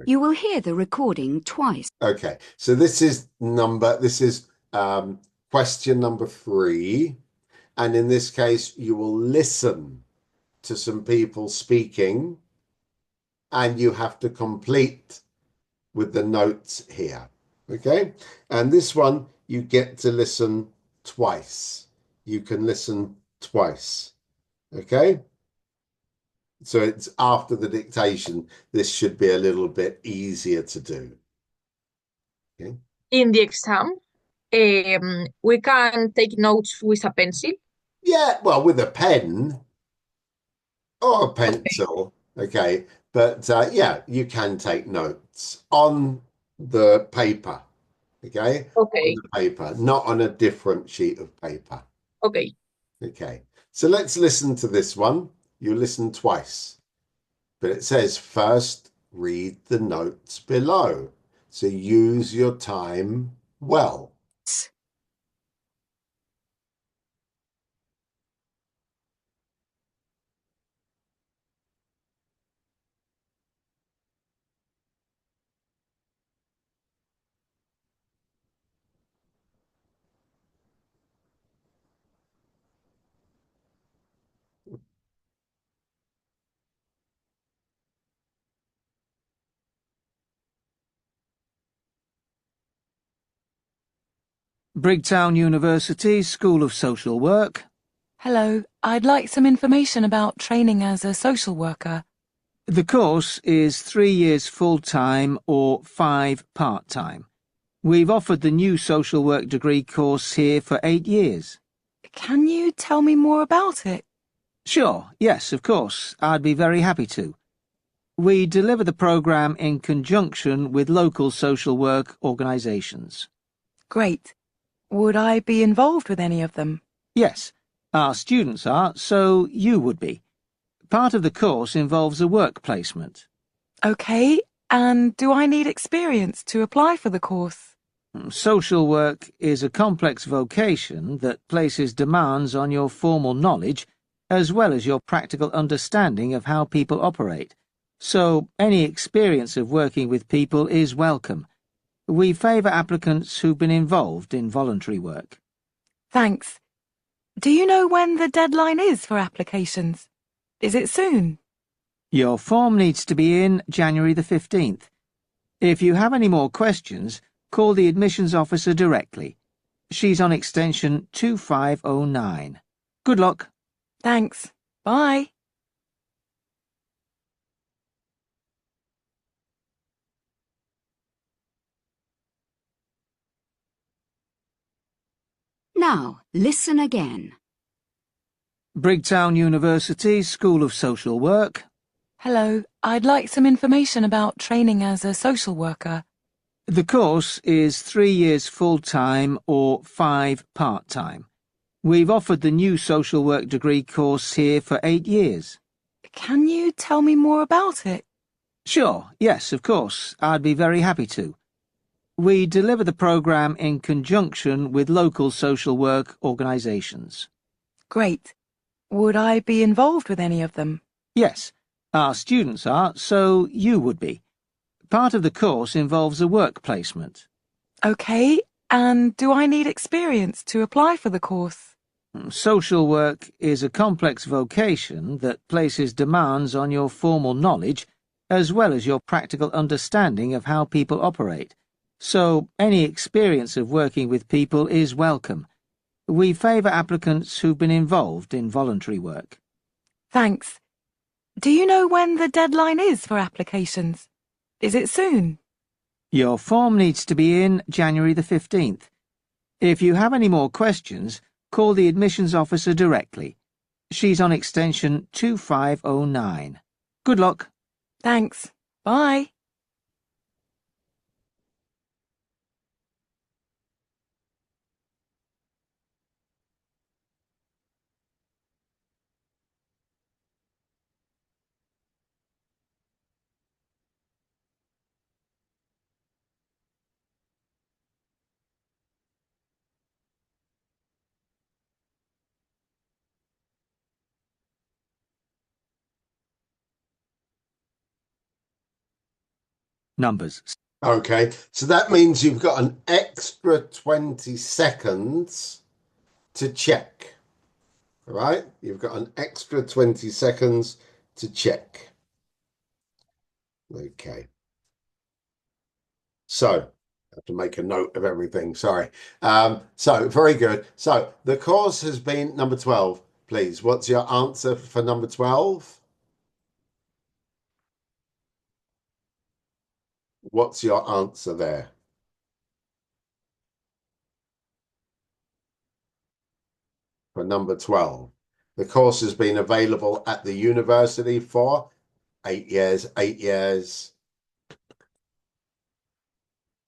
[SPEAKER 12] You will hear the recording twice.
[SPEAKER 1] Okay, so this is question number 3. And in this case, you will listen to some people speaking and you have to complete with the notes here. Okay, and this one, you get to listen twice. You can listen twice. Okay. So it's after the dictation. This should be a little bit easier to do. Okay.
[SPEAKER 2] In the exam, we can take notes with a pencil.
[SPEAKER 1] Yeah, well, with a pen or a pencil. Okay. But yeah, you can take notes on the paper. Okay.
[SPEAKER 2] Okay.
[SPEAKER 1] On the paper, not on a different sheet of paper.
[SPEAKER 2] Okay.
[SPEAKER 1] Okay. So let's listen to this one. You listen twice. But it says first read the notes below. So use your time well.
[SPEAKER 8] Brigtown University School of Social Work.
[SPEAKER 10] Hello, I'd like some information about training as a social worker.
[SPEAKER 8] The course is 3 years full-time or 5 part-time. We've offered the new social work degree course here for 8 years.
[SPEAKER 10] Can you tell me more about it?
[SPEAKER 8] Sure, yes, of course. I'd be very happy to. We deliver the programme in conjunction with local social work organisations.
[SPEAKER 10] Great. Would I be involved with any of them?
[SPEAKER 8] Yes, our students are, so you would be. Part of the course involves a work placement.
[SPEAKER 10] Okay, and do I need experience to apply for the course?
[SPEAKER 8] Social work is a complex vocation that places demands on your formal knowledge as well as your practical understanding of how people operate. So any experience of working with people is welcome. We favour applicants who've been involved in voluntary work.
[SPEAKER 10] Thanks. Do you know when the deadline is for applications? Is it soon?
[SPEAKER 8] Your form needs to be in January the 15th. If you have any more questions, call the admissions officer directly. She's on extension 2509. Good luck.
[SPEAKER 10] Thanks. Bye.
[SPEAKER 12] Now, listen again.
[SPEAKER 8] Brigtown University School of Social Work.
[SPEAKER 10] Hello, I'd like some information about training as a social worker.
[SPEAKER 8] The course is 3 years full-time or 5 part-time. We've offered the new social work degree course here for 8 years.
[SPEAKER 10] Can you tell me more about it?
[SPEAKER 8] Sure, yes, of course. I'd be very happy to. We deliver the programme in conjunction with local social work organisations.
[SPEAKER 10] Great. Would I be involved with any of them?
[SPEAKER 8] Yes, our students are, so you would be. Part of the course involves a work placement.
[SPEAKER 10] Okay, and do I need experience to apply for the course?
[SPEAKER 8] Social work is a complex vocation that places demands on your formal knowledge as well as your practical understanding of how people operate. So any experience of working with people is welcome. We favour applicants who've been involved in voluntary work.
[SPEAKER 10] Thanks. Do you know when the deadline is for applications? Is it soon?
[SPEAKER 8] Your form needs to be in January the 15th. If you have any more questions, call the admissions officer directly. She's on extension 2509. Good luck.
[SPEAKER 10] Thanks. Bye.
[SPEAKER 8] Numbers.
[SPEAKER 1] Okay, so that means you've got an extra 20 seconds to check. All right, you've got an extra 20 seconds to check. Okay. So, I have to make a note of everything, sorry. So, very good. So, the course has been number 12, please. What's your answer for number 12? What's your answer there? For number 12. The course has been available at the university for 8 years, 8 years,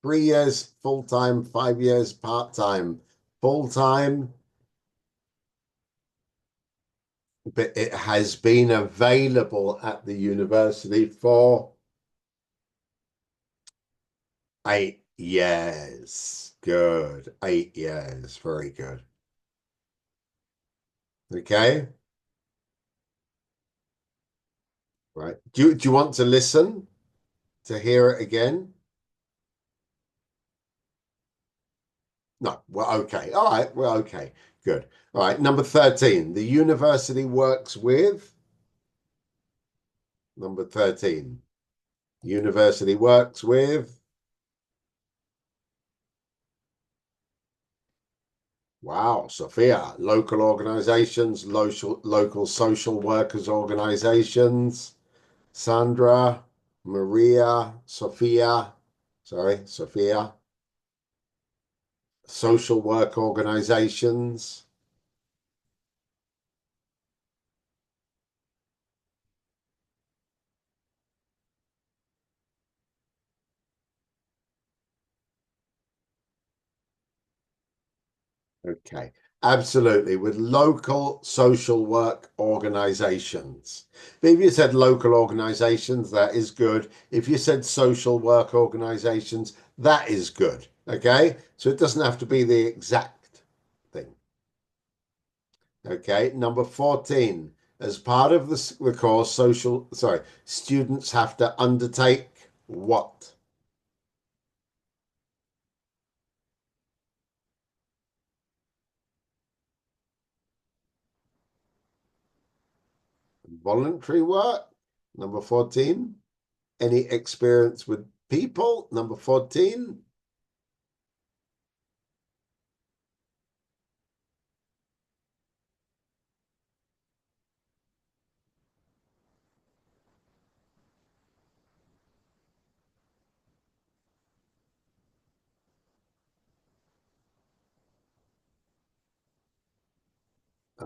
[SPEAKER 1] 3 years full-time, 5 years part-time, full-time. But it has been available at the university for 8 years. Good. 8 years. Very good. Okay. Right. Do you want to listen to hear it again? No. Well, okay. All right. Well, okay. Good. All right. Number 13. The university works with. Number 13. University works with. Wow, Sophia. Local organizations, local social workers organizations. Sandra, Maria, Sophia. Social work organizations. Okay, absolutely. With local social work organizations. If you said local organizations, that is good. If you said social work organizations, that is good. Okay, so it doesn't have to be the exact thing. Okay, number 14. As part of the course, students have to undertake what? Voluntary work, number 14. Any experience with people, number 14.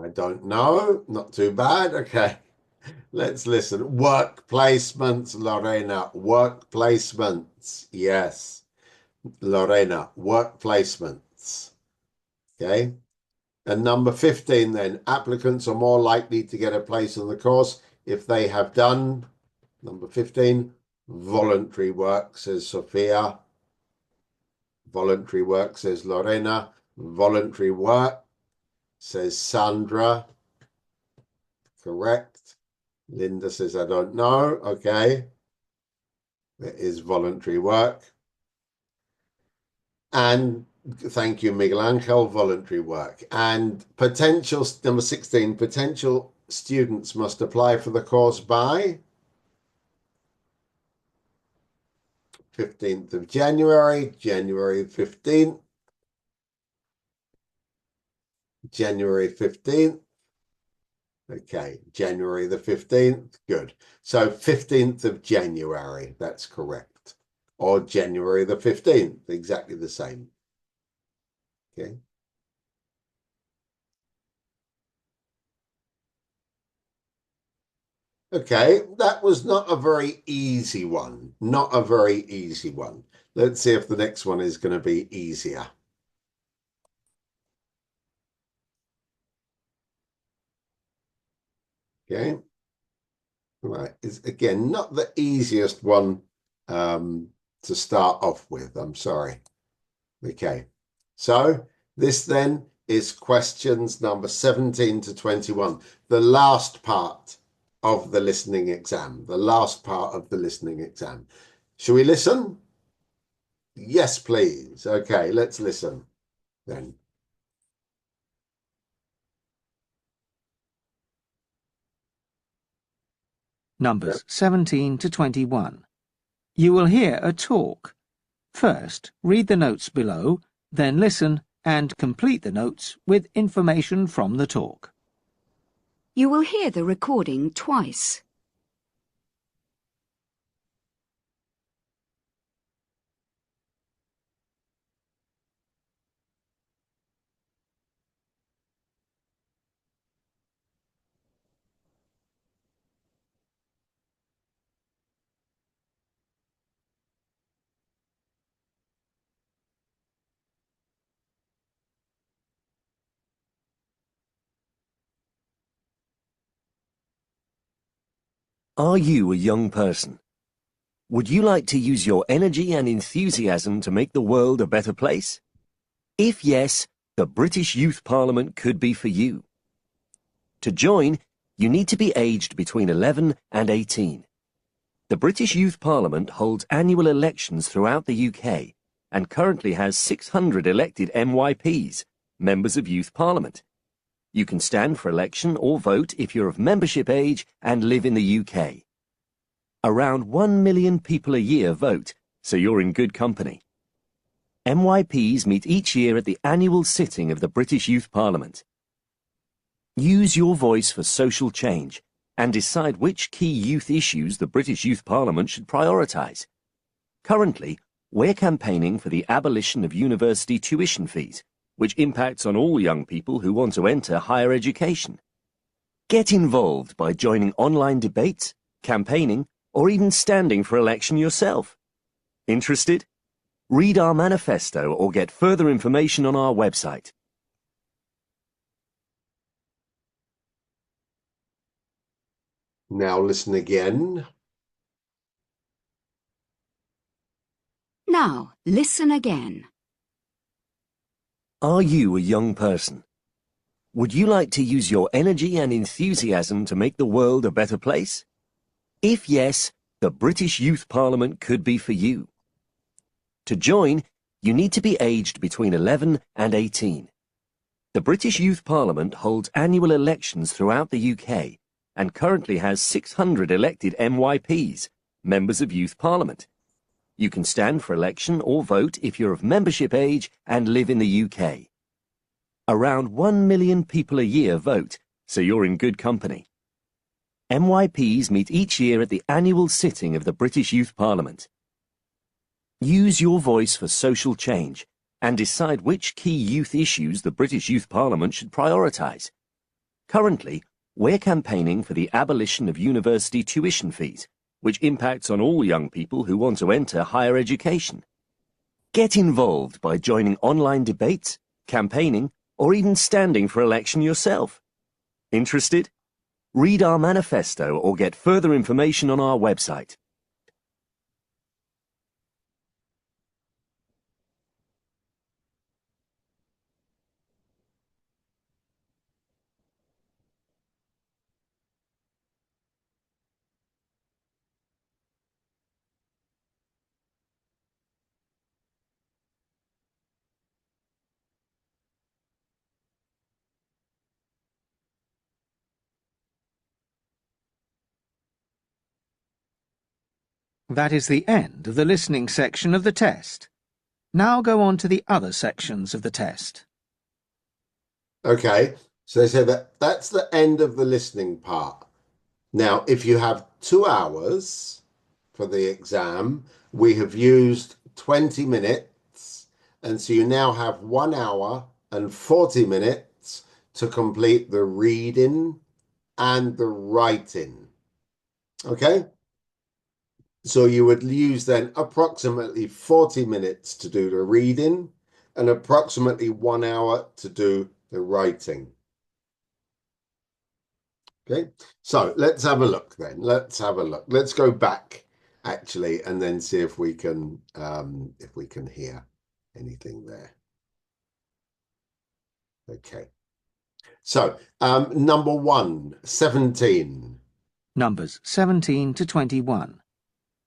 [SPEAKER 1] I don't know, not too bad. Okay, let's listen. Work placements, Lorena. Work placements. Yes, Lorena, work placements. Okay. And number 15 then, applicants are more likely to get a place in the course if they have done, number 15, voluntary work, says Sophia. Voluntary work, says Lorena. Voluntary work, says Sandra. Correct. Linda says, I don't know. Okay. It is voluntary work. And thank you, Miguel Angel, voluntary work. And potential, number 16, potential students must apply for the course by 15th of January, January 15th, January 15th. Okay, January the 15th. Good. So 15th of January, that's correct. Or January the 15th, exactly the same. Okay. Okay, that was not a very easy one. Not a very easy one. Let's see if the next one is going to be easier. Okay. Right. It's again not the easiest one to start off with. I'm sorry. Okay. So this then is questions number 17 to 21, the last part of the listening exam, the last part of the listening exam. Shall we listen? Yes, please. Okay, let's listen then.
[SPEAKER 8] Numbers 17 to 21. You will hear a talk. First, read the notes below, then listen and complete the notes with information from the talk.
[SPEAKER 12] You will hear the recording twice.
[SPEAKER 9] Are you a young person? Would you like to use your energy and enthusiasm to make the world a better place? If yes, the British Youth Parliament could be for you. To join, you need to be aged between 11 and 18. The British Youth Parliament holds annual elections throughout the UK and currently has 600 elected MYPs, members of Youth Parliament. You can stand for election or vote if you're of membership age and live in the UK. Around 1 million people a year vote, so you're in good company. MYPs meet each year at the annual sitting of the British Youth Parliament. Use your voice for social change and decide which key youth issues the British Youth Parliament should prioritise. Currently, we're campaigning for the abolition of university tuition fees, which impacts on all young people who want to enter higher education. Get involved by joining online debates, campaigning, or even standing for election yourself. Interested? Read our manifesto or get further information on our website.
[SPEAKER 1] Now listen again.
[SPEAKER 12] Now, listen again.
[SPEAKER 9] Are you a young person? Would you like to use your energy and enthusiasm to make the world a better place? If yes, the British Youth Parliament could be for you. To join, you need to be aged between 11 and 18. The British Youth Parliament holds annual elections throughout the UK and currently has 600 elected MYPs, members of Youth Parliament. You can stand for election or vote if you're of membership age and live in the UK. Around 1 million people a year vote, so you're in good company. MYPs meet each year at the annual sitting of the British Youth Parliament. Use your voice for social change and decide which key youth issues the British Youth Parliament should prioritise. Currently, we're campaigning for the abolition of university tuition fees, which impacts on all young people who want to enter higher education. Get involved by joining online debates, campaigning, or even standing for election yourself. Interested? Read our manifesto or get further information on our website.
[SPEAKER 8] That is the end of the listening section of the test. Now go on to the other sections of the test.
[SPEAKER 1] Okay, so they say that that's the end of the listening part. Now, if you have 2 hours for the exam, we have used 20 minutes, and so you now have 1 hour and 40 minutes to complete the reading and the writing. Okay? So you would use then approximately 40 minutes to do the reading and approximately 1 hour to do the writing. Okay, so let's have a look then. Let's have a look. Let's go back actually and then see if we can hear anything there. Okay. So number 1, 17.
[SPEAKER 8] Numbers 17 to 21.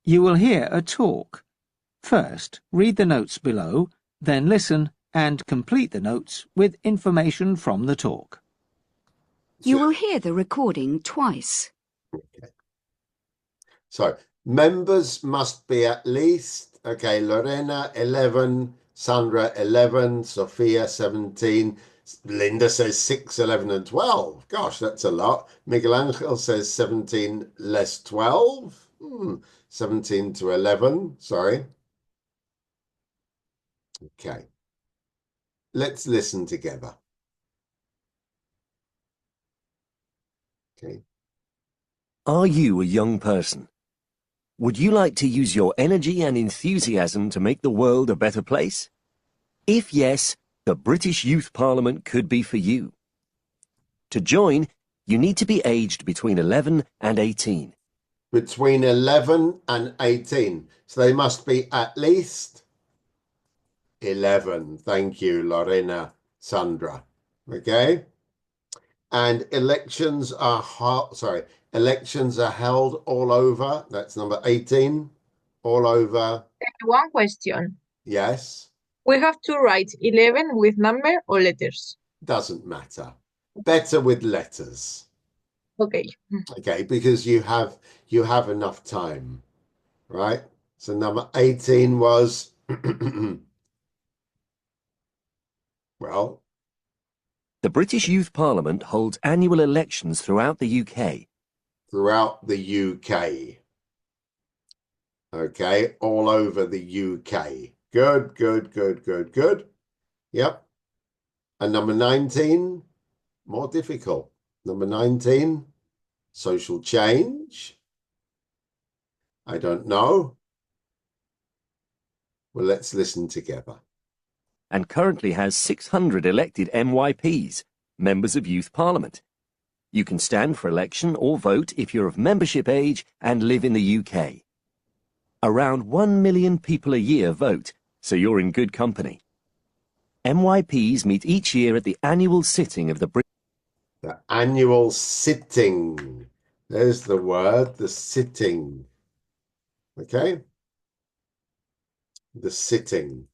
[SPEAKER 8] You will hear a talk. First, read the notes below, then listen and complete the notes with information from the talk.
[SPEAKER 12] You will hear the recording twice.
[SPEAKER 1] Okay. So members must be at least, okay, Lorena 11, Sandra 11, Sophia 17, Linda says 6, 11 and 12. Gosh, that's a lot. Miguel Angel says 17 less 12. 17 to 11, sorry. Okay. Let's listen together. Okay.
[SPEAKER 9] Are you a young person? Would you like to use your energy and enthusiasm to make the world a better place? If yes, the British Youth Parliament could be for you. To join, you need to be aged between 11 and 18.
[SPEAKER 1] Between 11 and 18. So they must be at least 11. Thank you, Lorena, Sandra. Okay. And elections are held all over. That's number 18. All over.
[SPEAKER 2] One question.
[SPEAKER 1] Yes.
[SPEAKER 2] We have to write 11 with number or letters?
[SPEAKER 1] Doesn't matter. Better with letters.
[SPEAKER 2] Okay.
[SPEAKER 1] Okay, because you have enough time, right? So number 18 was Well,
[SPEAKER 9] the British Youth Parliament holds annual elections throughout the UK.
[SPEAKER 1] Throughout the UK. Okay, all over the UK. Good, good, good, good, good. Yep. And number 19, more difficult. Number 19, social change. I don't know. Well, let's listen together.
[SPEAKER 9] And currently has 600 elected MYPs, members of Youth Parliament. You can stand for election or vote if you're of membership age and live in the UK. Around 1 million people a year vote, so you're in good company. MYPs meet each year at the annual sitting of the
[SPEAKER 1] The annual sitting. There's the word, the sitting. Okay? The sitting.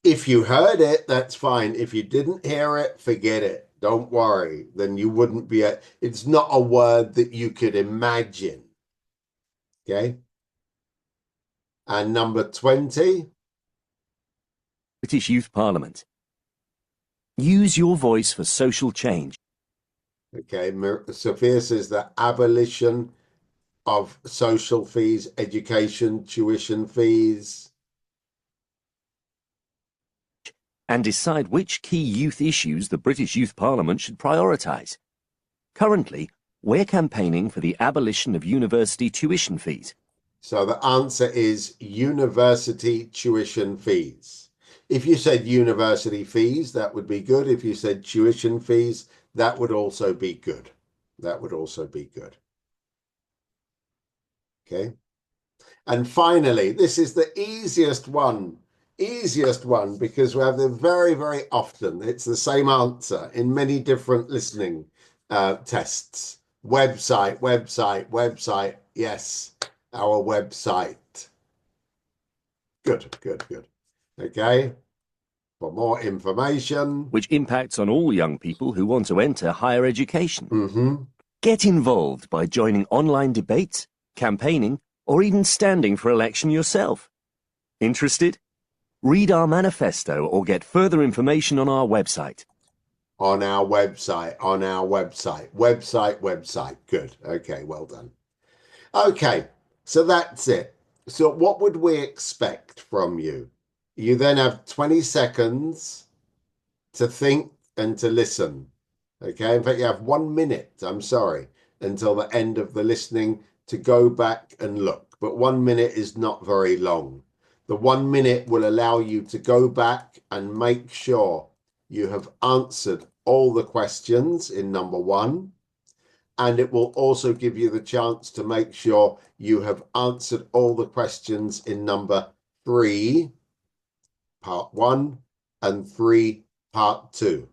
[SPEAKER 1] If you heard it, that's fine. If you didn't hear it, forget it. Don't worry. Then you wouldn't be it's not a word that you could imagine. Okay? And number 20.
[SPEAKER 9] British Youth Parliament. Use your voice for social change.
[SPEAKER 1] Okay, Sophia says the abolition of social fees, education, tuition fees.
[SPEAKER 9] And decide which key youth issues the British Youth Parliament should prioritise. Currently, we're campaigning for the abolition of university tuition fees.
[SPEAKER 1] So the answer is university tuition fees. If you said university fees, that would be good. If you said tuition fees, that would also be good. That would also be good. Okay. And finally, this is the easiest one because we have them very, very often. It's the same answer in many different listening tests. Website, website, website. Yes, our website. Good, good, good. Okay. For more information.
[SPEAKER 9] Which impacts on all young people who want to enter higher education.
[SPEAKER 1] Mm-hmm.
[SPEAKER 9] Get involved by joining online debates, campaigning, or even standing for election yourself. Interested? Read our manifesto or get further information on our website.
[SPEAKER 1] On our website, website. Good. Okay, well done. Okay, so that's it. So what would we expect from you? You then have 20 seconds to think and to listen. Okay, in fact, you have 1 minute, I'm sorry, until the end of the listening to go back and look. But 1 minute is not very long. The 1 minute will allow you to go back and make sure you have answered all the questions in number 1. And it will also give you the chance to make sure you have answered all the questions in number 3, part 1, and 3, part 2.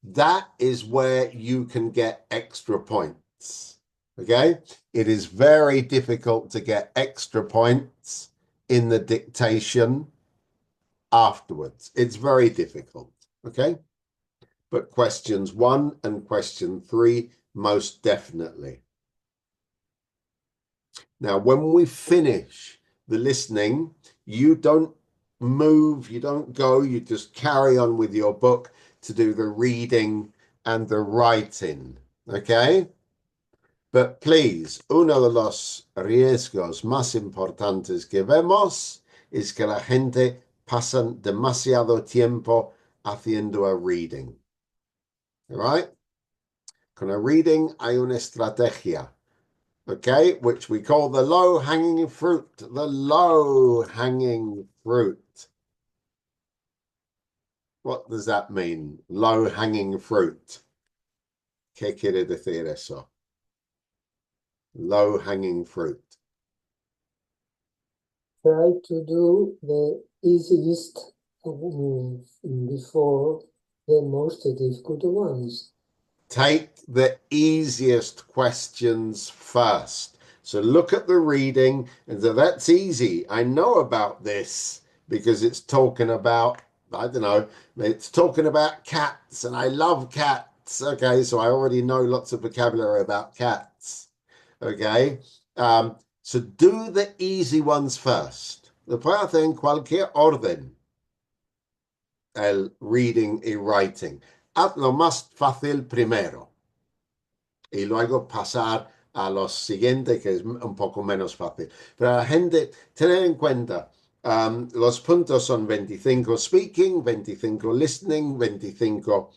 [SPEAKER 1] That is where you can get extra points. Okay? It is very difficult to get extra points in the dictation afterwards. It's very difficult. Okay? But questions 1 and question 3, most definitely. Now, when we finish the listening, you don't move, you don't go, you just carry on with your book to do the reading and the writing, okay? But please, uno de los riesgos más importantes que vemos es que la gente pasa demasiado tiempo haciendo a reading. All right? Con a reading hay una estrategia, okay, which we call the low-hanging fruit. The low-hanging fruit. What does that mean? Low-hanging fruit. ¿Qué quiere decir eso? Low-hanging fruit.
[SPEAKER 7] Try to do the easiest before the most difficult ones.
[SPEAKER 1] Take the easiest questions first. So look at the reading and say, that's easy. I know about this because it's talking about, I don't know, it's talking about cats and I love cats. Okay, so I already know lots of vocabulary about cats. Okay, so do the easy ones first. Lo puede hacer en cualquier orden. el reading y writing. Haz lo más fácil primero y luego pasar a los siguientes, que es un poco menos fácil. Pero la gente, tener en cuenta, los puntos son 25 speaking, 25 listening, 25,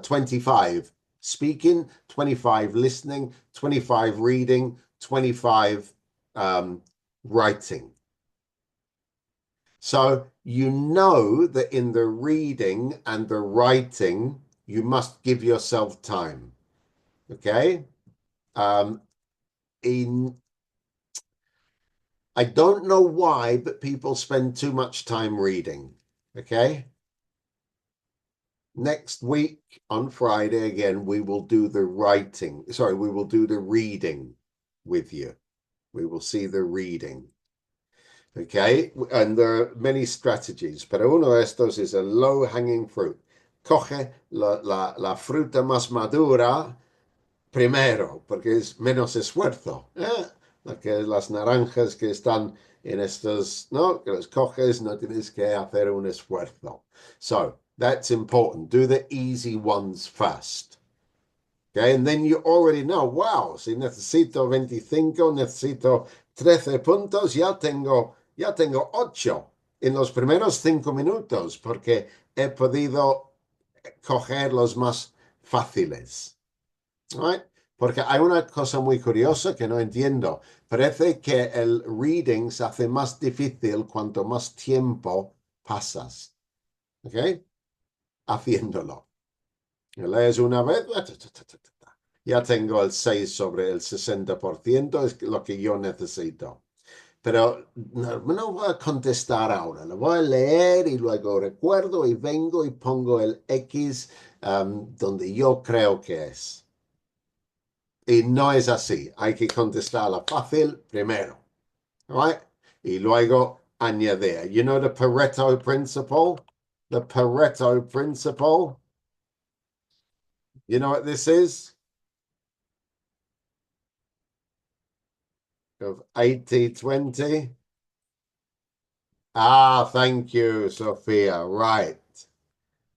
[SPEAKER 1] 25 speaking, 25 listening, 25 reading, 25 writing. So you know that in the reading and the writing, you must give yourself time. Okay? I don't know why, but people spend too much time reading. Okay? Next week on Friday again, we will do the writing. Sorry, we will do the reading with you. We will see the reading. Okay? And there are many strategies, pero uno de estos is a low-hanging fruit. Coge la fruta más madura primero, porque es menos esfuerzo. Las naranjas que están en estos, ¿no? Que los coges, no tienes que hacer un esfuerzo. So, that's important. Do the easy ones first. Okay, and then you already know, wow, si necesito 25, necesito 13 puntos, ya tengo 8 en los primeros 5 minutos, porque he podido coger los más fáciles. Right? Porque hay una cosa muy curiosa que no entiendo. Parece que el reading se hace más difícil cuanto más tiempo pasas. ¿Ok? Haciéndolo. Lees una vez, ya tengo el 6 sobre el 60%, es lo que yo necesito. Pero no voy a contestar ahora, lo voy a leer y luego recuerdo y vengo y pongo el X donde yo creo que es. Y no es así. Hay que contestarla fácil primero. Right? Y luego añadir. You know the Pareto principle? The Pareto principle? You know what this is? Of 80-20? Ah, thank you, Sofía. Right.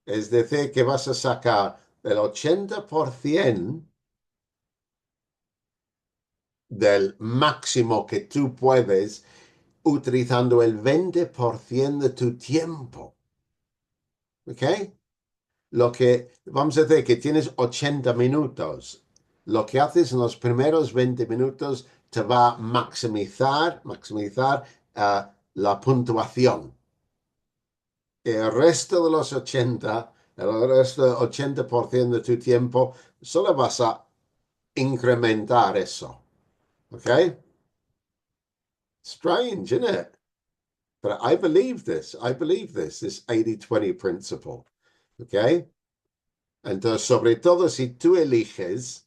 [SPEAKER 1] Es decir, que vas a sacar el 80% del máximo que tú puedes utilizando el 20% de tu tiempo. ¿Ok? Lo que, vamos a decir que tienes 80 minutos. Lo que haces en los primeros 20 minutos te va a maximizar la puntuación. El resto de los 80, el resto del 80% de tu tiempo, solo vas a incrementar eso. ¿Ok? Strange, isn't it? But I believe this. I believe this 80-20 principle. ¿Ok? Entonces, sobre todo si tú eliges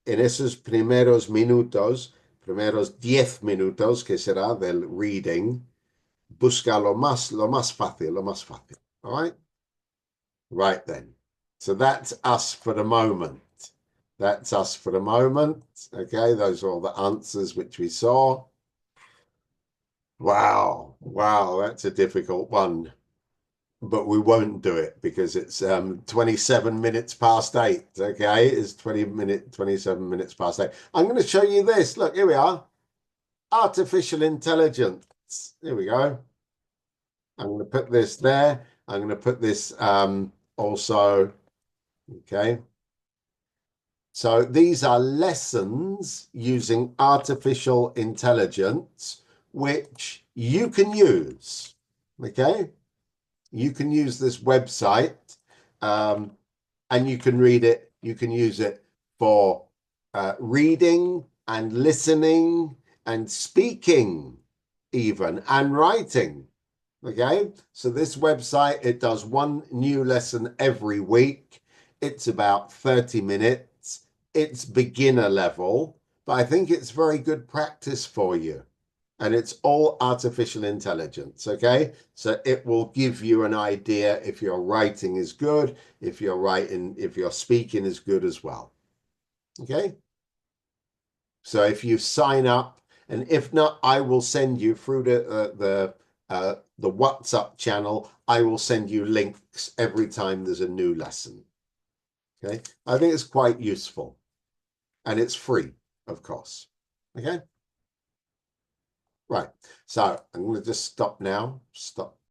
[SPEAKER 1] en esos primeros minutos, primeros 10 minutos, que será del reading, busca lo más fácil, lo más fácil. All right? Right then. So that's us for the moment. That's us for the moment. Okay, those are all the answers which we saw. Wow, that's a difficult one. But we won't do it because it's 27 minutes past 8. Okay, it's 27 minutes past 8. I'm going to show you this. Look, here we are. Artificial intelligence. Here we go. I'm going to put this there. I'm going to put this also. Okay. So these are lessons using artificial intelligence, which you can use. Okay. You can use this website and you can read it. You can use it for reading and listening and speaking even and writing. Okay, so this website, it does one new lesson every week. It's about 30 minutes. It's beginner level, but I think it's very good practice for you. And it's all artificial intelligence, okay? So it will give you an idea if your writing is good, if your speaking is good as well, okay? So if you sign up, and if not, I will send you through the the WhatsApp channel. I will send you links every time there's a new lesson. Okay, I think it's quite useful, and it's free, of course. Okay, right. So I'm going to just stop now. Stop